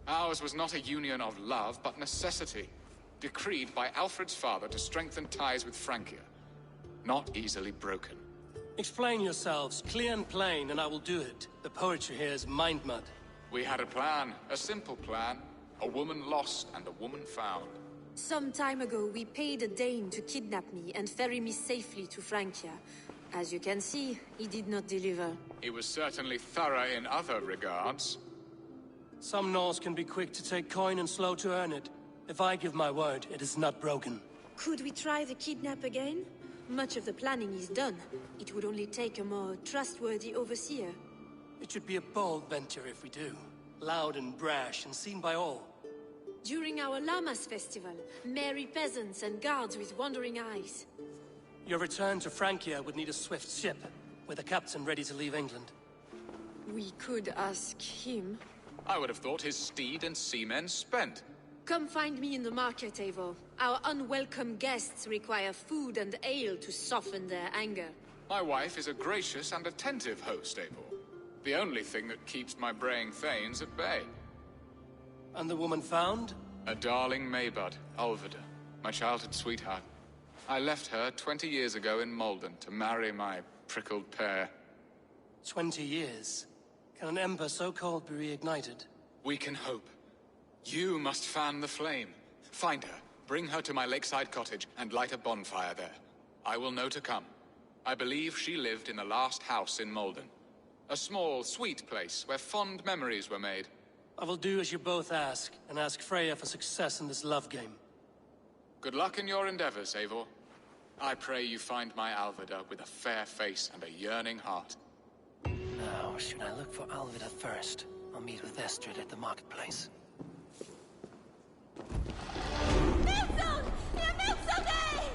Ours was not a union of love, but necessity. Decreed by Alfred's father to strengthen ties with Francia. Not easily broken. Explain yourselves, clear and plain, and I will do it. The poetry here is mind mud. We had a plan, a simple plan. A woman lost and a woman found. Some time ago, we paid a Dane to kidnap me and ferry me safely to Francia. As you can see, he did not deliver. He was certainly thorough in other regards. Some Norse can be quick to take coin and slow to earn it. If I give my word, it is not broken. Could we try the kidnap again? Much of the planning is done. It would only take a more trustworthy overseer. It should be a bold venture if we do. Loud and brash and seen by all. During our Llamas festival, merry peasants and guards with wandering eyes. Your return to Francia would need a swift ship, with a captain ready to leave England. We could ask him. I would have thought his steed and seamen spent. Come find me in the market, Eivor. Our unwelcome guests require food and ale to soften their anger. My wife is a gracious and attentive host, Eivor. The only thing that keeps my braying thanes at bay. And the woman found? A darling Maybud, Alvida, my childhood sweetheart. I left her 20 years ago in Malden to marry my prickled pear. 20 years? Can an ember so cold be reignited? We can hope. You must fan the flame. Find her, bring her to my lakeside cottage, and light a bonfire there. I will know to come. I believe she lived in the last house in Malden. A small, sweet place where fond memories were made. I will do as you both ask, and ask Freya for success in this love game. Good luck in your endeavors, Eivor. I pray you find my Alvida with a fair face and a yearning heart. Now, should I look for Alvida first? I'll meet with Estrid at the marketplace. Nilsson! Jag missade dig!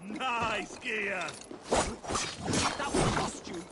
Nice gear! That will cost you!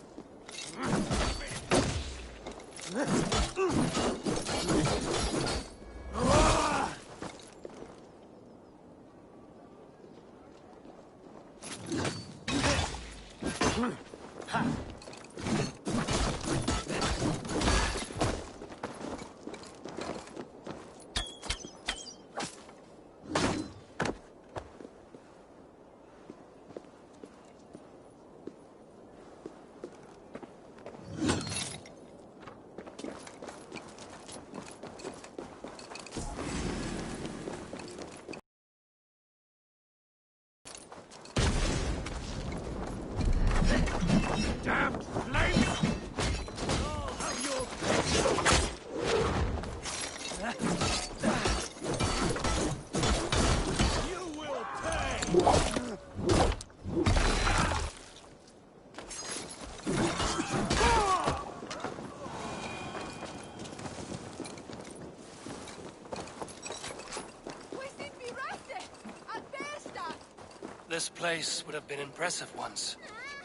This place would have been impressive once,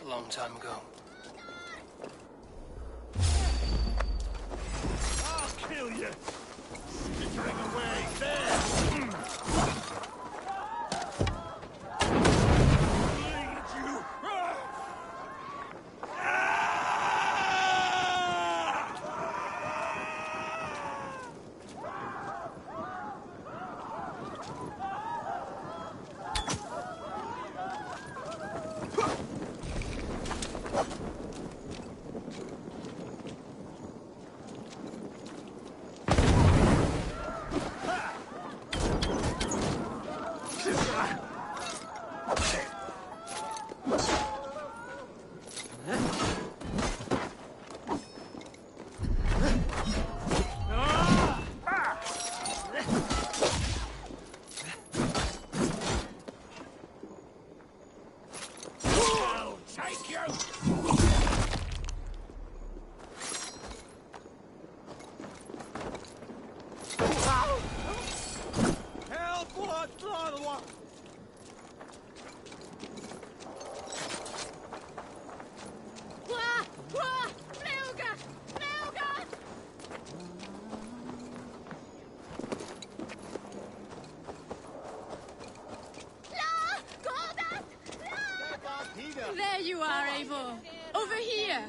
a long time ago. I'll kill you! Skittering away, there! Bleed you! There you are, Eivor. Over here.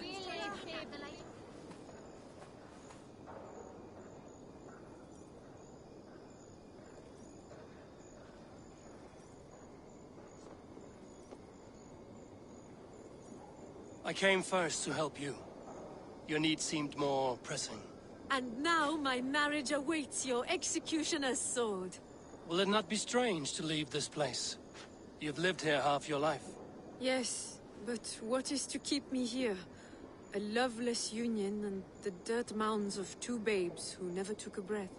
I came first to help you. Your need seemed more pressing. And now my marriage awaits your executioner's sword. Will it not be strange to leave this place? You've lived here half your life. Yes, but what is to keep me here? A loveless union and the dirt mounds of two babes who never took a breath.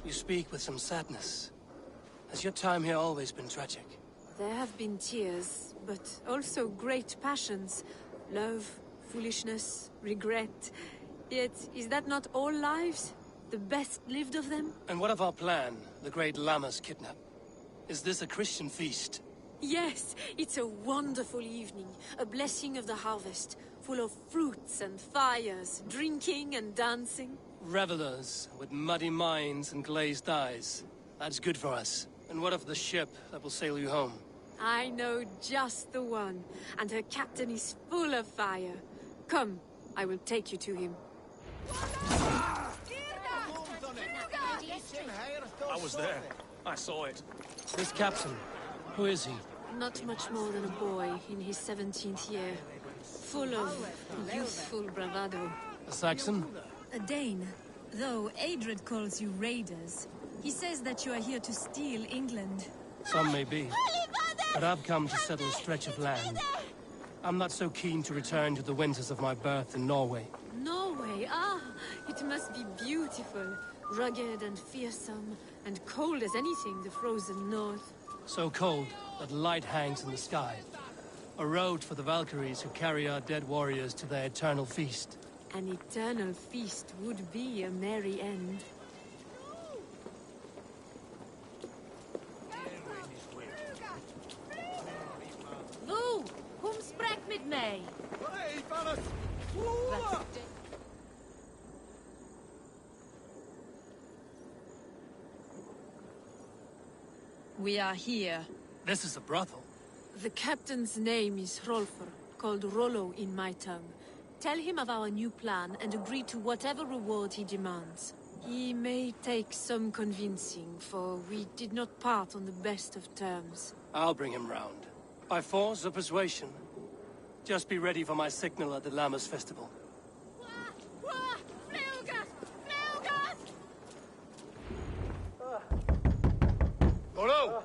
You speak with some sadness. Has your time here always been tragic? There have been tears, but also great passions. Love, foolishness, regret. Yet, is that not all lives? The best lived of them? And what of our plan, the great Lamma's kidnap? Is this a Christian feast? Yes, it's a wonderful evening. A blessing of the harvest, full of fruits and fires, drinking and dancing. Revelers with muddy minds and glazed eyes. That's good for us. And what of the ship that will sail you home? I know just the one, and her captain is full of fire. Come, I will take you to him. I was there. I saw it. This captain, who is he? Not much more than a boy in his 17th year. Full of youthful bravado. A Saxon? A Dane. Though Adred calls you raiders. He says that you are here to steal England. Some may be. But I've come to settle a stretch of land. I'm not so keen to return to the winters of my birth in Norway. Norway, ah, it must be beautiful. Rugged and fearsome, and cold as anything, the frozen north. So cold that light hangs in the sky. A road for the Valkyries who carry our dead warriors to their eternal feast. An eternal feast would be a merry end. Wo, kom sprek met mij. We are here. This is a brothel. The captain's name is Hrolfr, called Rollo in my tongue. Tell him of our new plan and agree to whatever reward he demands. He may take some convincing, for we did not part on the best of terms. I'll bring him round. By force or persuasion. Just be ready for my signal at the Lammas festival. Rollo!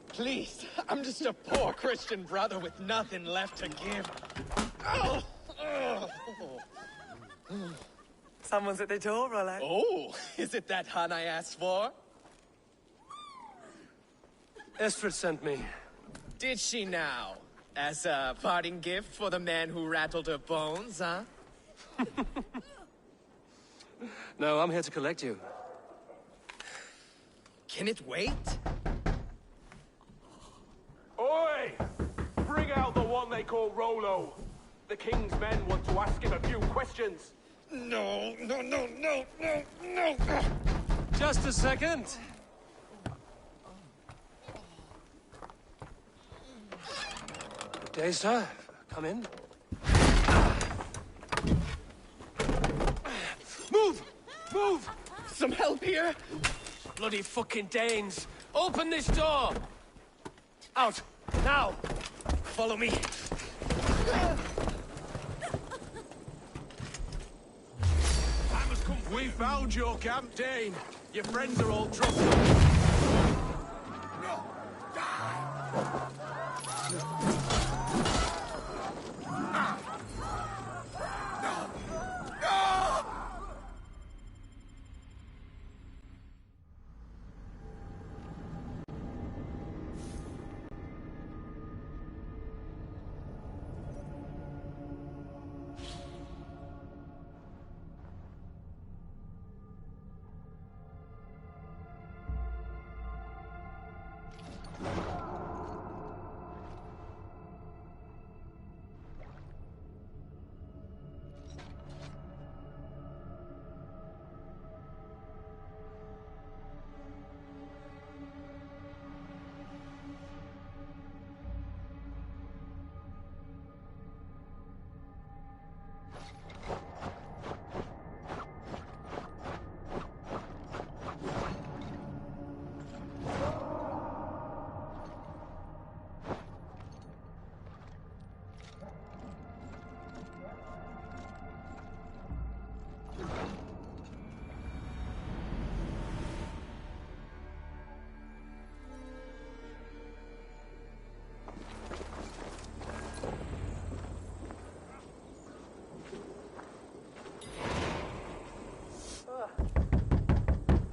Please, I'm just a poor Christian brother with nothing left to give. Oh! Someone's at the door, Rollo. Oh, is it that hun I asked for? Estrid sent me. Did she now? As a parting gift for the man who rattled her bones, huh? No, I'm here to collect you. Can it wait? Oi! Bring out the one they call Rolo. The king's men want to ask him a few questions. No. Just a second. Good day, sir. Come in. Move! Move! Some help here? Bloody fucking Danes! Open this door! Out! Now! Follow me. We found your camp, Dane. Your friends are all trussed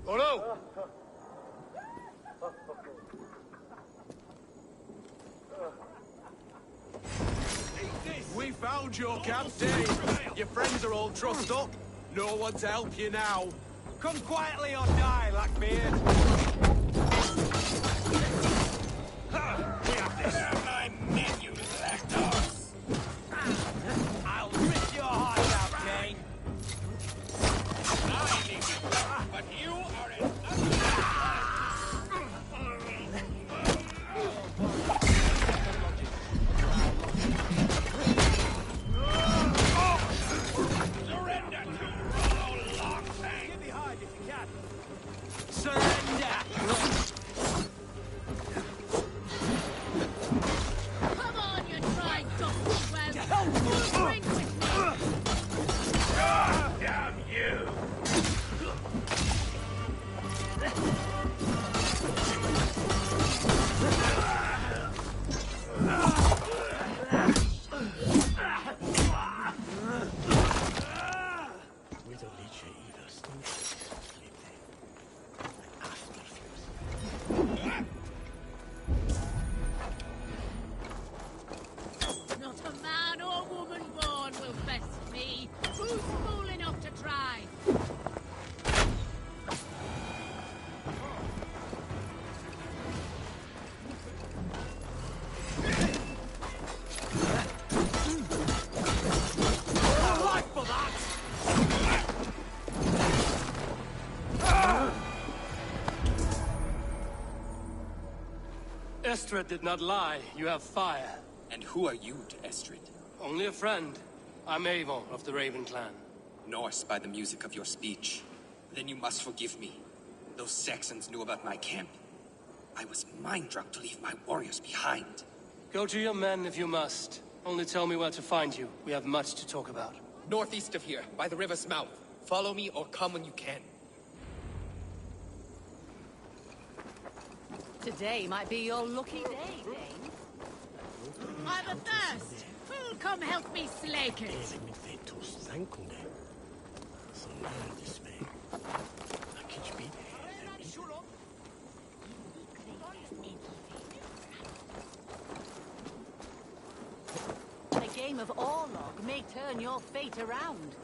Rolo! We found your camp, Dane. Your friends are all trussed up. No one to help you now. Come quietly or die, Blackbeard. We have this. My men, you lactose. I'll rip your heart out, Dane. I leave you, but you are an surrender to Rollo Lockfang. Get behind if you can. Surrender. Come on, you tried dog. Well, bring with me. Damn you! Not a man or woman born will best me. Who's fool enough to try? Life for that! Estrid did not lie. You have fire. And who are you to Estrid? Only a friend. I'm Avon of the Raven clan. Norse by the music of your speech. Then you must forgive me. Those Saxons knew about my camp. I was mind-drunk to leave my warriors behind. Go to your men if you must. Only tell me where to find you. We have much to talk about. Northeast of here, by the river's mouth. Follow me or come when you can. Today might be your lucky day, Dane. I'm athirst. Who'll come help me slake it? flame of Orlog may turn your fate around.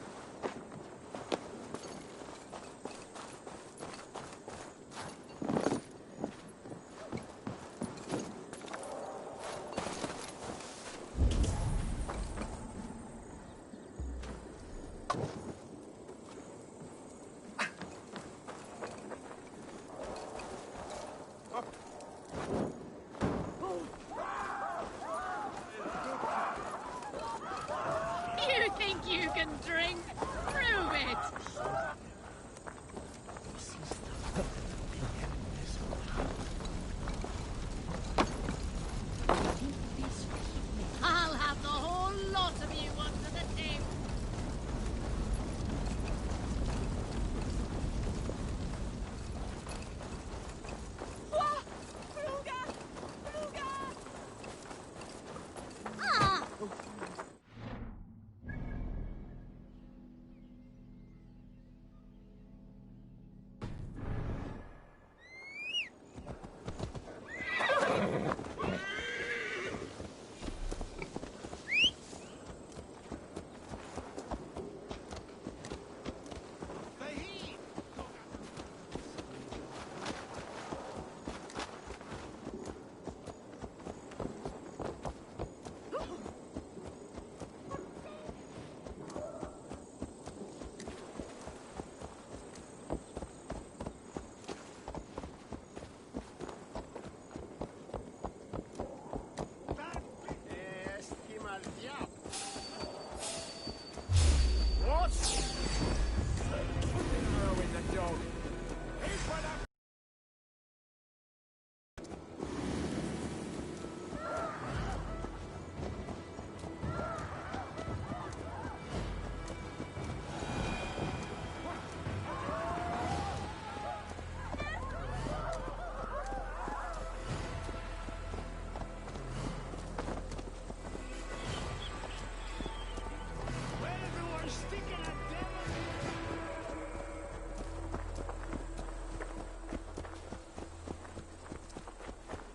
You think you can drink? Prove it! I'll have the whole lot of you under the table.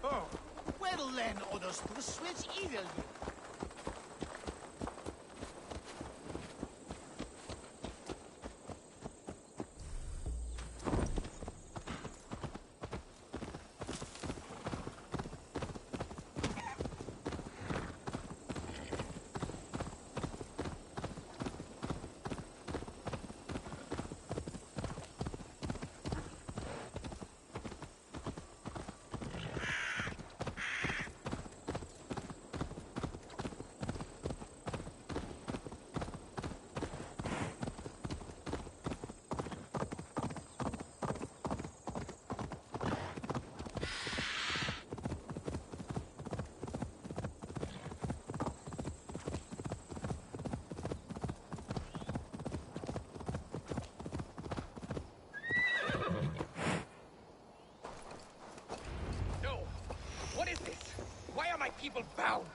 Ah! Well then, others to switch evil. people bound.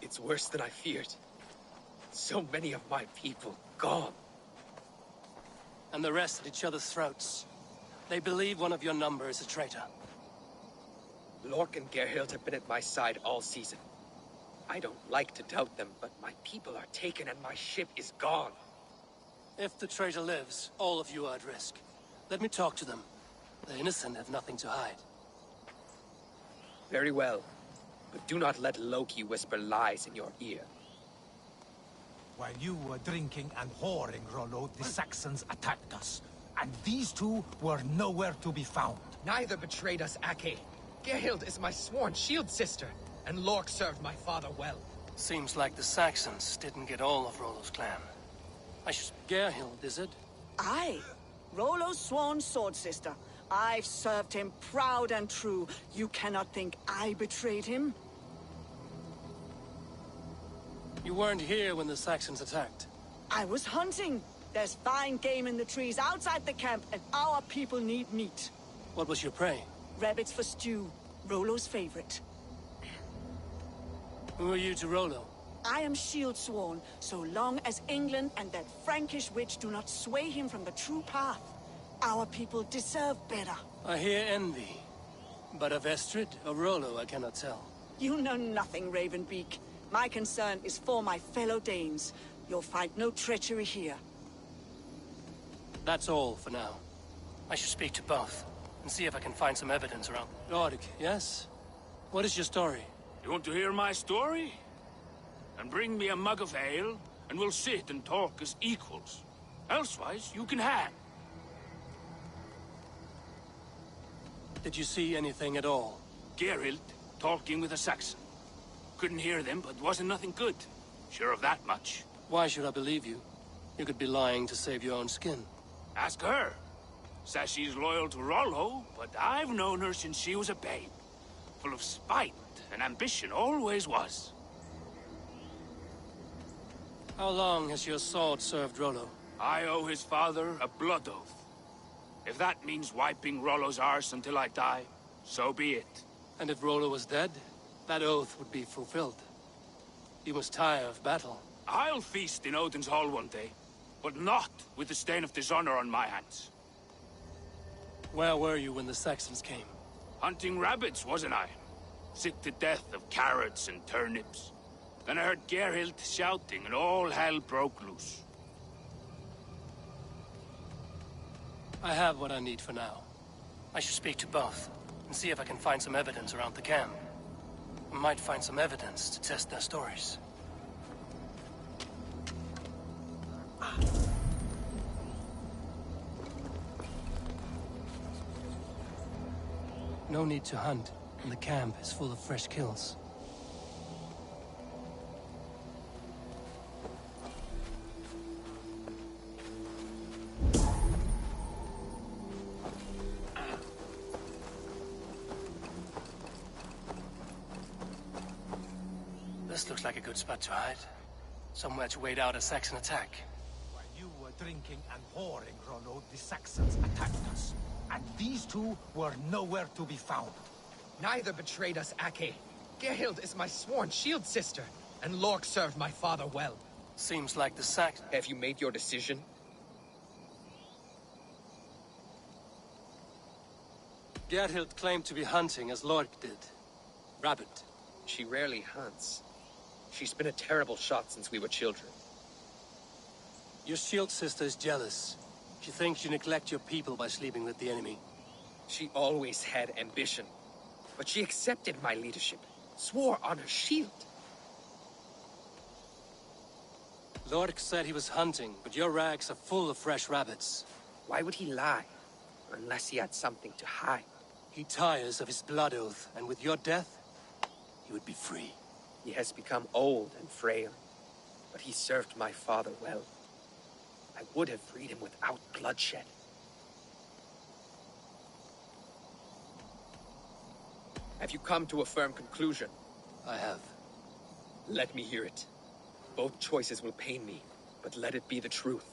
It's worse than I feared. So many of my people gone. And the rest at each other's throats. They believe one of your number is a traitor. Lork and Gerhild have been at my side all season. I don't like to doubt them, but my people are taken and my ship is gone. If the traitor lives, all of you are at risk. Let me talk to them. The innocent have nothing to hide. Very well. But do not let Loki whisper lies in your ear. While you were drinking and whoring, Rollo, the Saxons attacked us. And these two were nowhere to be found. Neither betrayed us, Ake. Gerhild is my sworn shield sister, and Lork served my father well. Seems like the Saxons didn't get all of Rollo's clan. Gerhild, is it? Aye. Rollo's sworn sword sister. I've served him proud and true. You cannot think I betrayed him? You weren't here when the Saxons attacked. I was hunting. There's fine game in the trees outside the camp, and our people need meat. What was your prey? Rabbits for stew. Rollo's favorite. Who are you to Rollo? I am shield sworn, so long as England and that Frankish witch do not sway him from the true path. Our people deserve better. I hear envy. But of Estrid or Rollo, I cannot tell. You know nothing, Ravenbeak. My concern is for my fellow Danes. You'll find no treachery here. That's all for now. I should speak to both, and see if I can find some evidence around. Lord, yes? What is your story? You want to hear my story? And bring me a mug of ale, and we'll sit and talk as equals. Elsewise, you can hang. Did you see anything at all? Geralt talking with a Saxon. Couldn't hear them, but wasn't nothing good. Sure of that much. Why should I believe you? You could be lying to save your own skin. Ask her. Says she's loyal to Rollo, but I've known her since she was a babe. Full of spite and ambition, always was. How long has your sword served Rollo? I owe his father a blood oath. If that means wiping Rollo's arse until I die, so be it. And if Rollo was dead, that oath would be fulfilled. He was tired of battle. I'll feast in Odin's hall one day, but not with the stain of dishonor on my hands. Where were you when the Saxons came? Hunting rabbits, wasn't I? Sick to death of carrots and turnips. Then I heard Geralt shouting and all hell broke loose. I have what I need for now. I should speak to both, and see if I can find some evidence around the camp. I might find some evidence to test their stories. No need to hunt, and the camp is full of fresh kills. This looks like a good spot to hide. Somewhere to wait out a Saxon attack. While you were drinking and whoring, Rollo, the Saxons attacked us. And these two were nowhere to be found. Neither betrayed us, Ake. Gerhild is my sworn shield sister, and Lork served my father well. Seems like the Saxon... Have you made your decision? Gerhild claimed to be hunting as Lork did. Rabbit. She rarely hunts. She's been a terrible shot since we were children. Your shield sister is jealous. She thinks you neglect your people by sleeping with the enemy. She always had ambition. But she accepted my leadership. Swore on her shield. Lork said he was hunting, but your rags are full of fresh rabbits. Why would he lie? Unless he had something to hide. He tires of his blood oath, and with your death, he would be free. He has become old and frail, but he served my father well. I would have freed him without bloodshed. Have you come to a firm conclusion? I have. Let me hear it. Both choices will pain me, but let it be the truth.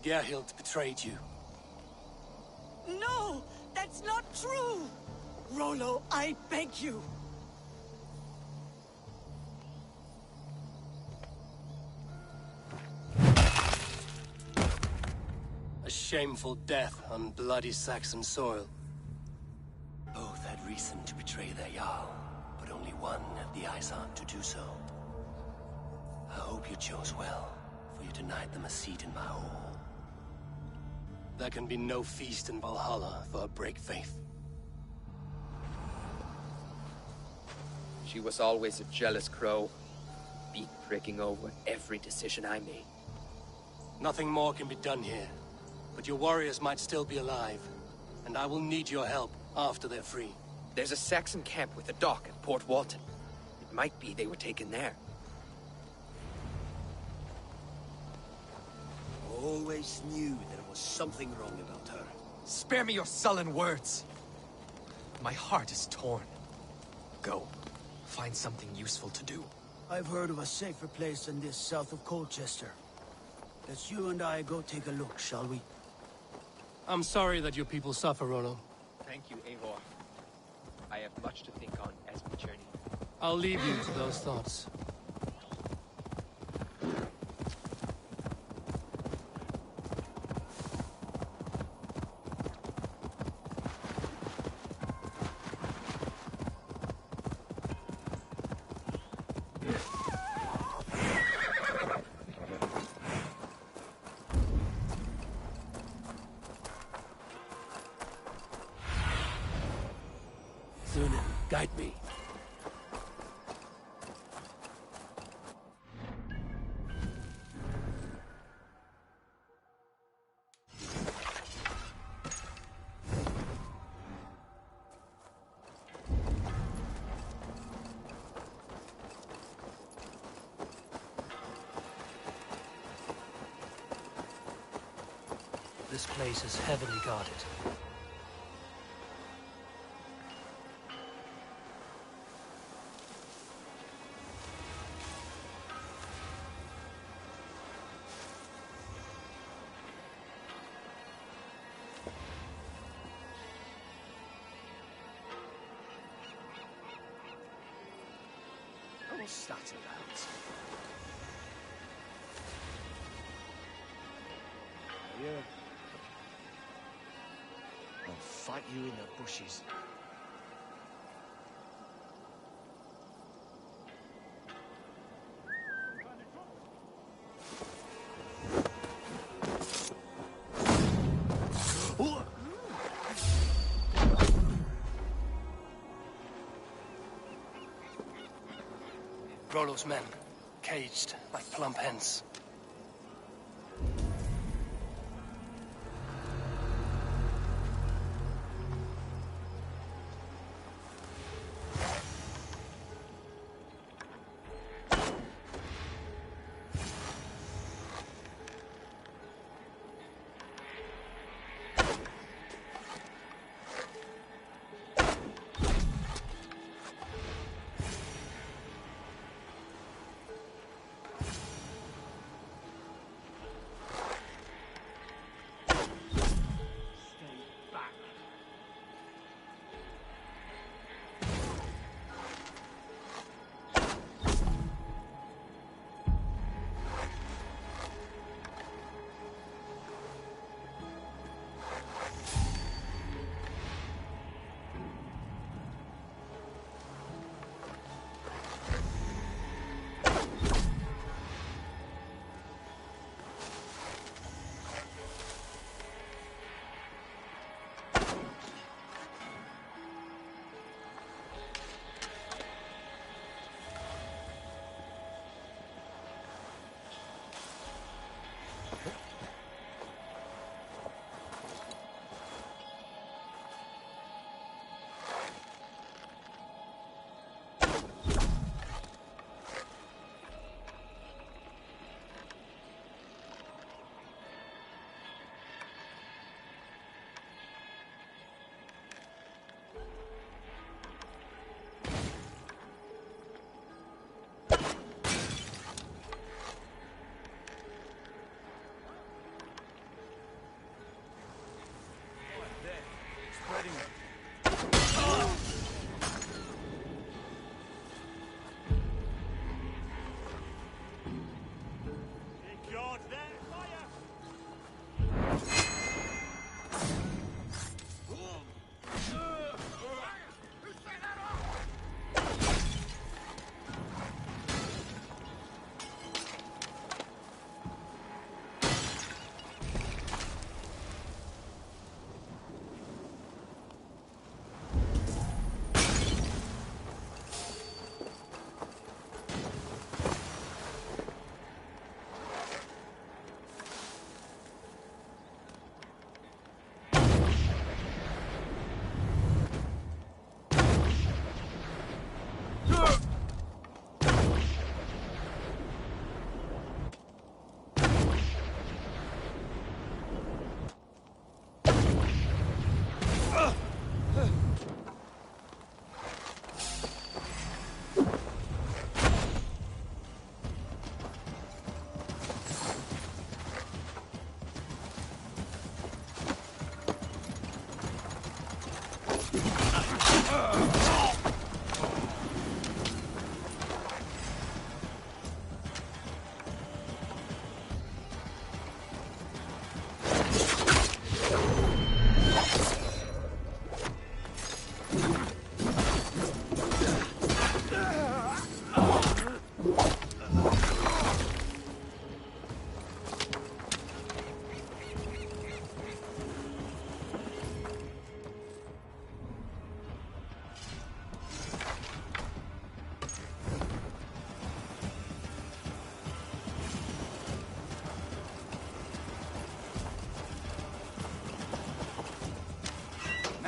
Gerhild betrayed you. No! That's not true! Rollo, I beg you! A shameful death on bloody Saxon soil. Both had reason to betray their Jarl, but only one had the eyes on to do so. I hope you chose well, for you denied them a seat in my hall. There can be no feast in Valhalla for a break faith. She was always a jealous crow, beak pricking over every decision I made. Nothing more can be done here, but your warriors might still be alive, and I will need your help after they're free. There's a Saxon camp with a dock, Port Walton. It might be they were taken there. Always knew there was something wrong about her. Spare me your sullen words. My heart is torn. Go. Find something useful to do. I've heard of a safer place than this south of Colchester. Let's you and I go take a look, shall we? I'm sorry that your people suffer, Rollo. Thank you, Eivor. I have much to think on as we journey. I'll leave you to those thoughts. Sunan, guide me. This place is heavily guarded. What's that about? Yeah. I'll fight you in the bushes. Rollo's men, caged like plump hens.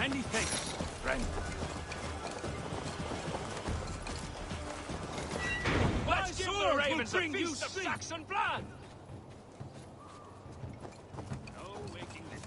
Many thanks, friend. Let's give the ravens a feast of Saxon blood! No waking this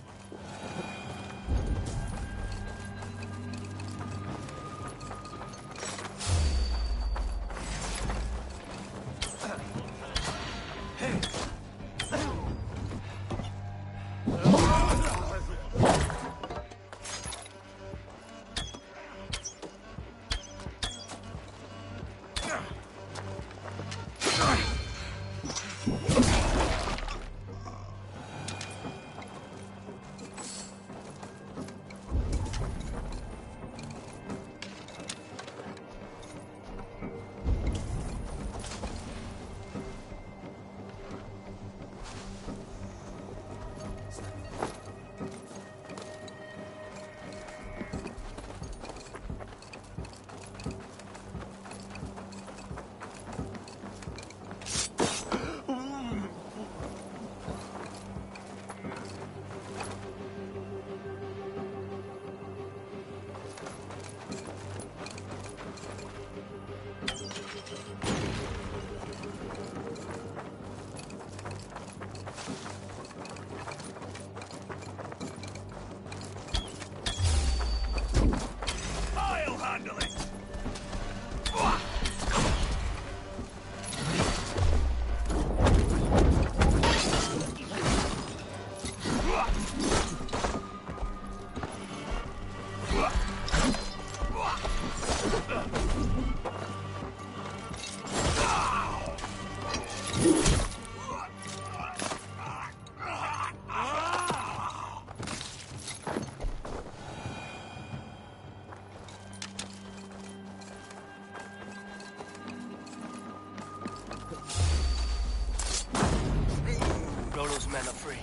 Rollo's men are free.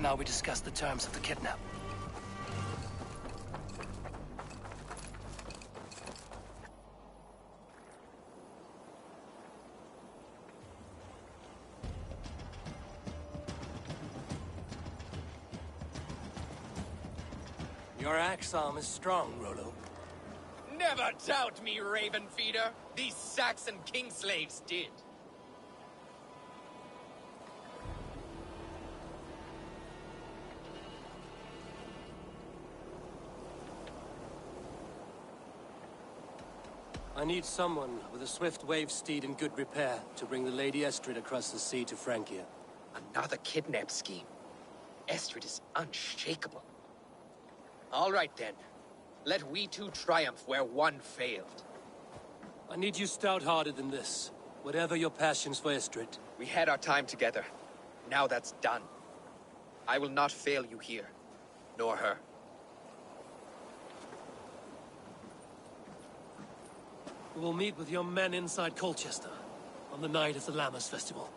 Now we discuss the terms of the kidnap. Your axe arm is strong, Rollo. Never doubt me, Raven Feeder. These Saxon king slaves did. I need someone with a swift wave steed in good repair to bring the Lady Estrid across the sea to Francia. Another kidnap scheme. Estrid is unshakable. All right then. Let we two triumph where one failed. I need you stout-hearted in this, whatever your passions for Estrid. We had our time together. Now that's done. I will not fail you here, nor her. We will meet with your men inside Colchester on the night of the Lammas Festival.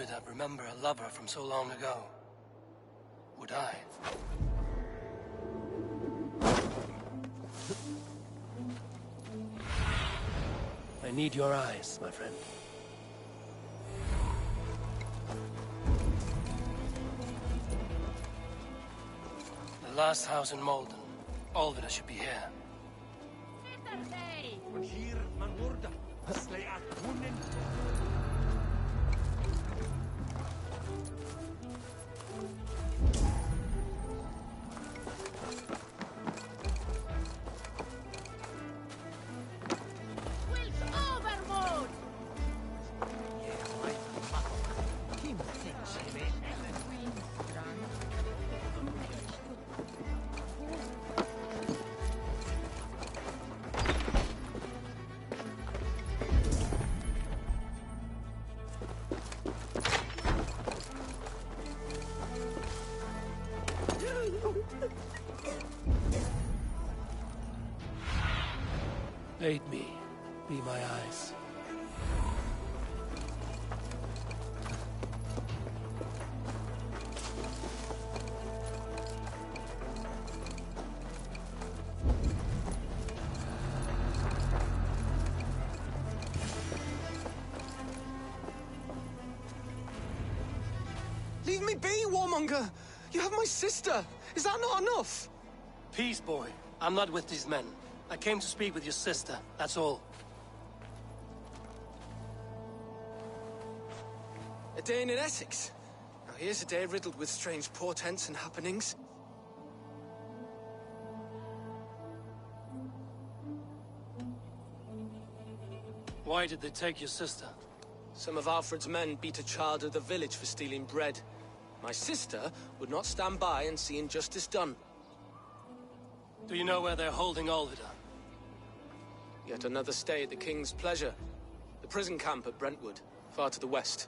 Olvid'd remember a lover from so long ago? Would I? I need your eyes, my friend. The last house in Malden. Olvid'd should be here. Aid me. Be my eyes. Leave me be, warmonger! You have my sister! Is that not enough? Peace, boy. I'm not with these men. I came to speak with your sister, that's all. A day in Essex. Now here's a day riddled with strange portents and happenings. Why did they take your sister? Some of Alfred's men beat a child of the village for stealing bread. My sister would not stand by and see injustice done. Do you know where they're holding Olvid'd? Yet another stay at the King's pleasure. The prison camp at Brentwood, far to the west.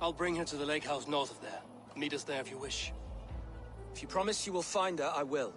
I'll bring her to the lake house north of there. Meet us there if you wish. If you promise you will find her, I will.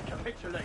Capitulate.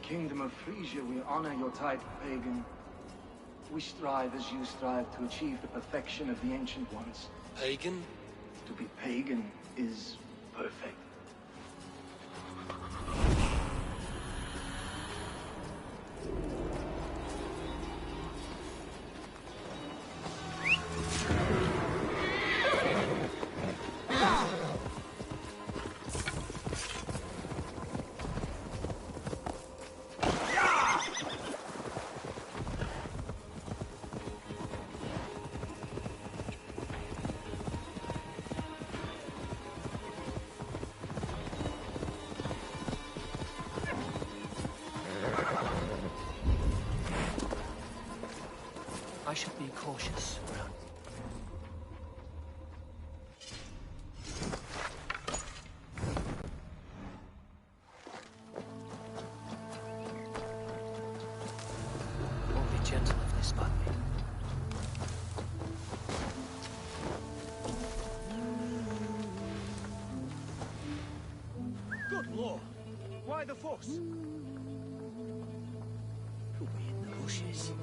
Kingdom of Frisia, we honor your title, pagan. We strive as you strive to achieve the perfection of the Ancient Ones. Pagan? To be pagan is perfect. I should be cautious around. Won't be gentle if they spot me. Good lord! Why the force? Could be in the bushes.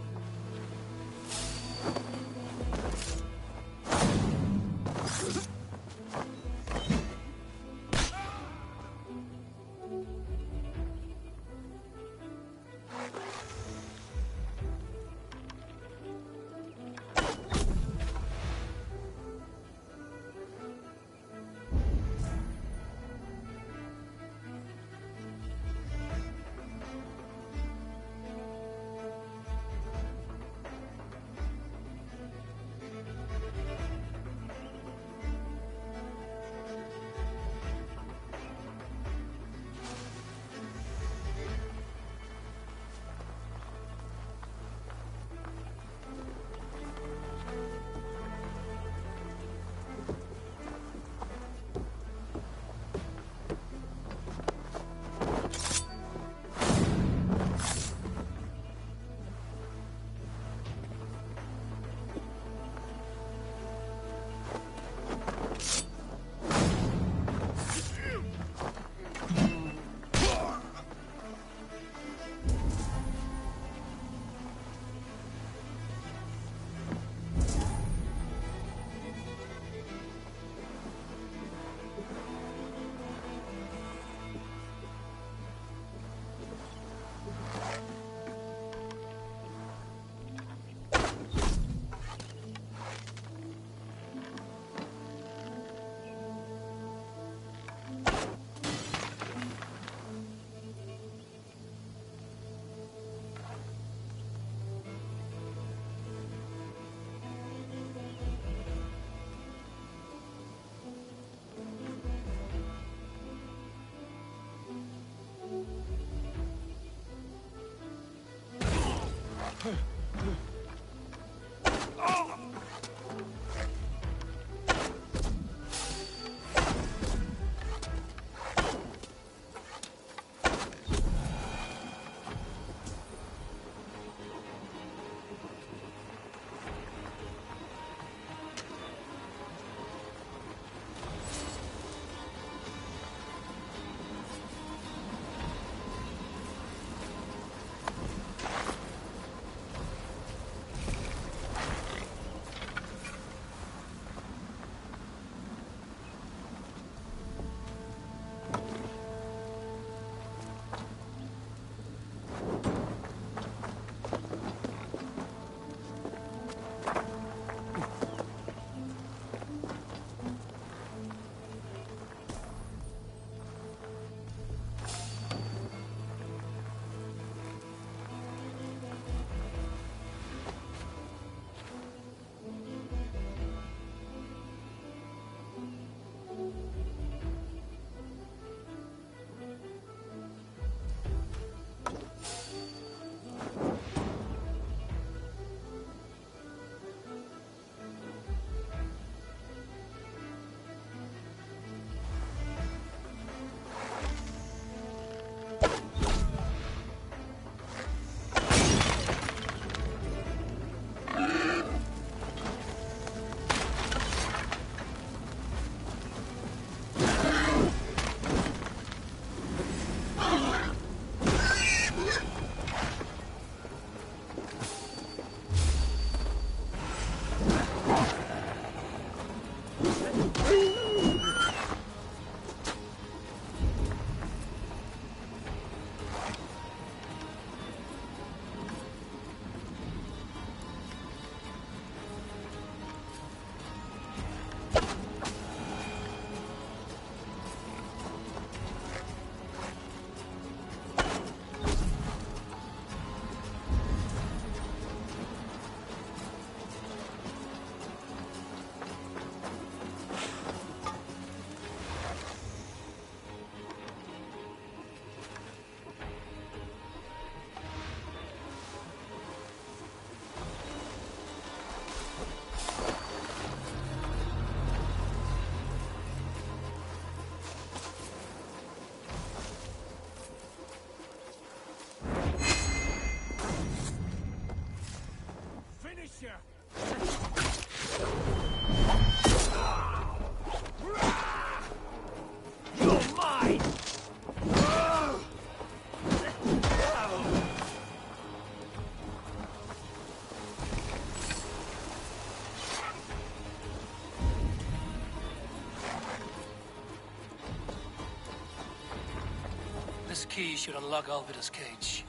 This key should unlock Alvida's cage.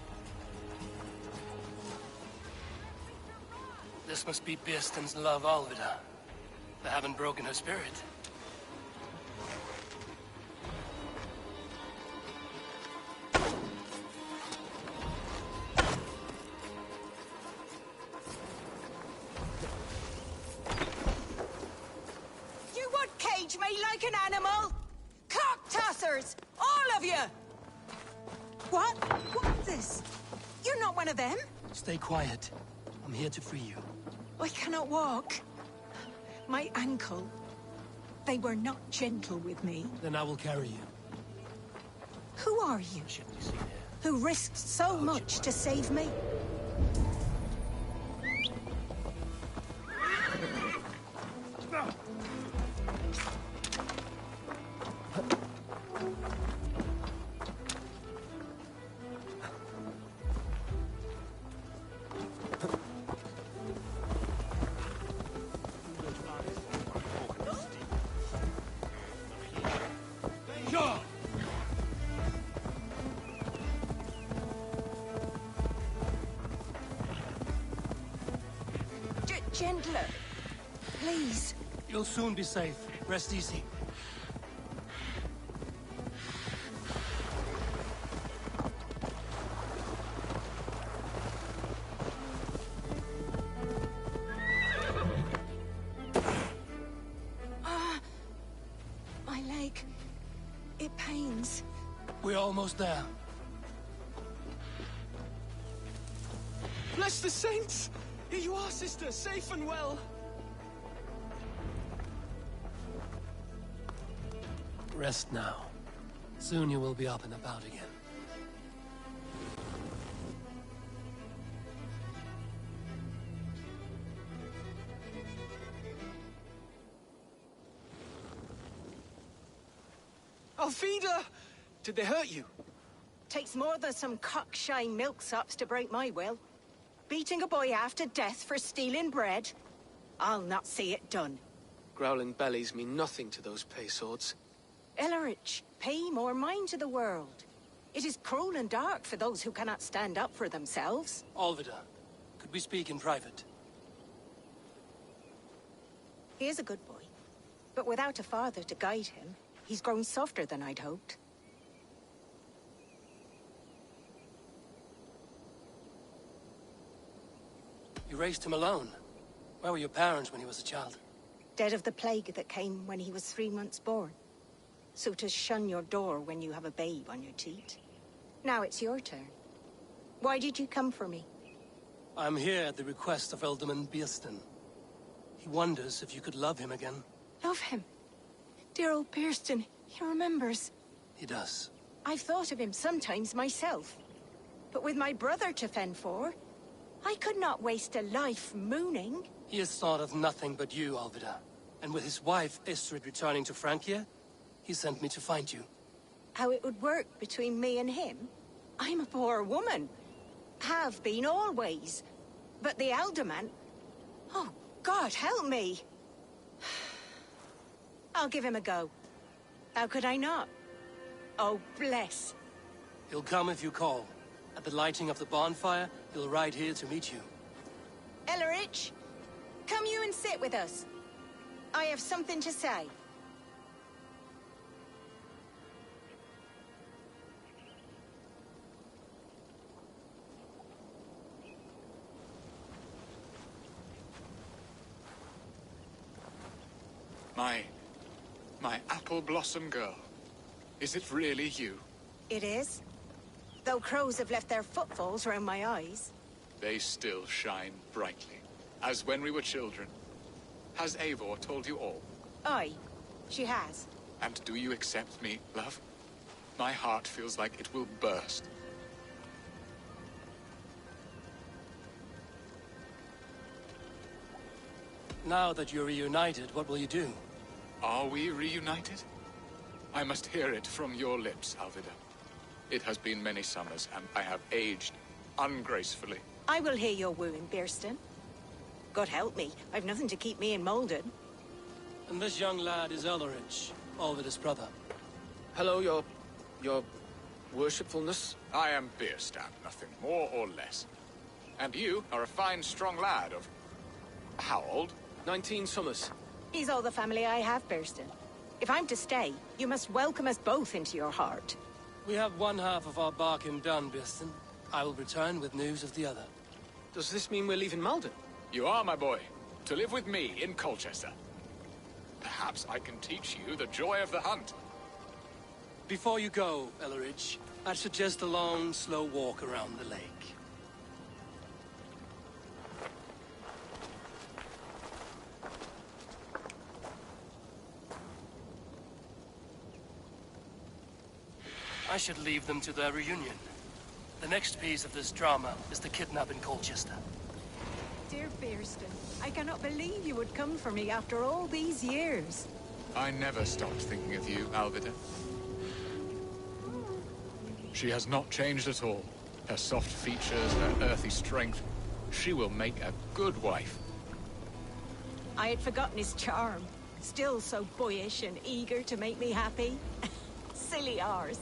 This must be Beerston's love, Alvida. They haven't broken her spirit. You would cage me like an animal? Cock-tossers! All of you! What? What's this? You're not one of them? Stay quiet. I'm here to free you. I cannot walk. My ankle. They were not gentle with me. Then I will carry you. Who are you? Who risked so much to save me? Gentler. Please. You'll soon be safe. Rest easy. My leg. It pains. We're almost there. Bless the saints! Here you are, sister, safe and well. Rest now. Soon you will be up and about again. Alfida! Did they hurt you? Takes more than some cockshy milksops to break my will. Beating a boy half to death for stealing bread? I'll not see it done. Growling bellies mean nothing to those pay swords. Ellerich, pay more mind to the world. It is cruel and dark for those who cannot stand up for themselves. Alvida, could we speak in private? He is a good boy, but without a father to guide him, he's grown softer than I'd hoped. You raised him alone. Where were your parents when he was a child? Dead of the plague that came when he was 3 months born. So to shun your door when you have a babe on your teat. Now it's your turn. Why did you come for me? I'm here at the request of Ealdorman Beerston. He wonders if you could love him again. Love him? Dear old Beerston, he remembers. He does. I've thought of him sometimes myself. But with my brother to fend for, I could not waste a life mooning. He has thought of nothing but you, Alvida. And with his wife, Istrid, returning to Francia, he sent me to find you. How it would work between me and him? I'm a poor woman. Have been always. But the Ealdorman... Oh, God, help me. I'll give him a go. How could I not? Oh, bless. He'll come if you call. At the lighting of the bonfire, he'll ride here to meet you. Ellerich, come you and sit with us. I have something to say. My apple blossom girl. Is it really you? It is. Though crows have left their footfalls round my eyes. They still shine brightly, as when we were children. Has Eivor told you all? Aye, she has. And do you accept me, love? My heart feels like it will burst. Now that you're reunited, what will you do? Are we reunited? I must hear it from your lips, Alvida. It has been many summers, and I have aged ungracefully. I will hear your wooing, Beerston. God help me, I've nothing to keep me in Malden. And this young lad is Ellerich, Alvida's brother. Hello, your worshipfulness. I am Bierstadt, nothing more or less. And you are a fine, strong lad of... how old? 19 summers. He's all the family I have, Burston. If I'm to stay, you must welcome us both into your heart. We have one half of our bargain done, Birston. I will return with news of the other. Does this mean we're leaving Malden? You are, my boy. To live with me in Colchester. Perhaps I can teach you the joy of the hunt. Before you go, Elleridge, I'd suggest a long, slow walk around the lake. I should leave them to their reunion. The next piece of this drama is the kidnap in Colchester. Dear Burston, I cannot believe you would come for me after all these years. I never stopped thinking of you, Alvida. She has not changed at all. Her soft features, her earthy strength. She will make a good wife. I had forgotten his charm. Still so boyish and eager to make me happy. Silly ours.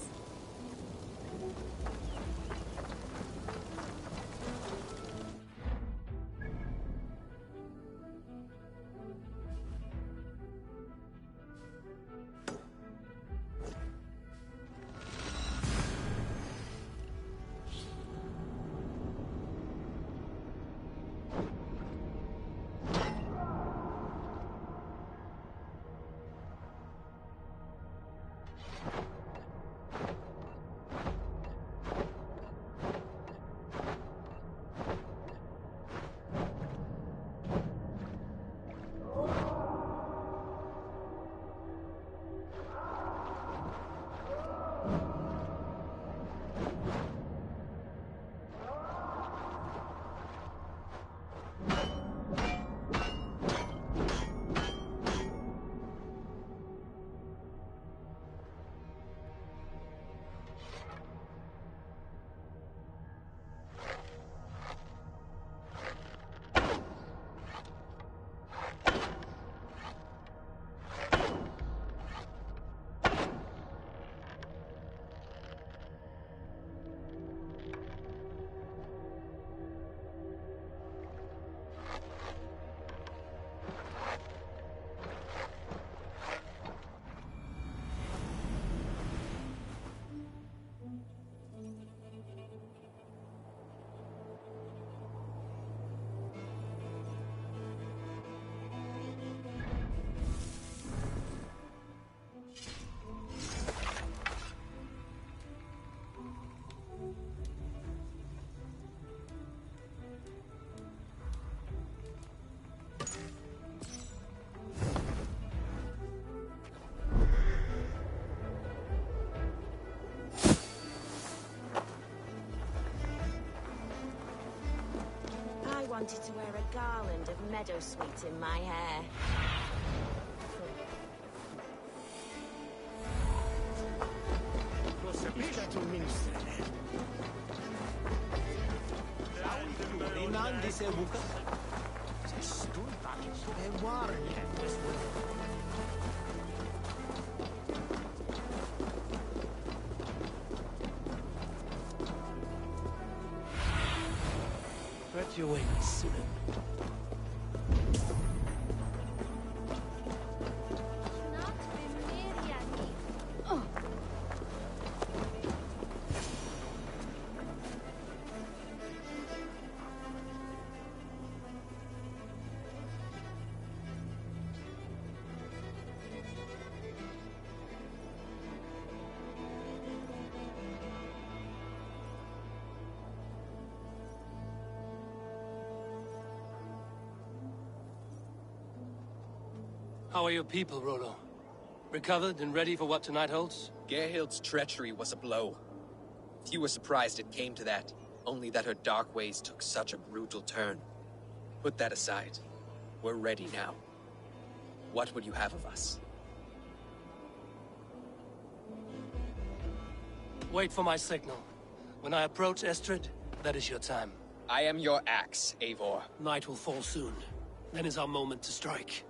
I wanted to wear a garland of meadowsweet in my hair. Spread your wings, Sunan. How are your people, Rollo? Recovered and ready for what tonight holds? Gerhild's treachery was a blow. Few were surprised it came to that, only that her dark ways took such a brutal turn. Put that aside. We're ready now. What would you have of us? Wait for my signal. When I approach Estrid, that is your time. I am your axe, Eivor. Night will fall soon. Then is our moment to strike.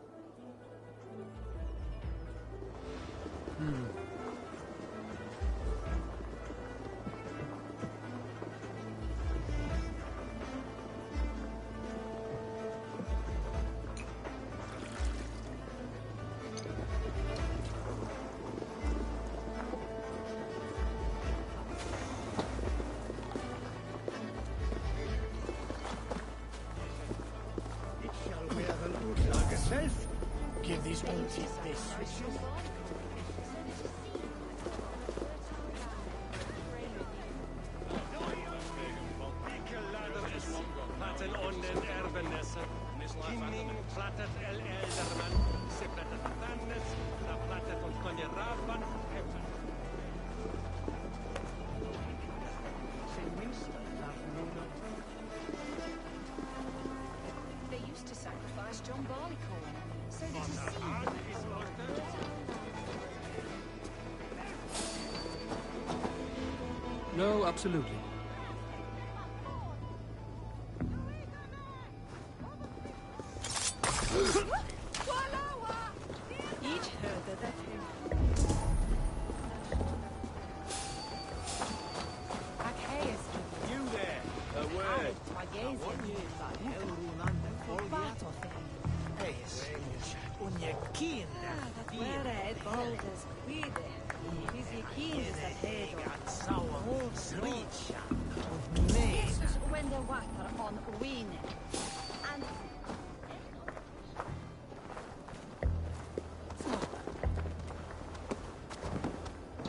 They used to sacrifice John Barleycorn so that his seed No, absolutely. each herder that him. You there! Away! When the water on wind. And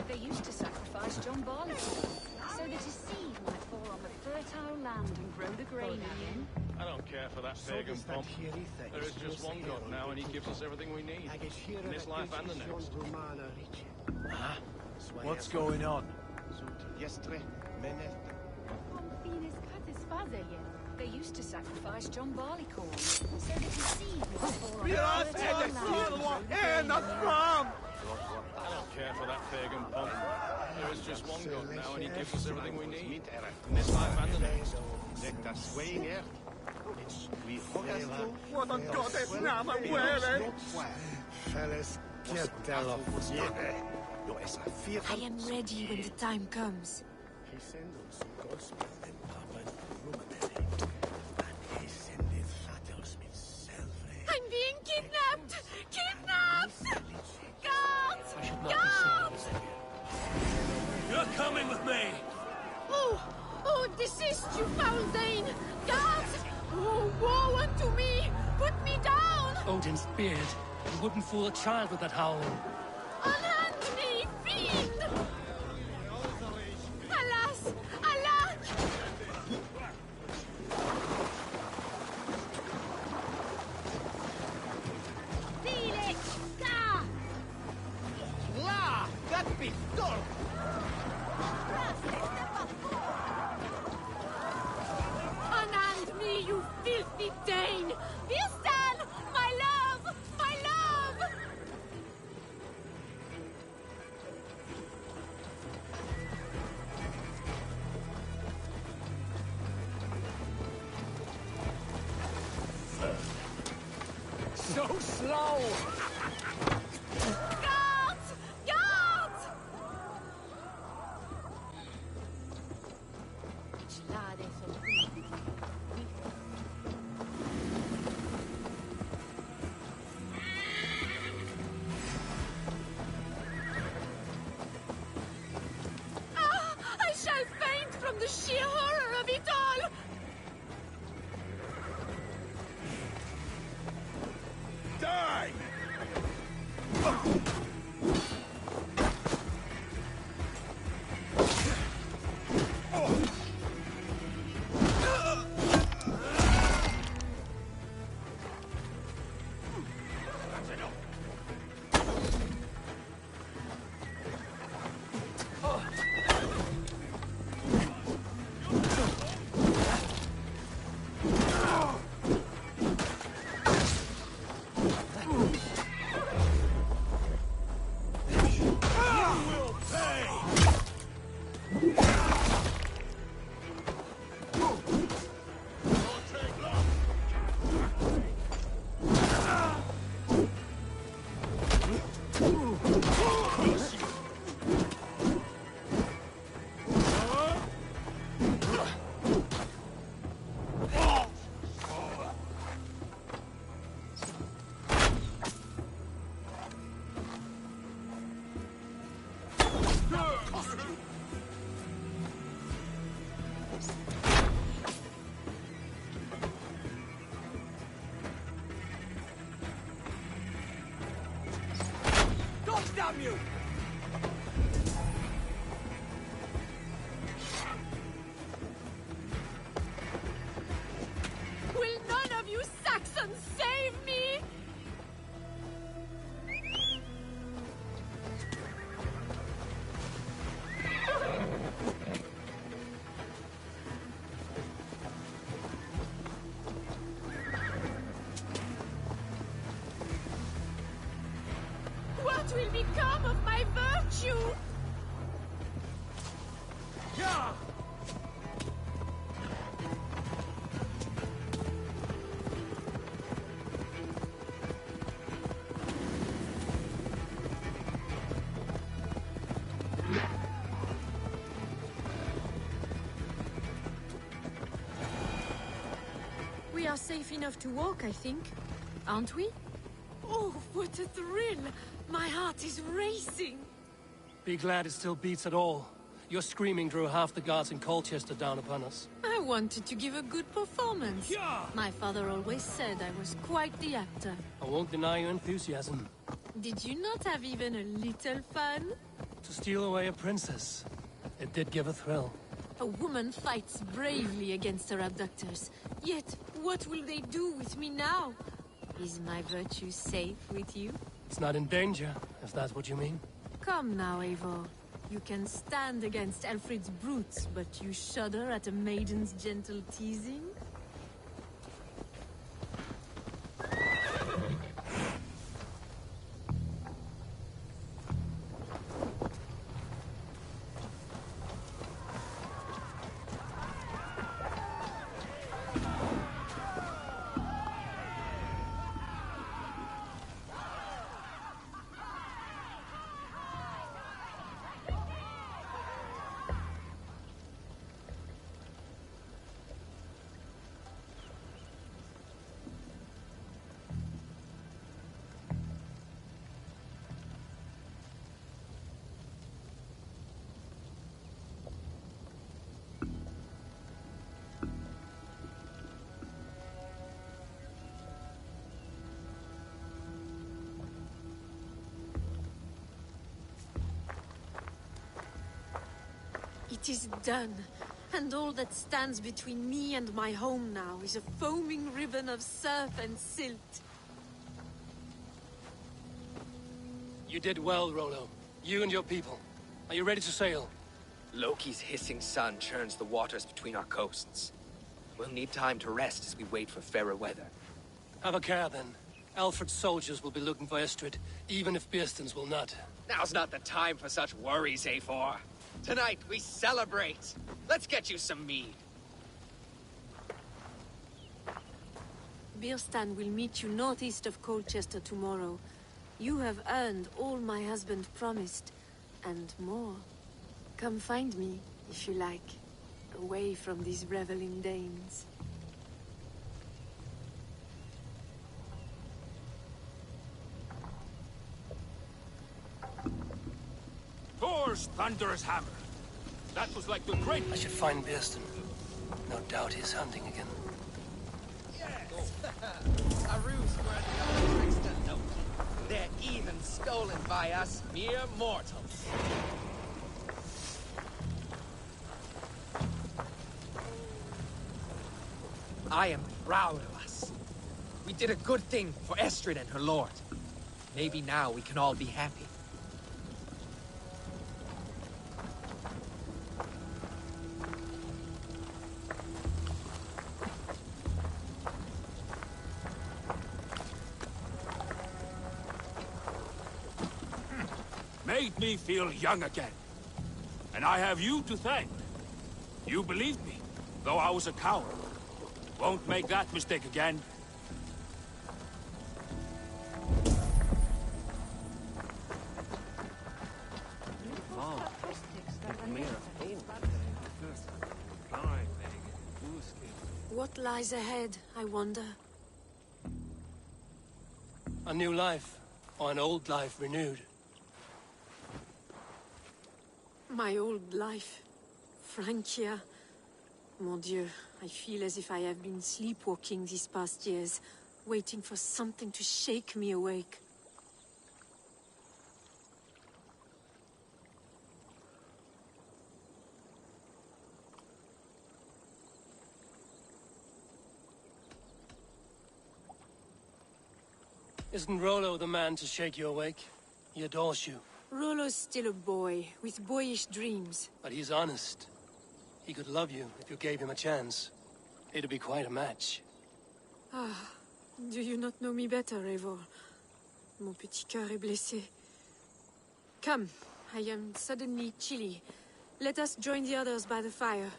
they used to sacrifice John Barleycorn so that his seed might fall on the fertile land and grow the grain again. I don't care for that pagan pomp. There is just one God now, and he gives us everything we need. In this life and the next. Huh? What's going on? They used to sacrifice John Barleycorn so that his seed might fall on the fertile land and grow the grain again. I don't care for that pagan pomp. There is just one God now, and he gives us everything we need. In this life and the next. What on God's name are wearing? Fellas, get the hell off. I am ready when the time comes. I'm being kidnapped! Kidnapped! Guards! I should not Guards! be saying this. You're coming with me! Oh, desist, you foul Dane! Guards! Oh, woe unto me! Put me down! Odin's beard. You wouldn't fool a child with that howling. Unhand me, fiend! Alas! Alack! Felix! Ka! La! That pistol! Unhand me, you filthy Dane! Vistan! My love! My love! So slow! Guards! Guards! I shall faint from the sheer horror of it all! Die! now safe enough to walk, I think. Aren't we? Oh, what a thrill! My heart is racing! Be glad it still beats at all. Your screaming drew half the guards in Colchester down upon us. I wanted to give a good performance. Yeah. My father always said I was quite the actor. I won't deny your enthusiasm. Did you not have even a little fun? To steal away a princess. It did give a thrill. A woman fights bravely against her abductors. Yet, what will they do with me now? Is my virtue safe with you? It's not in danger, if that's what you mean. Come now, Eivor. You can stand against Alfred's brutes, but you shudder at a maiden's gentle teasing? It is done, and all that stands between me and my home now is a foaming ribbon of surf and silt. You did well, Rollo. You and your people. Are you ready to sail? Loki's hissing sun churns the waters between our coasts. We'll need time to rest as we wait for fairer weather. Have a care, then. Alfred's soldiers will be looking for Estrid, even if Beersten's will not. Now's not the time for such worries, Eivor. Tonight, we celebrate. Let's get you some mead. Bierstan will meet you northeast of Colchester tomorrow. You have earned all my husband promised, and more. Come find me, if you like, away from these reveling Danes. Thor's thunderous hammer. That was like the great... I should find Bierstan. No doubt he's hunting again. A ruse worthy of Trickster Loki. They're even stolen by us mere mortals. I am proud of us. We did a good thing for Estrid and her lord. Maybe now we can all be happy. Made me feel young again. And I have you to thank. You believed me, though I was a coward. Won't make that mistake again. What lies ahead, I wonder? A new life, or an old life renewed. My old life. Francia. Mon Dieu, I feel as if I have been sleepwalking these past years, waiting for something to shake me awake. Isn't Rollo the man to shake you awake? He adores you. Rollo's still a boy, with boyish dreams. But he's honest. He could love you if you gave him a chance. It'd be quite a match. Ah, do you not know me better, Eivor? Mon petit cœur est blessé. Come, I am suddenly chilly. Let us join the others by the fire.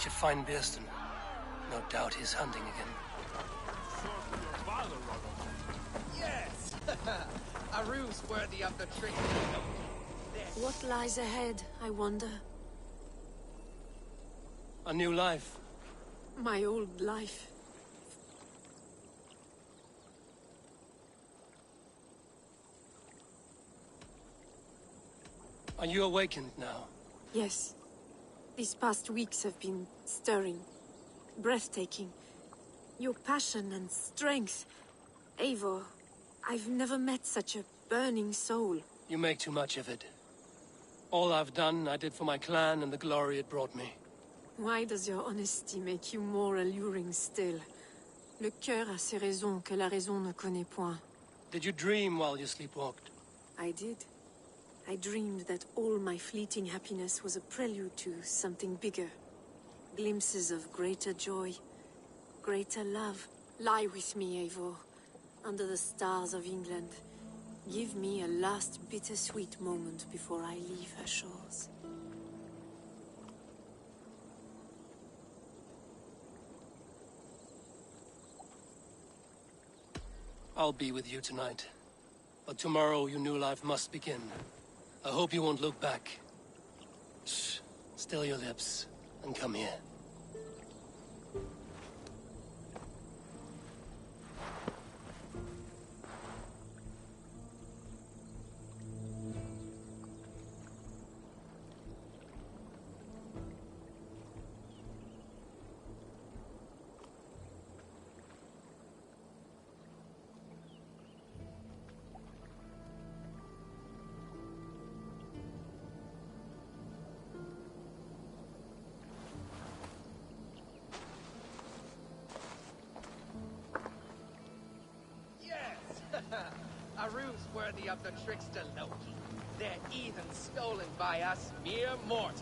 should find Bearston. No doubt he's hunting again. Yes! A ruse worthy of the trick. What lies ahead, I wonder? A new life. My old life. Are you awakened now? Yes. These past weeks have been stirring. Breathtaking. Your passion and strength. Eivor, I've never met such a burning soul. You make too much of it. All I've done, I did for my clan and the glory it brought me. Why does your honesty make you more alluring still? Le cœur a ses raisons que la raison ne connaît point. Did you dream while you sleepwalked? I did. I dreamed that all my fleeting happiness was a prelude to something bigger. Glimpses of greater joy, greater love. Lie with me, Eivor, under the stars of England. Give me a last bittersweet moment before I leave her shores. I'll be with you tonight. But tomorrow your new life must begin. I hope you won't look back. Shh. Still your lips, and come here. A ruse worthy of the trickster Loki. They're even stolen by us mere mortals.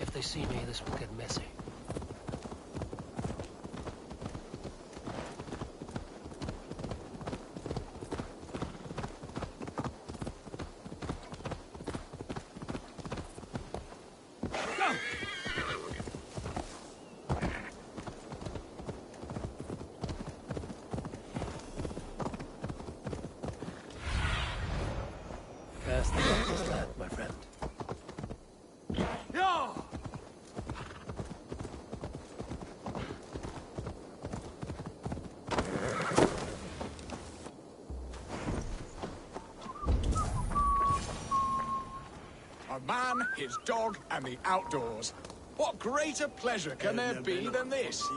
If they see me, this will get messy. Fast the doctor's lad, my friend. A man, his dog, and the outdoors. What greater pleasure can there be than this?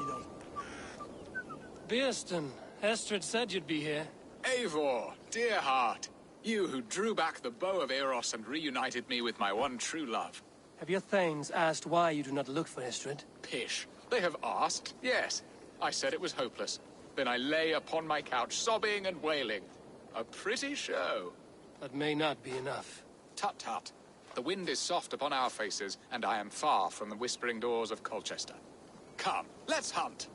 Bearston, Estrid said you'd be here. Eivor, dear heart. You who drew back the bow of Eros and reunited me with my one true love. Have your thanes asked why you do not look for Estrid? Pish. They have asked, yes. I said it was hopeless. Then I lay upon my couch, sobbing and wailing. A pretty show. That may not be enough. Tut tut. The wind is soft upon our faces, and I am far from the whispering doors of Colchester. Come, let's hunt.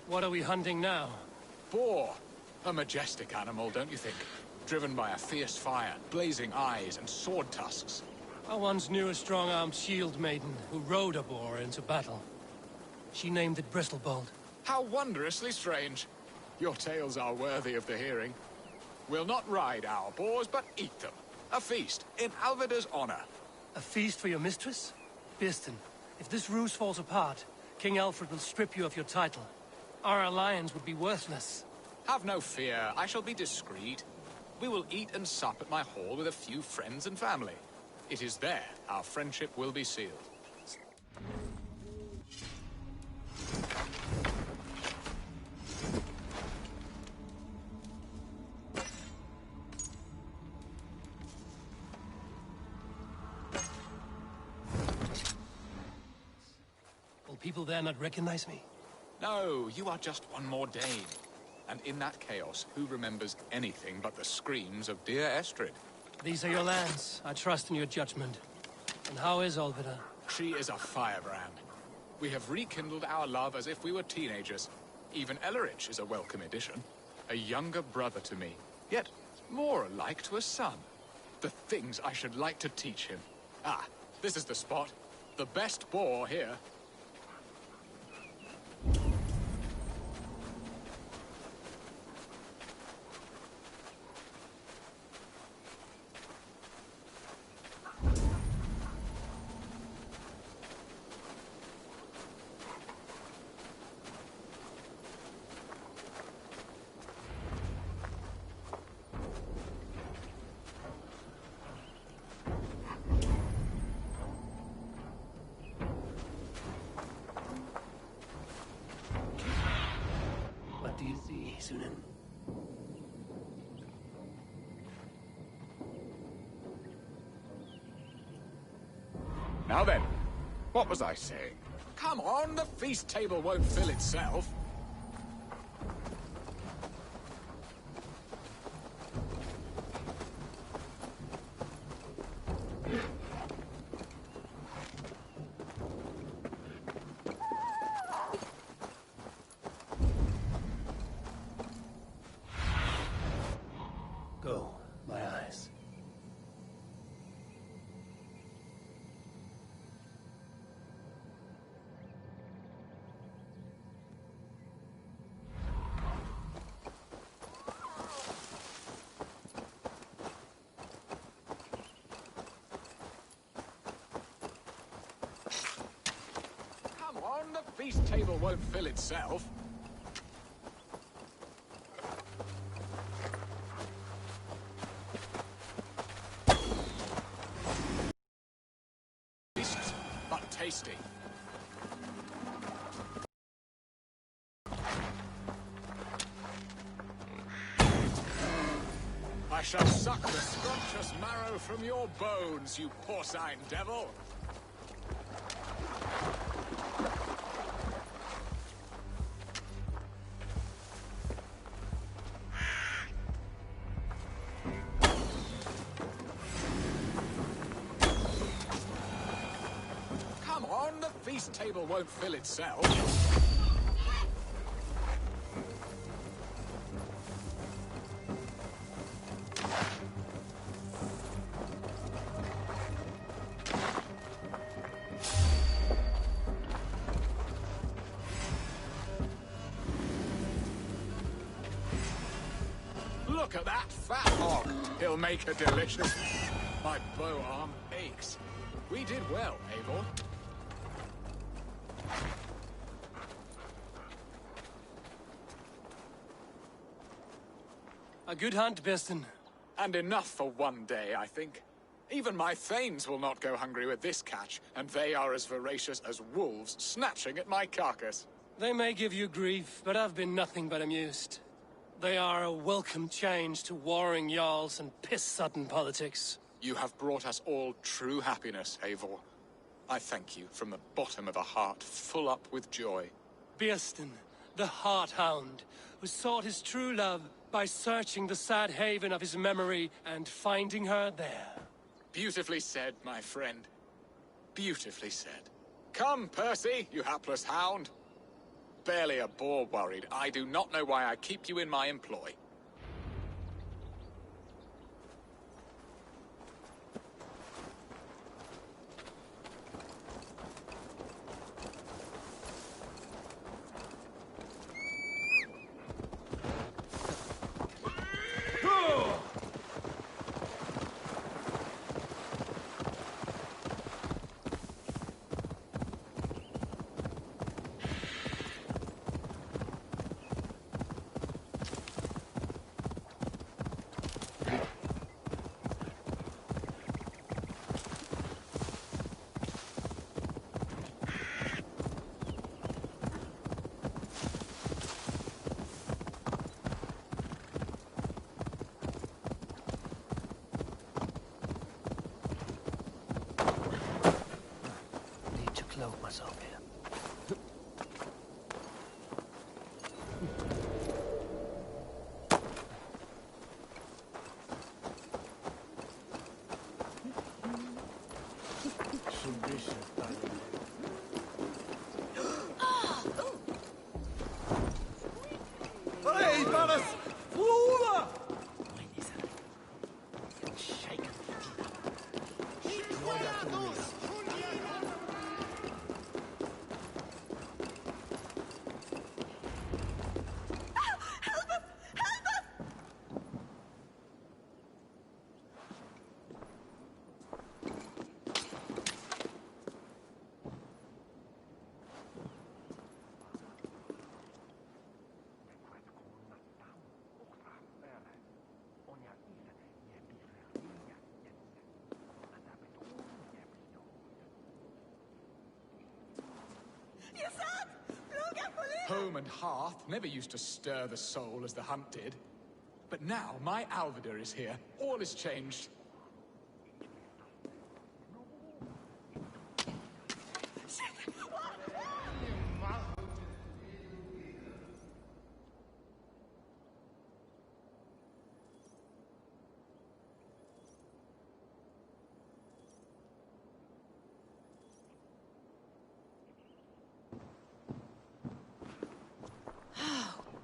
What are we hunting now? Boar. A majestic animal, don't you think? Driven by a fierce fire, blazing eyes, and sword tusks. I once knew a strong-armed shield maiden who rode a boar into battle. She named it Bristlebolt. How wondrously strange. Your tales are worthy of the hearing. We'll not ride our boars, but eat them. A feast, in Alvida's honor. A feast for your mistress? Biston, if this ruse falls apart, King Alfred will strip you of your title. Our alliance would be worthless. Have no fear, I shall be discreet. We will eat and sup at my hall with a few friends and family. It is there our friendship will be sealed. Will people there not recognize me? No, you are just one more Dane. And in that chaos, who remembers anything but the screams of dear Estrid? These are your lands. I trust in your judgment. And how is Olvida? She is a firebrand. We have rekindled our love as if we were teenagers. Even Ellerich is a welcome addition. A younger brother to me, yet more alike to a son. The things I should like to teach him. Ah, this is the spot. The best boar here. What do you see, Sunan? Now then, what was I saying? Come on, the feast table won't fill itself. Go, my eyes. Come on, the feast table won't fill itself. But tasty. I shall suck the scrumptious marrow from your bones, you porcine devil! Come on, the feast table won't fill itself. Look at that fat hog. He'll make a delicious... My bow arm aches. We did well, Eivor. A good hunt, Biston. And enough for one day, I think. Even my thanes will not go hungry with this catch, and they are as voracious as wolves snatching at my carcass. They may give you grief, but I've been nothing but amused. They are a welcome change to warring jarls and piss-sodden politics. You have brought us all true happiness, Eivor. I thank you from the bottom of a heart full up with joy. Birsten, the Heart Hound, who sought his true love by searching the sad haven of his memory and finding her there. Beautifully said, my friend. Beautifully said. Come, Percy, you hapless hound. Barely a boar worried. I do not know why I keep you in my employ. Cloak myself here. Hey, Ballas! Flora! Home and hearth never used to stir the soul as the hunt did. But now my Alvidar is here. All is changed.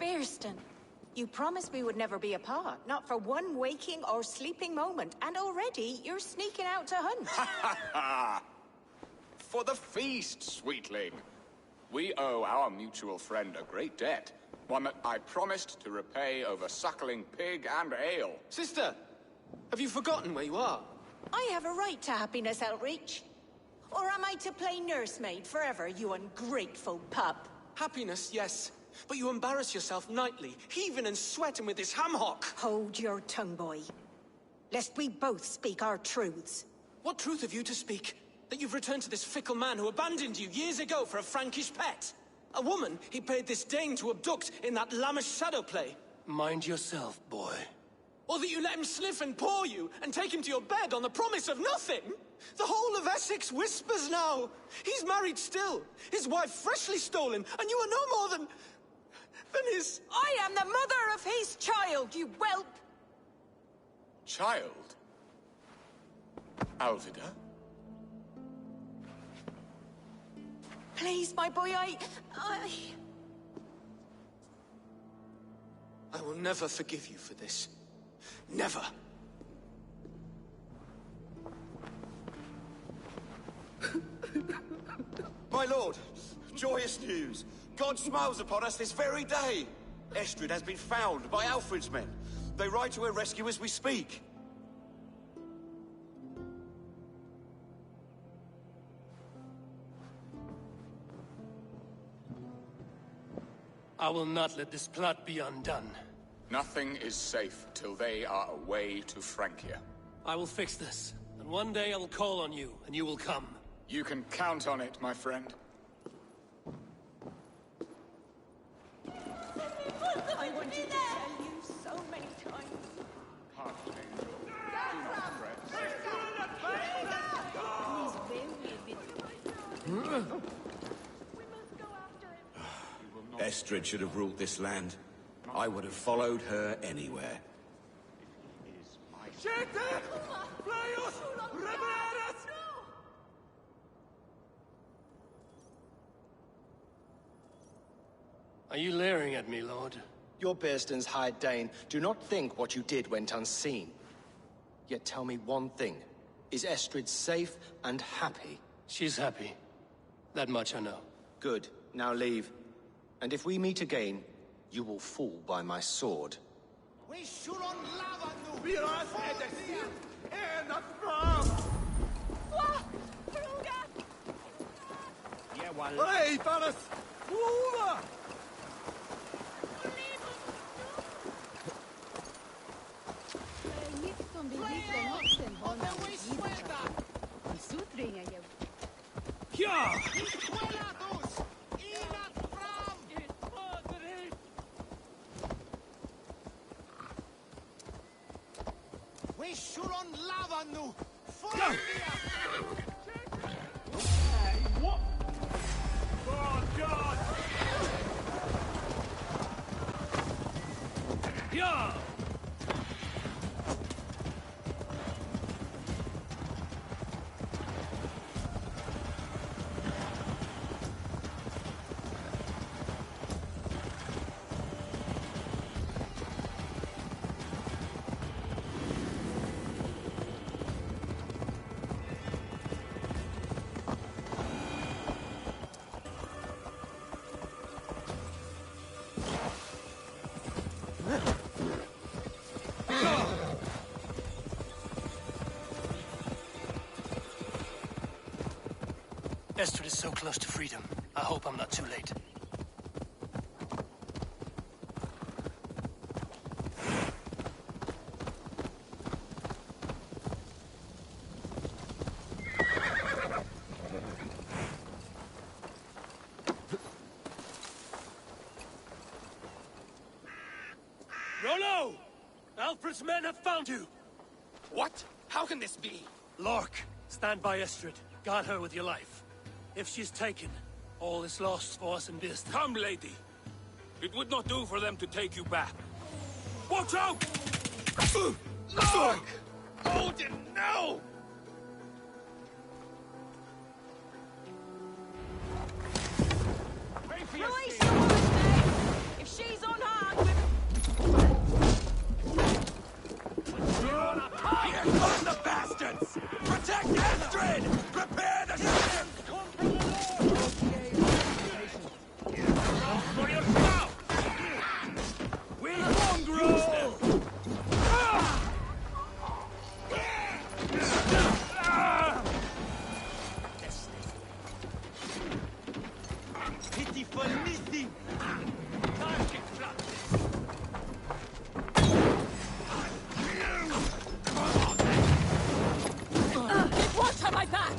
Birsten, you promised we would never be apart, not for one waking or sleeping moment, and already you're sneaking out to hunt. For the feast, sweetling. We owe our mutual friend a great debt, one that I promised to repay over suckling pig and ale. Sister, have you forgotten where you are? I have a right to happiness outreach. Or am I to play nursemaid forever, you ungrateful pup? Happiness, yes. But you embarrass yourself nightly, heaving and sweating with this ham-hock. Hold your tongue, boy. Lest we both speak our truths. What truth have you to speak? That you've returned to this fickle man who abandoned you years ago for a Frankish pet? A woman he paid this Dane to abduct in that lammish shadow play? Mind yourself, boy. Or that you let him sniff and paw you, and take him to your bed on the promise of nothing? The whole of Essex whispers now. He's married still, his wife freshly stolen, and you are no more than his... I am the mother of his child, you whelp! Child? Alvidar? Please, my boy, I will never forgive you for this. Never. My lord, joyous news. God smiles upon us this very day. Estrid has been found by Alfred's men. They ride to her rescue as we speak. I will not let this plot be undone. Nothing is safe till they are away to Francia. I will fix this. And one day I'll call on you, and you will come. You can count on it, my friend. I wanted to tell you so many times. Hush, Angel. Do not fret. Estrid should have ruled this land. I would have followed her anywhere. Are you leering at me, Lord? Your Bearstons High Dane, do not think what you did went unseen. Yet tell me one thing. Is Estrid safe and happy? She's happy. That much I know. Good. Now leave. And if we meet again, you will fall by my sword. We should on lava nu. Vi oss är ända fram. Hej, Paris! Move! Ja! We should on lava nu. What? Oh, God! Ja! Estrid is so close to freedom. I hope I'm not too late. Rollo! Alfred's men have found you! What? How can this be? Lork, stand by Estrid. Guard her with your life. If she's taken, all is lost for us in business. Come, lady. It would not do for them to take you back. Watch out! Lork! Odin, no! Release the woman, mate! If she's unharmed, Here come the bastards! Protect Estrid! Prepare the ship! For yourself! We mongrel! Pitiful missing. Target practice! get watch on my back!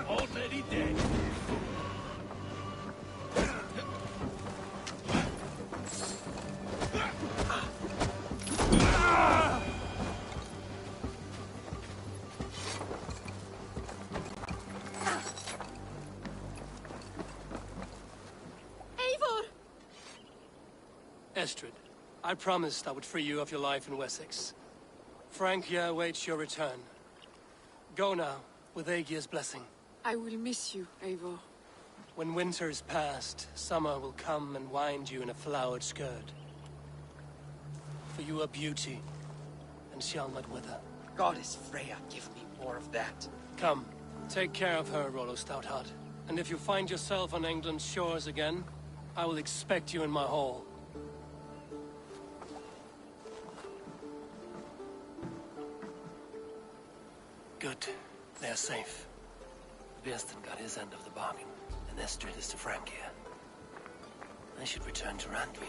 Already dead. Eivor! Estrid, I promised I would free you of your life in Wessex. Frank here awaits your return. Go now, with Aegir's blessing. I will miss you, Eivor. When winter is past, summer will come and wind you in a flowered skirt. For you are beauty, and shall not wither. Goddess Freya, give me more of that. Come, take care of her, Rollo Stoutheart. And if you find yourself on England's shores again, I will expect you in my hall. Good. They're safe. Birsten got his end of the bargain, and Estrid is to Frank here. I should return to Randvi.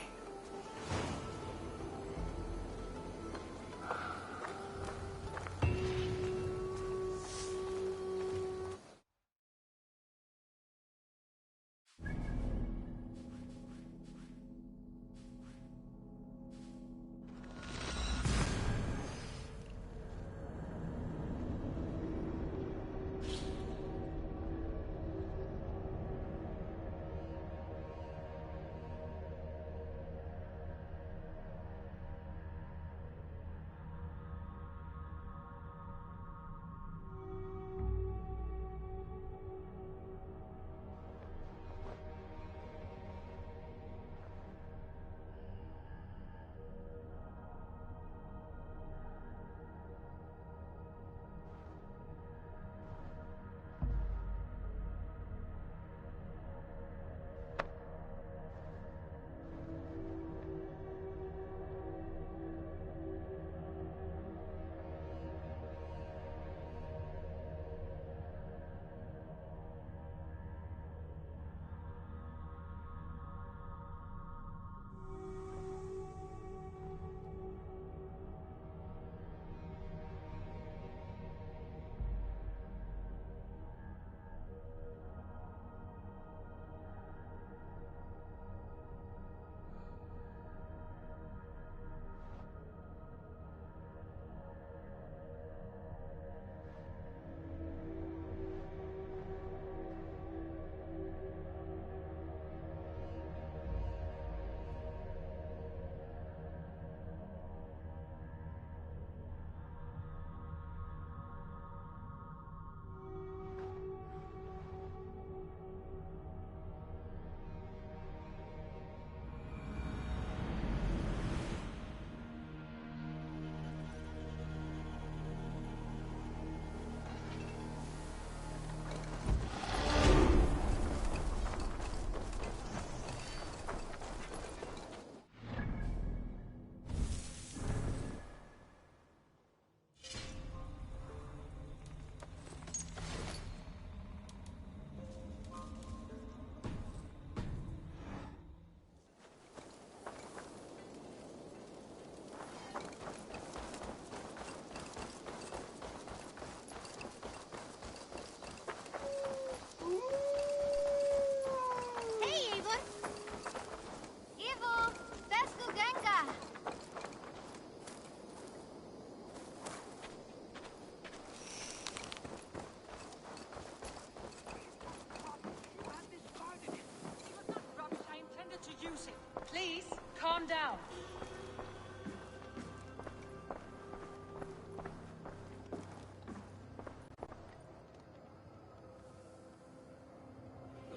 Please, calm down.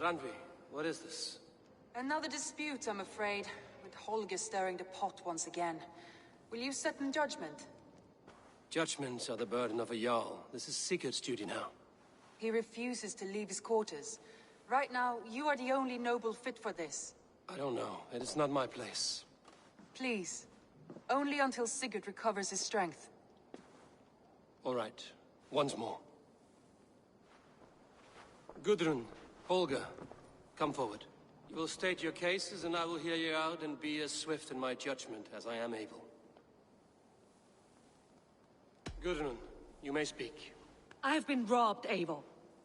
Randvi, what is this? Another dispute, I'm afraid, with Holger stirring the pot once again. Will you sit in judgment? Judgments are the burden of a Jarl. This is Sigurd's duty now. He refuses to leave his quarters. Right now, you are the only noble fit for this. I don't know. It is not my place. Please. Only until Sigurd recovers his strength. All right. Once more. Gudrun, Holger, come forward. You will state your cases, and I will hear you out and be as swift in my judgment as I am able. Gudrun, you may speak. I have been robbed, Eivor.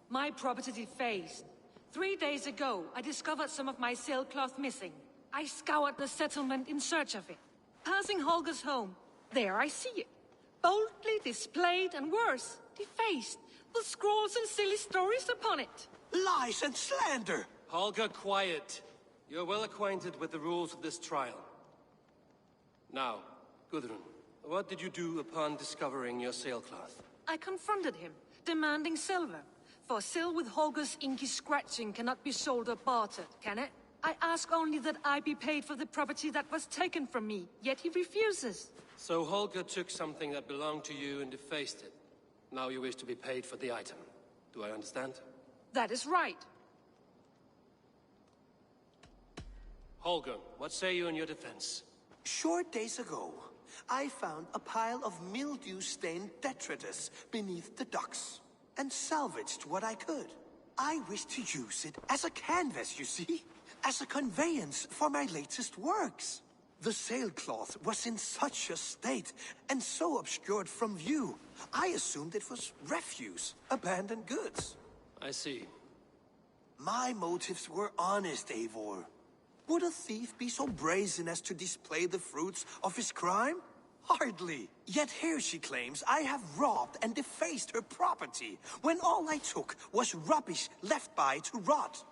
My property defaced. 3 days ago, I discovered some of my sailcloth missing. I scoured the settlement in search of it. Passing Holger's home, there I see it. Boldly displayed and worse, defaced, with scrolls and silly stories upon it. Lies and slander! Holger, quiet. You're well acquainted with the rules of this trial. Now, Gudrun, what did you do upon discovering your sailcloth? I confronted him, demanding silver. For sil with Holger's inky scratching cannot be sold or bartered, can it? I ask only that I be paid for the property that was taken from me, yet he refuses. So Holger took something that belonged to you and defaced it. Now you wish to be paid for the item. Do I understand? That is right. Holger, what say you in your defense? Short days ago, I found a pile of mildew-stained detritus beneath the docks, and salvaged what I could. I wish to use it as a canvas, you see? As a conveyance for my latest works. The sailcloth was in such a state, and so obscured from view, I assumed it was refuse, abandoned goods. I see. My motives were honest, Eivor. Would a thief be so brazen as to display the fruits of his crime? Hardly. Yet here she claims I have robbed and defaced her property, when all I took was rubbish left by to rot.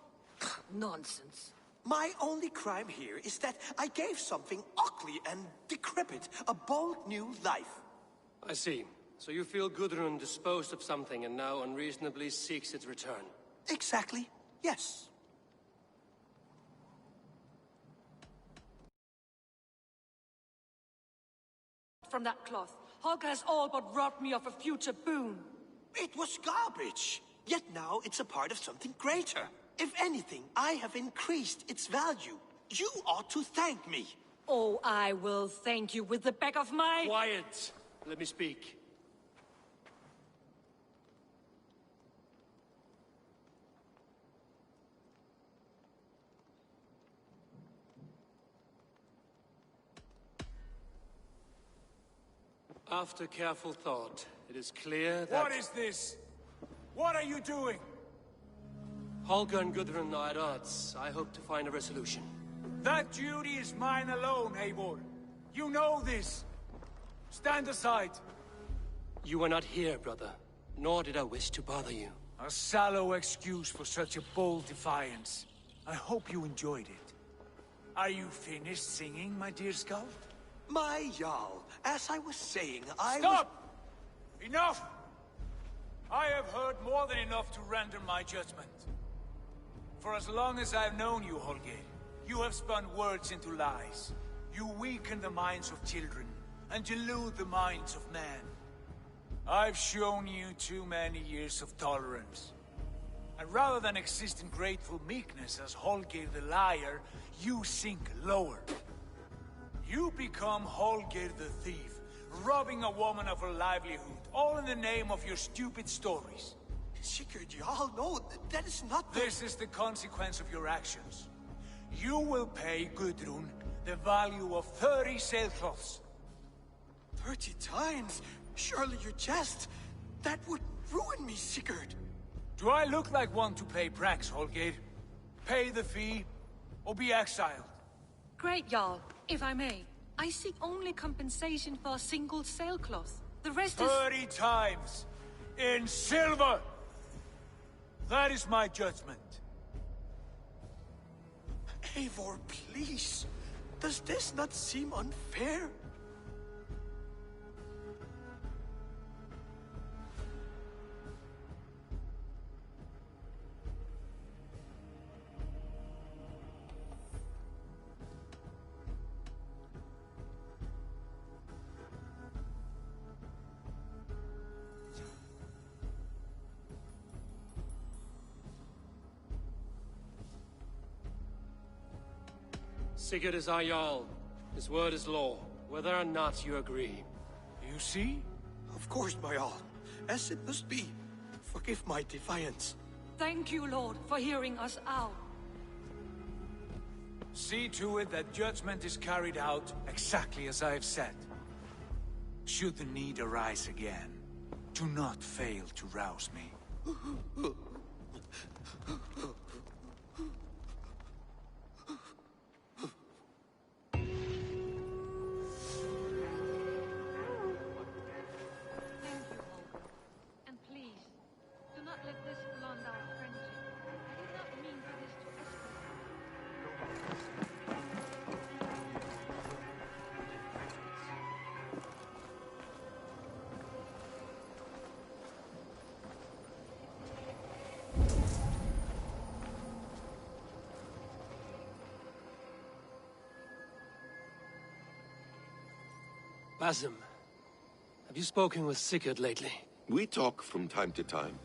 Nonsense. My only crime here is that I gave something ugly and decrepit a bold new life. I see. So you feel Gudrun disposed of something and now unreasonably seeks its return? Exactly, yes. From that cloth, Holger has all but robbed me of a future boon. It was garbage, yet now it's a part of something greater. If anything, I have increased its value. You ought to thank me. Oh, I will thank you with the back of my... Quiet! Let me speak. After careful thought, it is clear that... What is this? What are you doing? Holger and Gudrun are at odds. I hope to find a resolution. That duty is mine alone, Eivor. You know this. Stand aside. You were not here, brother. Nor did I wish to bother you. A sallow excuse for such a bold defiance. I hope you enjoyed it. Are you finished singing, my dear Skald? My Jarl, as I was saying, Stop! Enough! I have heard more than enough to render my judgment. For as long as I've known you, Holger, you have spun words into lies. You weaken the minds of children, and delude the minds of men. I've shown you too many years of tolerance. And rather than exist in grateful meekness as Holger the liar, you sink lower. You become Holger the thief, robbing a woman of her livelihood, all in the name of your stupid stories. Sigurd, Jarl, no, that is not the... This is the consequence of your actions. You will pay Gudrun the value of 30 sailcloths. 30 times? Surely you jest. That would ruin me, Sigurd. Do I look like one to pay pranks, Holger? Pay the fee, or be exiled? Great, Jarl. If I may, I seek only compensation for a single sailcloth. The rest is... 30 times! In silver! That is my judgment. Eivor, please. Does this not seem unfair? Sigurd is our Jarl. His word is law, whether or not you agree. You see? Of course, my Jarl. As it must be. Forgive my defiance. Thank you, Lord, for hearing us out. See to it that judgment is carried out exactly as I have said. Should the need arise again, do not fail to rouse me. And please, do not let this blunt our friendship. I did not mean for this to Basim, have you spoken with Sigurd lately? We talk from time to time.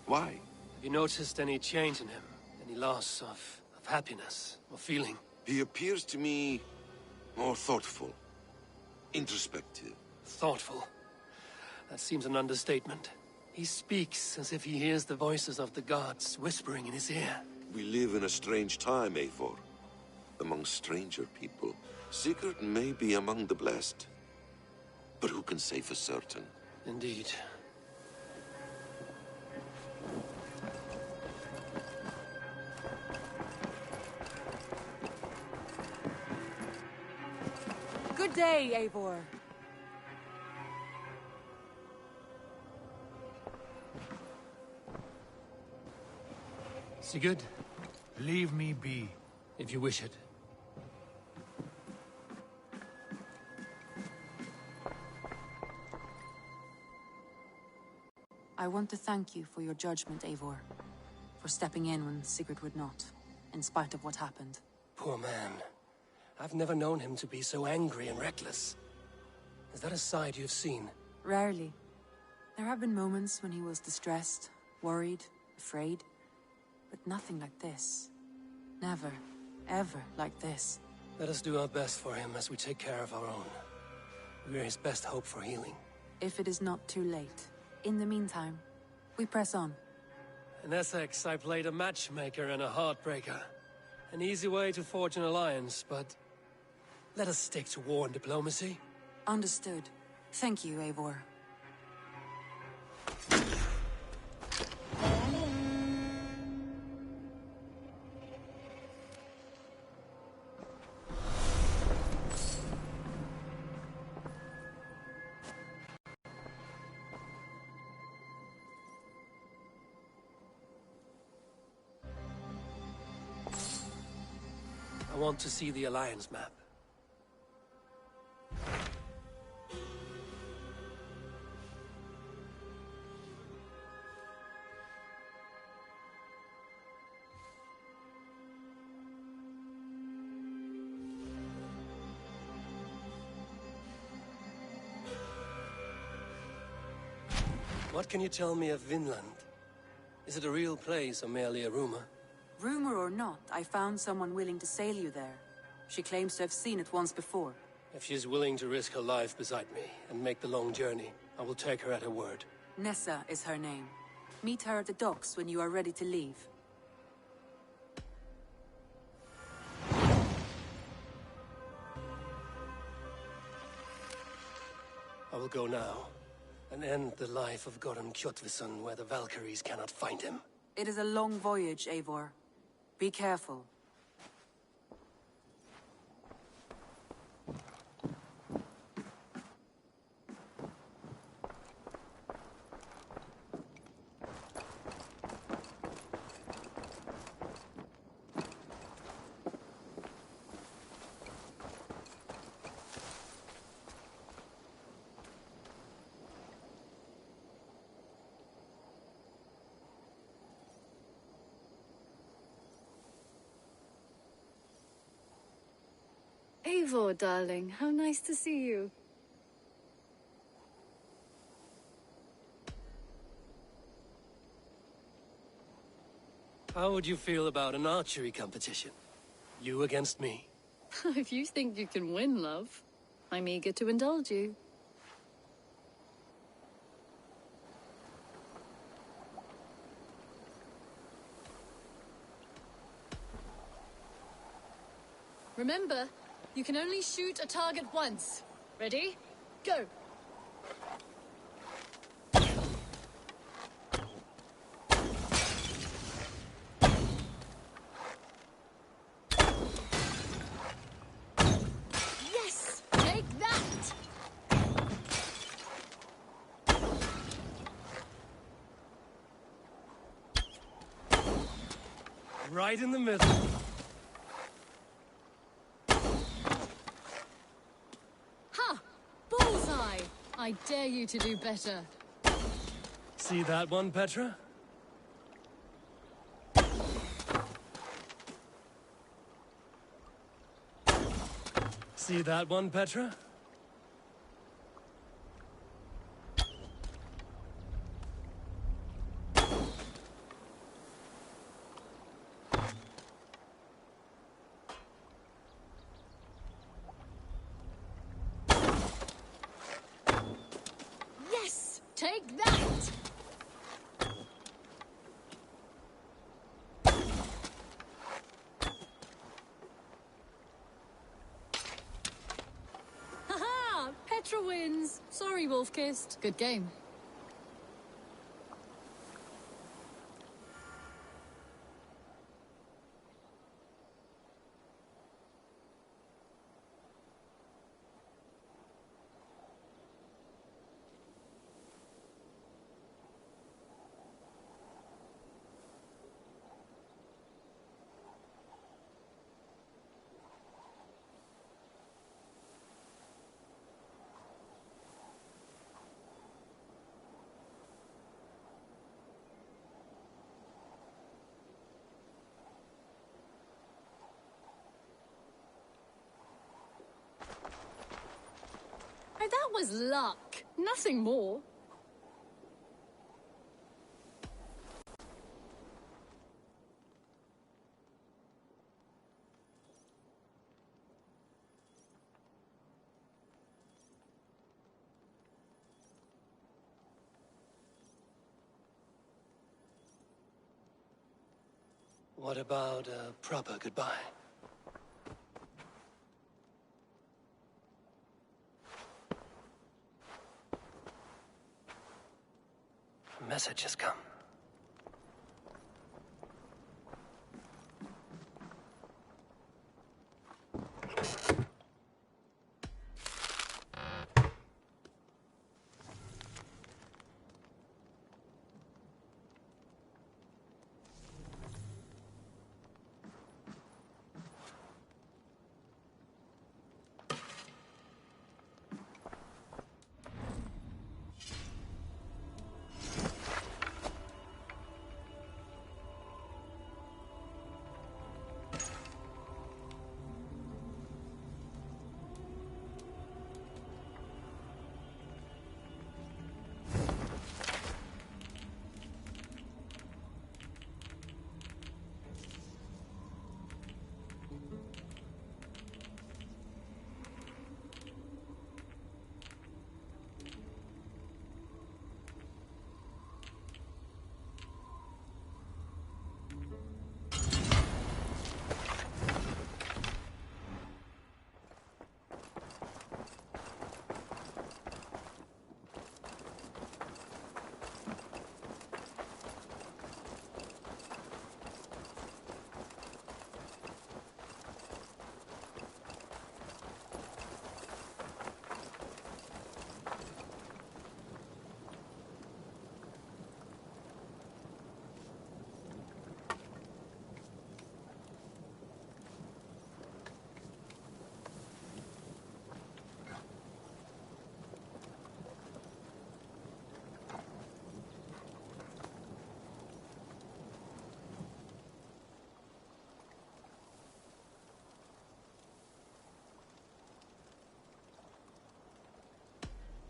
Why? Have you noticed any change in him? Any loss of happiness or feeling? He appears to me more thoughtful, introspective. Thoughtful? That seems an understatement. He speaks as if he hears the voices of the gods whispering in his ear. We live in a strange time, Eivor. Among stranger people. Sigurd may be among the blessed. But who can say for certain? Indeed. Good day, Eivor. Sigurd? Leave me be. If you wish it. I want to thank you for your judgment, Eivor. For stepping in when Sigurd would not, in spite of what happened. Poor man. I've never known him to be so angry and reckless. Is that a side you've seen? Rarely. There have been moments when he was distressed, worried, afraid. But nothing like this. Never, ever like this. Let us do our best for him as we take care of our own. We're his best hope for healing. If it is not too late. In the meantime, we press on. In Essex, I played a matchmaker and a heartbreaker. An easy way to forge an alliance, but let us stick to war and diplomacy. Understood. Thank you, Eivor. I want to see the Alliance map. What can you tell me of Vinland? Is it a real place or merely a rumor? Rumor or not, I found someone willing to sail you there. She claims to have seen it once before. If she's willing to risk her life beside me and make the long journey, I will take her at her word. Nessa is her name. Meet her at the docks when you are ready to leave. I will go now, and end the life of Goran Kjotvisson where the Valkyries cannot find him. It is a long voyage, Eivor. Be careful. Eivor, darling, how nice to see you. How would you feel about an archery competition? You against me. If you think you can win, love, I'm eager to indulge you. Remember, you can only shoot a target once. Ready? Go! Yes! Take that! Right in the middle. Ha! Bullseye! I dare you to do better. See that one, Petra? See that one, Petra? Yes! Take that! Haha! Petra wins. Sorry, Wolf-Kissed. Good game. Oh, that was luck. Nothing more. What about a proper goodbye? A message has come.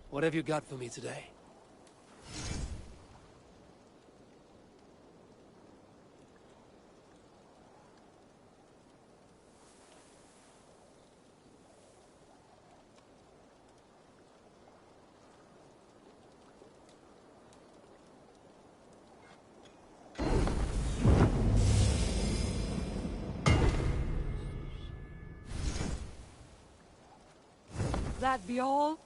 What have you got for me today? that be all?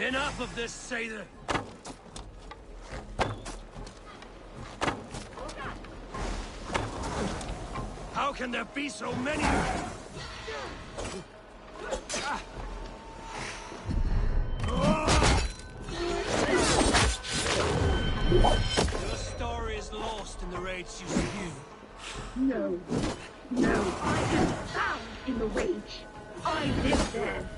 Enough of this, Sather! How can there be so many? Your story is lost in the raids you spew. No. No, I am found in the rage. I live there.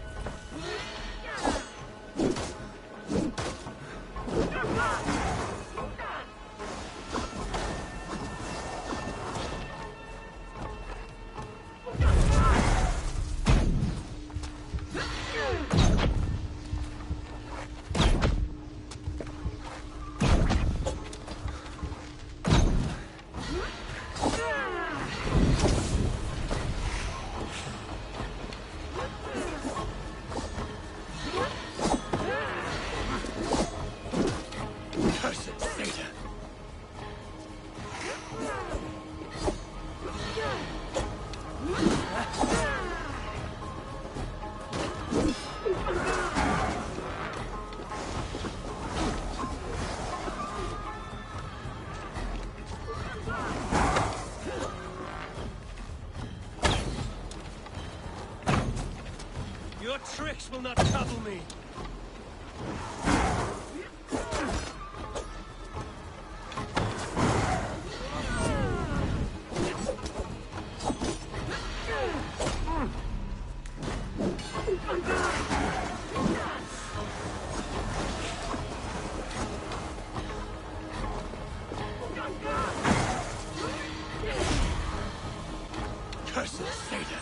Your tricks will not trouble me. Cursed Satan!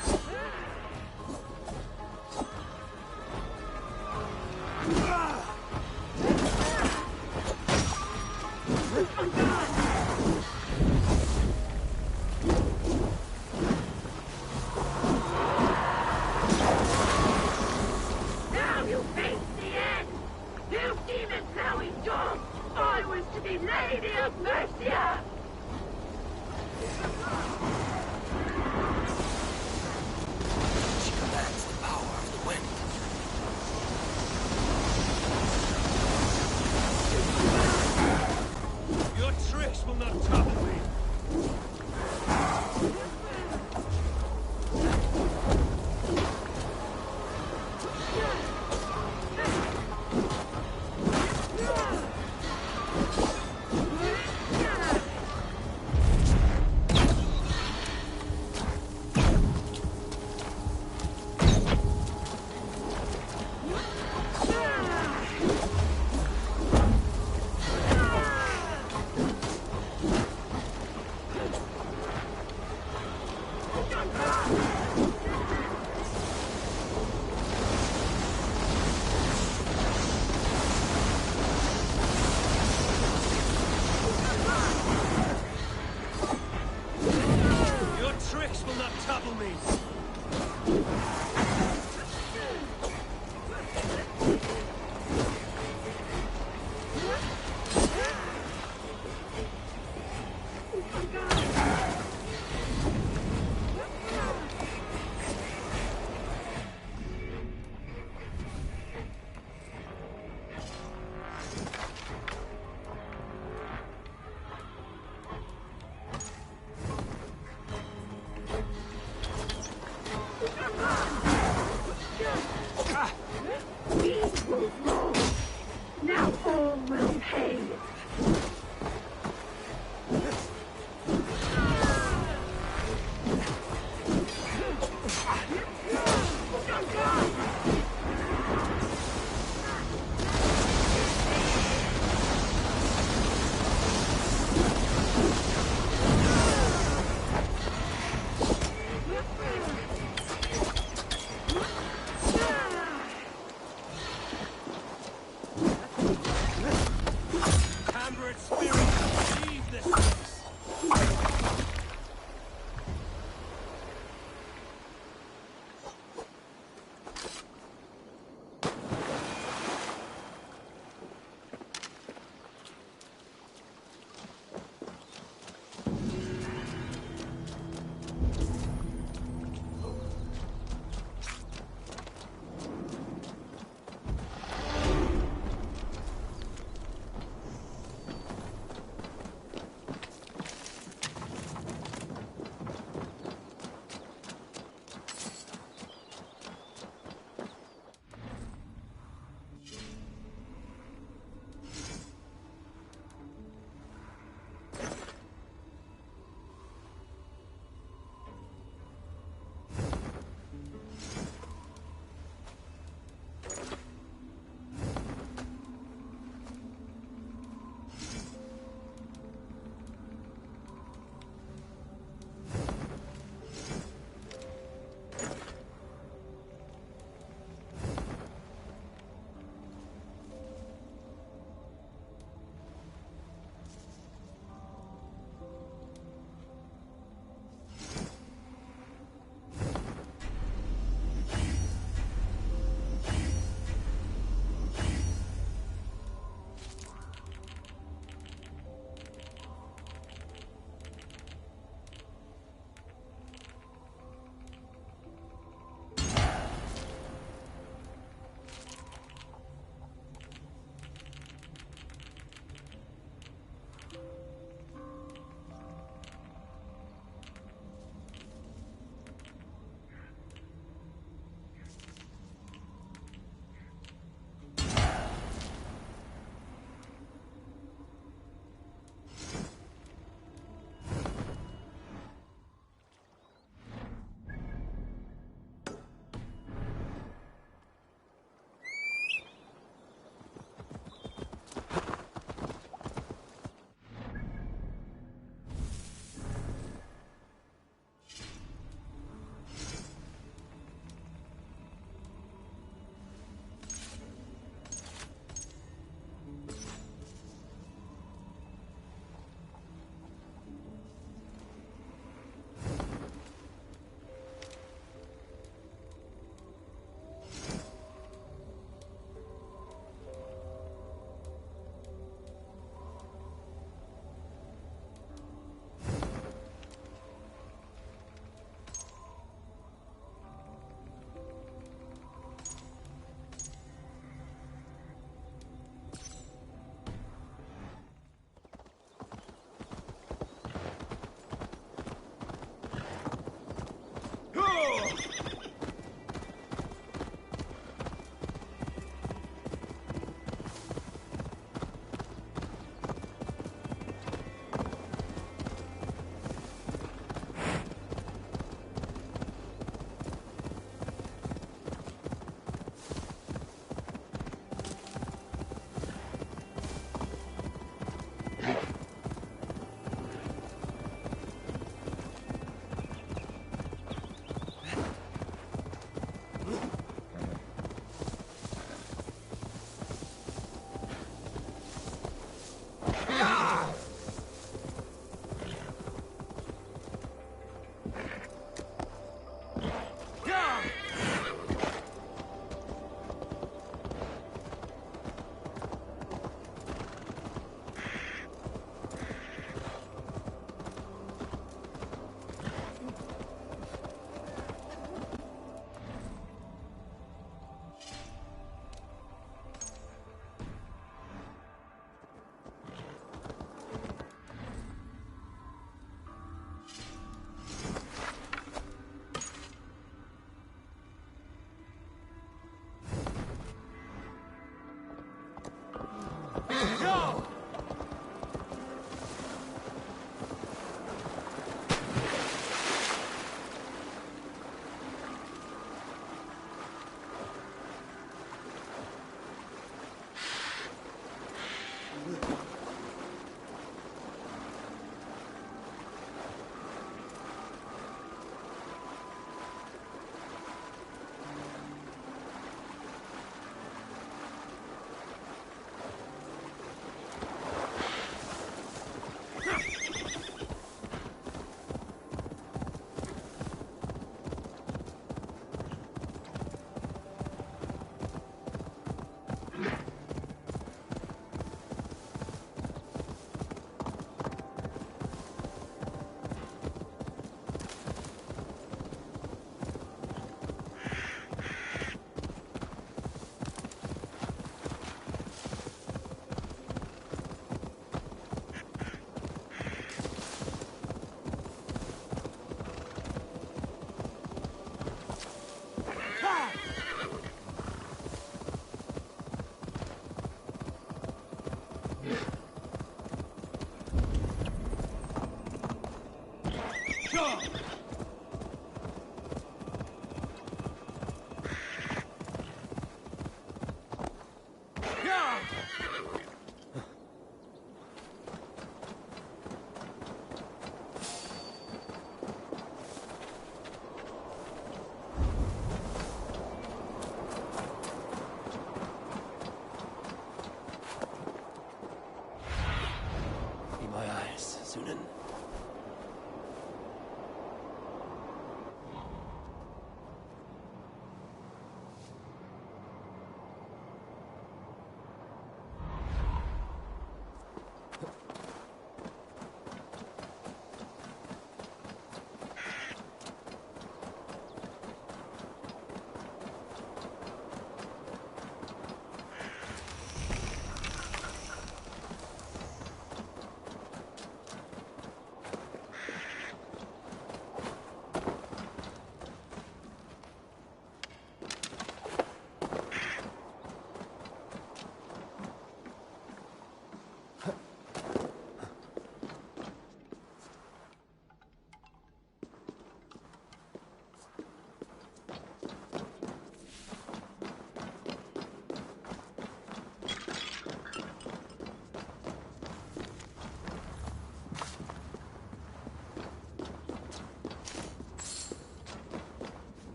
Now you face the end! You demons now in dog! I was to be Lady of Mercia! She commands the power of the wind. Your tricks will not trouble me. Your tricks will not trouble me.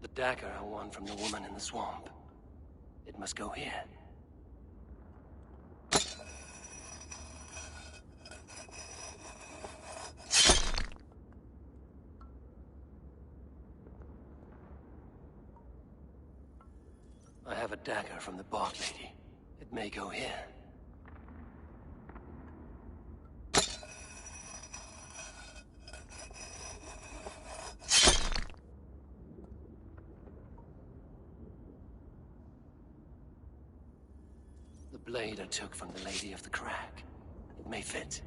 The dagger I won from the woman in the swamp. It must go here. I have a dagger from the bog lady. It may go here. The blade I took from the Lady of the Crag. It may fit.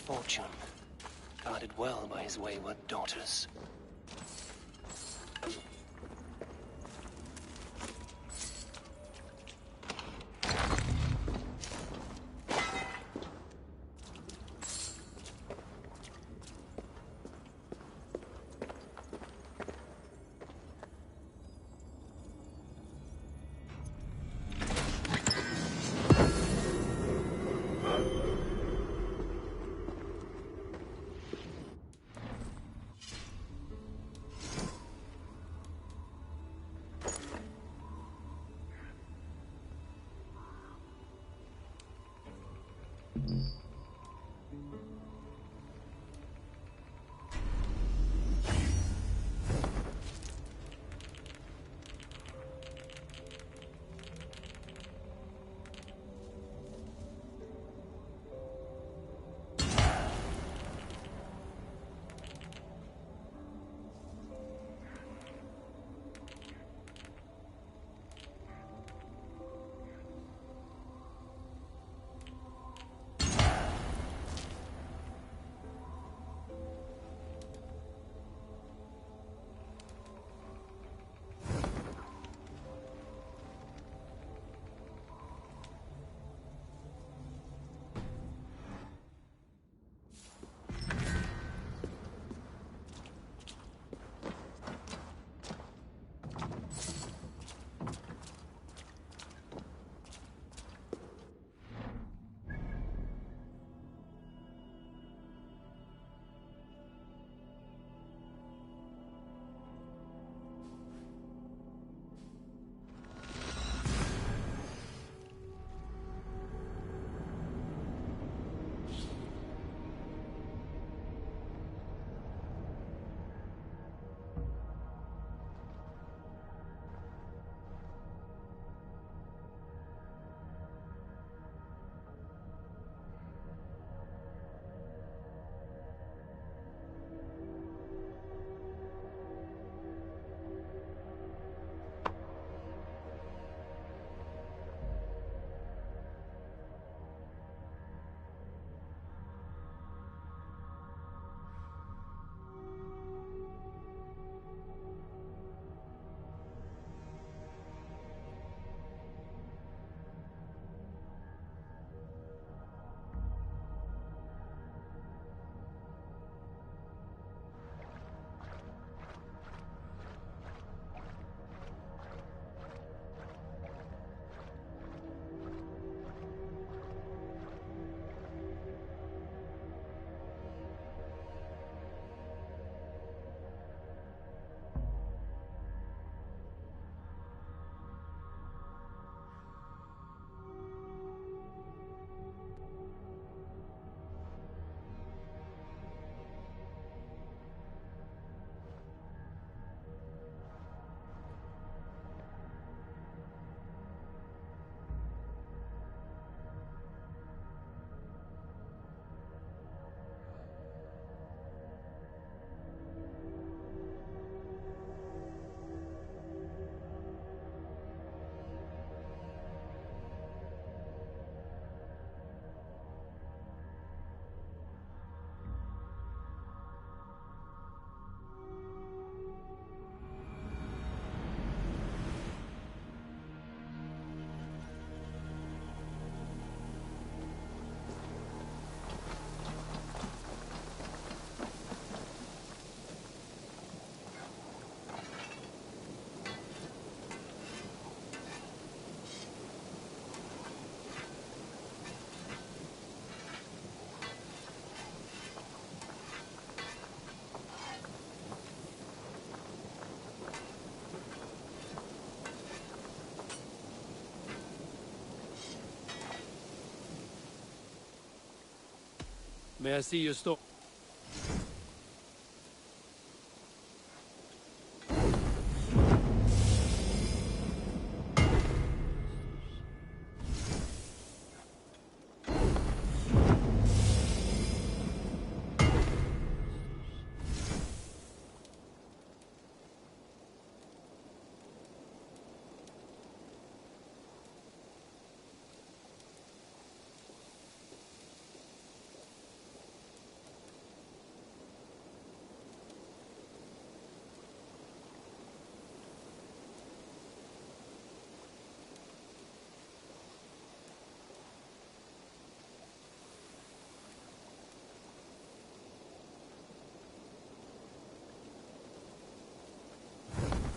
fortune, guarded well by his wayward daughters. May I see your store?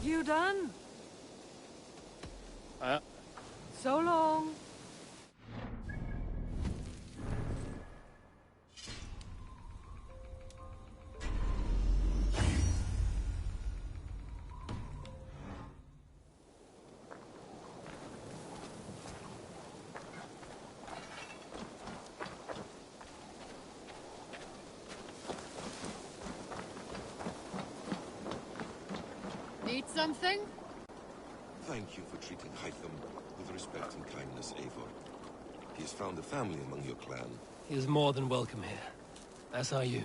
You done? So long. Need something? Thank you for treating Hytham with respect and kindness, Eivor. He has found a family among your clan. He is more than welcome here. As are you.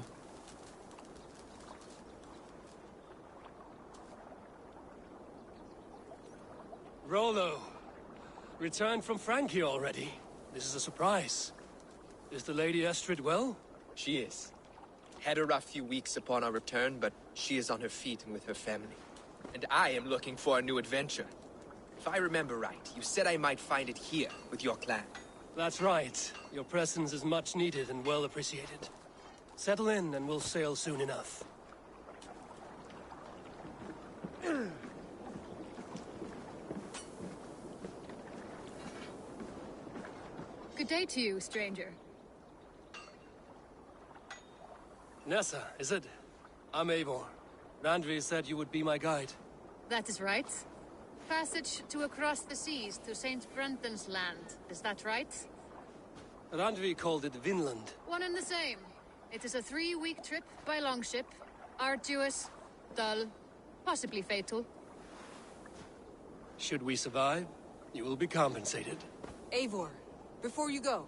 Rollo! Returned from Frankie already. This is a surprise. Is the Lady Estrid well? She is. Had a rough few weeks upon our return, but she is on her feet and with her family. And I am looking for a new adventure. If I remember right, you said I might find it here, with your clan. That's right. Your presence is much needed and well appreciated. Settle in and we'll sail soon enough. Good day to you, stranger. Nessa, is it? I'm Eivor. Randvi said you would be my guide. That is right. Passage to across the seas to Saint Brenton's land. Is that right? Randvi called it Vinland. One and the same. It is a 3-week trip by longship. Arduous, dull, possibly fatal. Should we survive, you will be compensated. Eivor, before you go,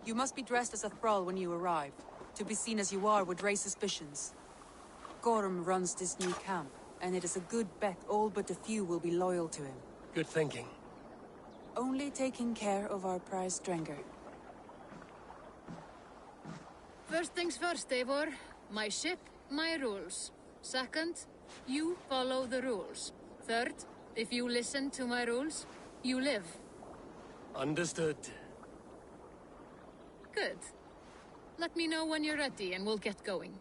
you must be dressed as a thrall when you arrive. To be seen as you are would raise suspicions. Gorm runs this new camp, and it is a good bet all but a few will be loyal to him. Good thinking. Only taking care of our prize Strenger. First things first, Eivor. My ship, my rules. Second, you follow the rules. Third, if you listen to my rules, you live. Understood. Good. Let me know when you're ready and we'll get going.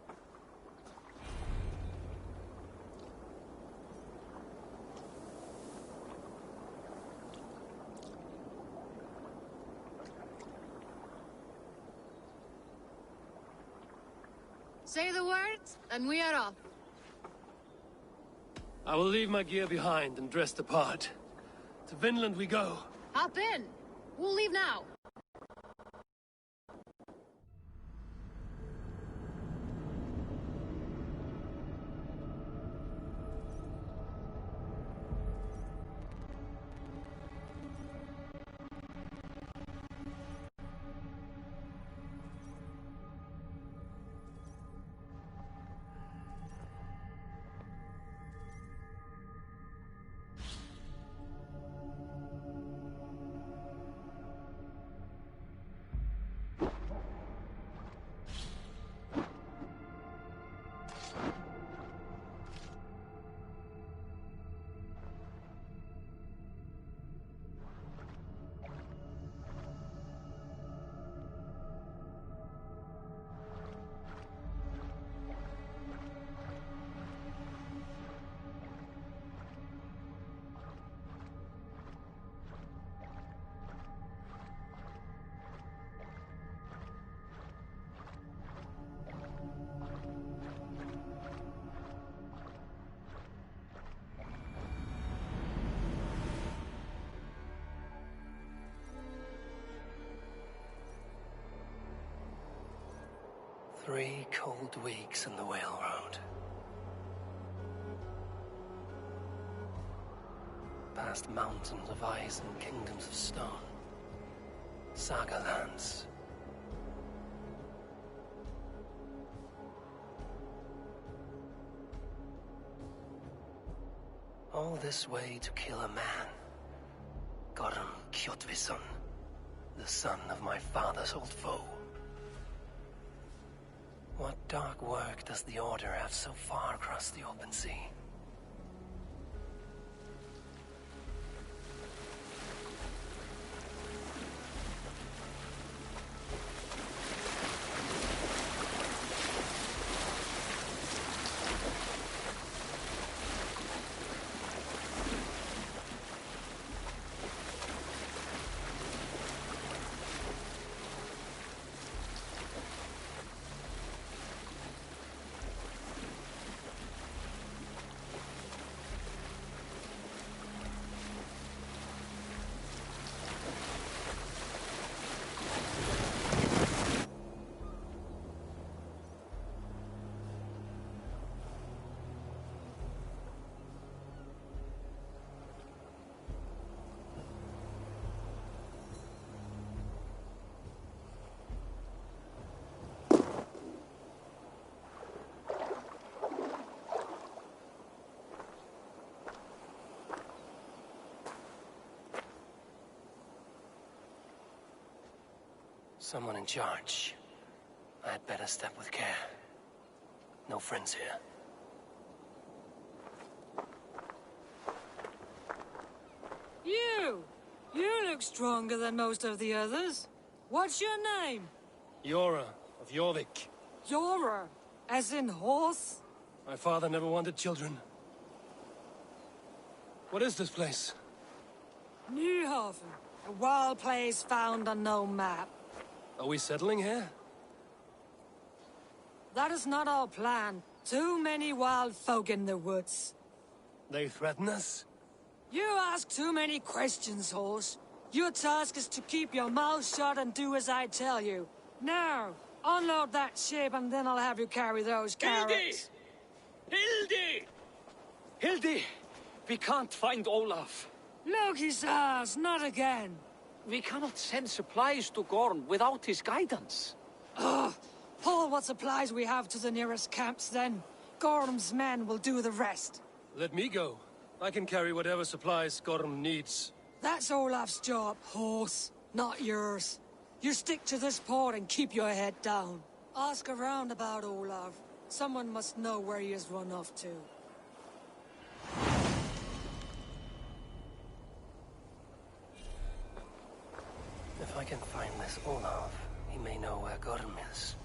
Say the words, and we are off. I will leave my gear behind and dress the part. To Vinland we go. Hop in. We'll leave now. Three cold weeks on the Whale Road. Past mountains of ice and kingdoms of stone. Saga lands. All this way to kill a man. Gorm Kjotvisson, the son of my father's old foe. What dark work does the Order have so far across the open sea? Someone in charge. I had better step with care. No friends here. You look stronger than most of the others. What's your name? Yora of Jorvik. Yora, as in horse? My father never wanted children. What is this place? Newhaven, a wild place found on no map. Are we settling here? That is not our plan. Too many wild folk in the woods. They threaten us? You ask too many questions, horse. Your task is to keep your mouth shut and do as I tell you. Now, unload that ship and then I'll have you carry those carrots. Hildy! Hildy! We can't find Olaf. Look, his ass, not again. We cannot send supplies to Gorm without his guidance. Ugh! Haul what supplies we have to the nearest camps, then. Gorm's men will do the rest. Let me go. I can carry whatever supplies Gorm needs. That's Olaf's job, horse, not yours. You stick to this port and keep your head down. Ask around about Olaf. Someone must know where he has run off to. If I can find this Olaf, he may know where Gorm is.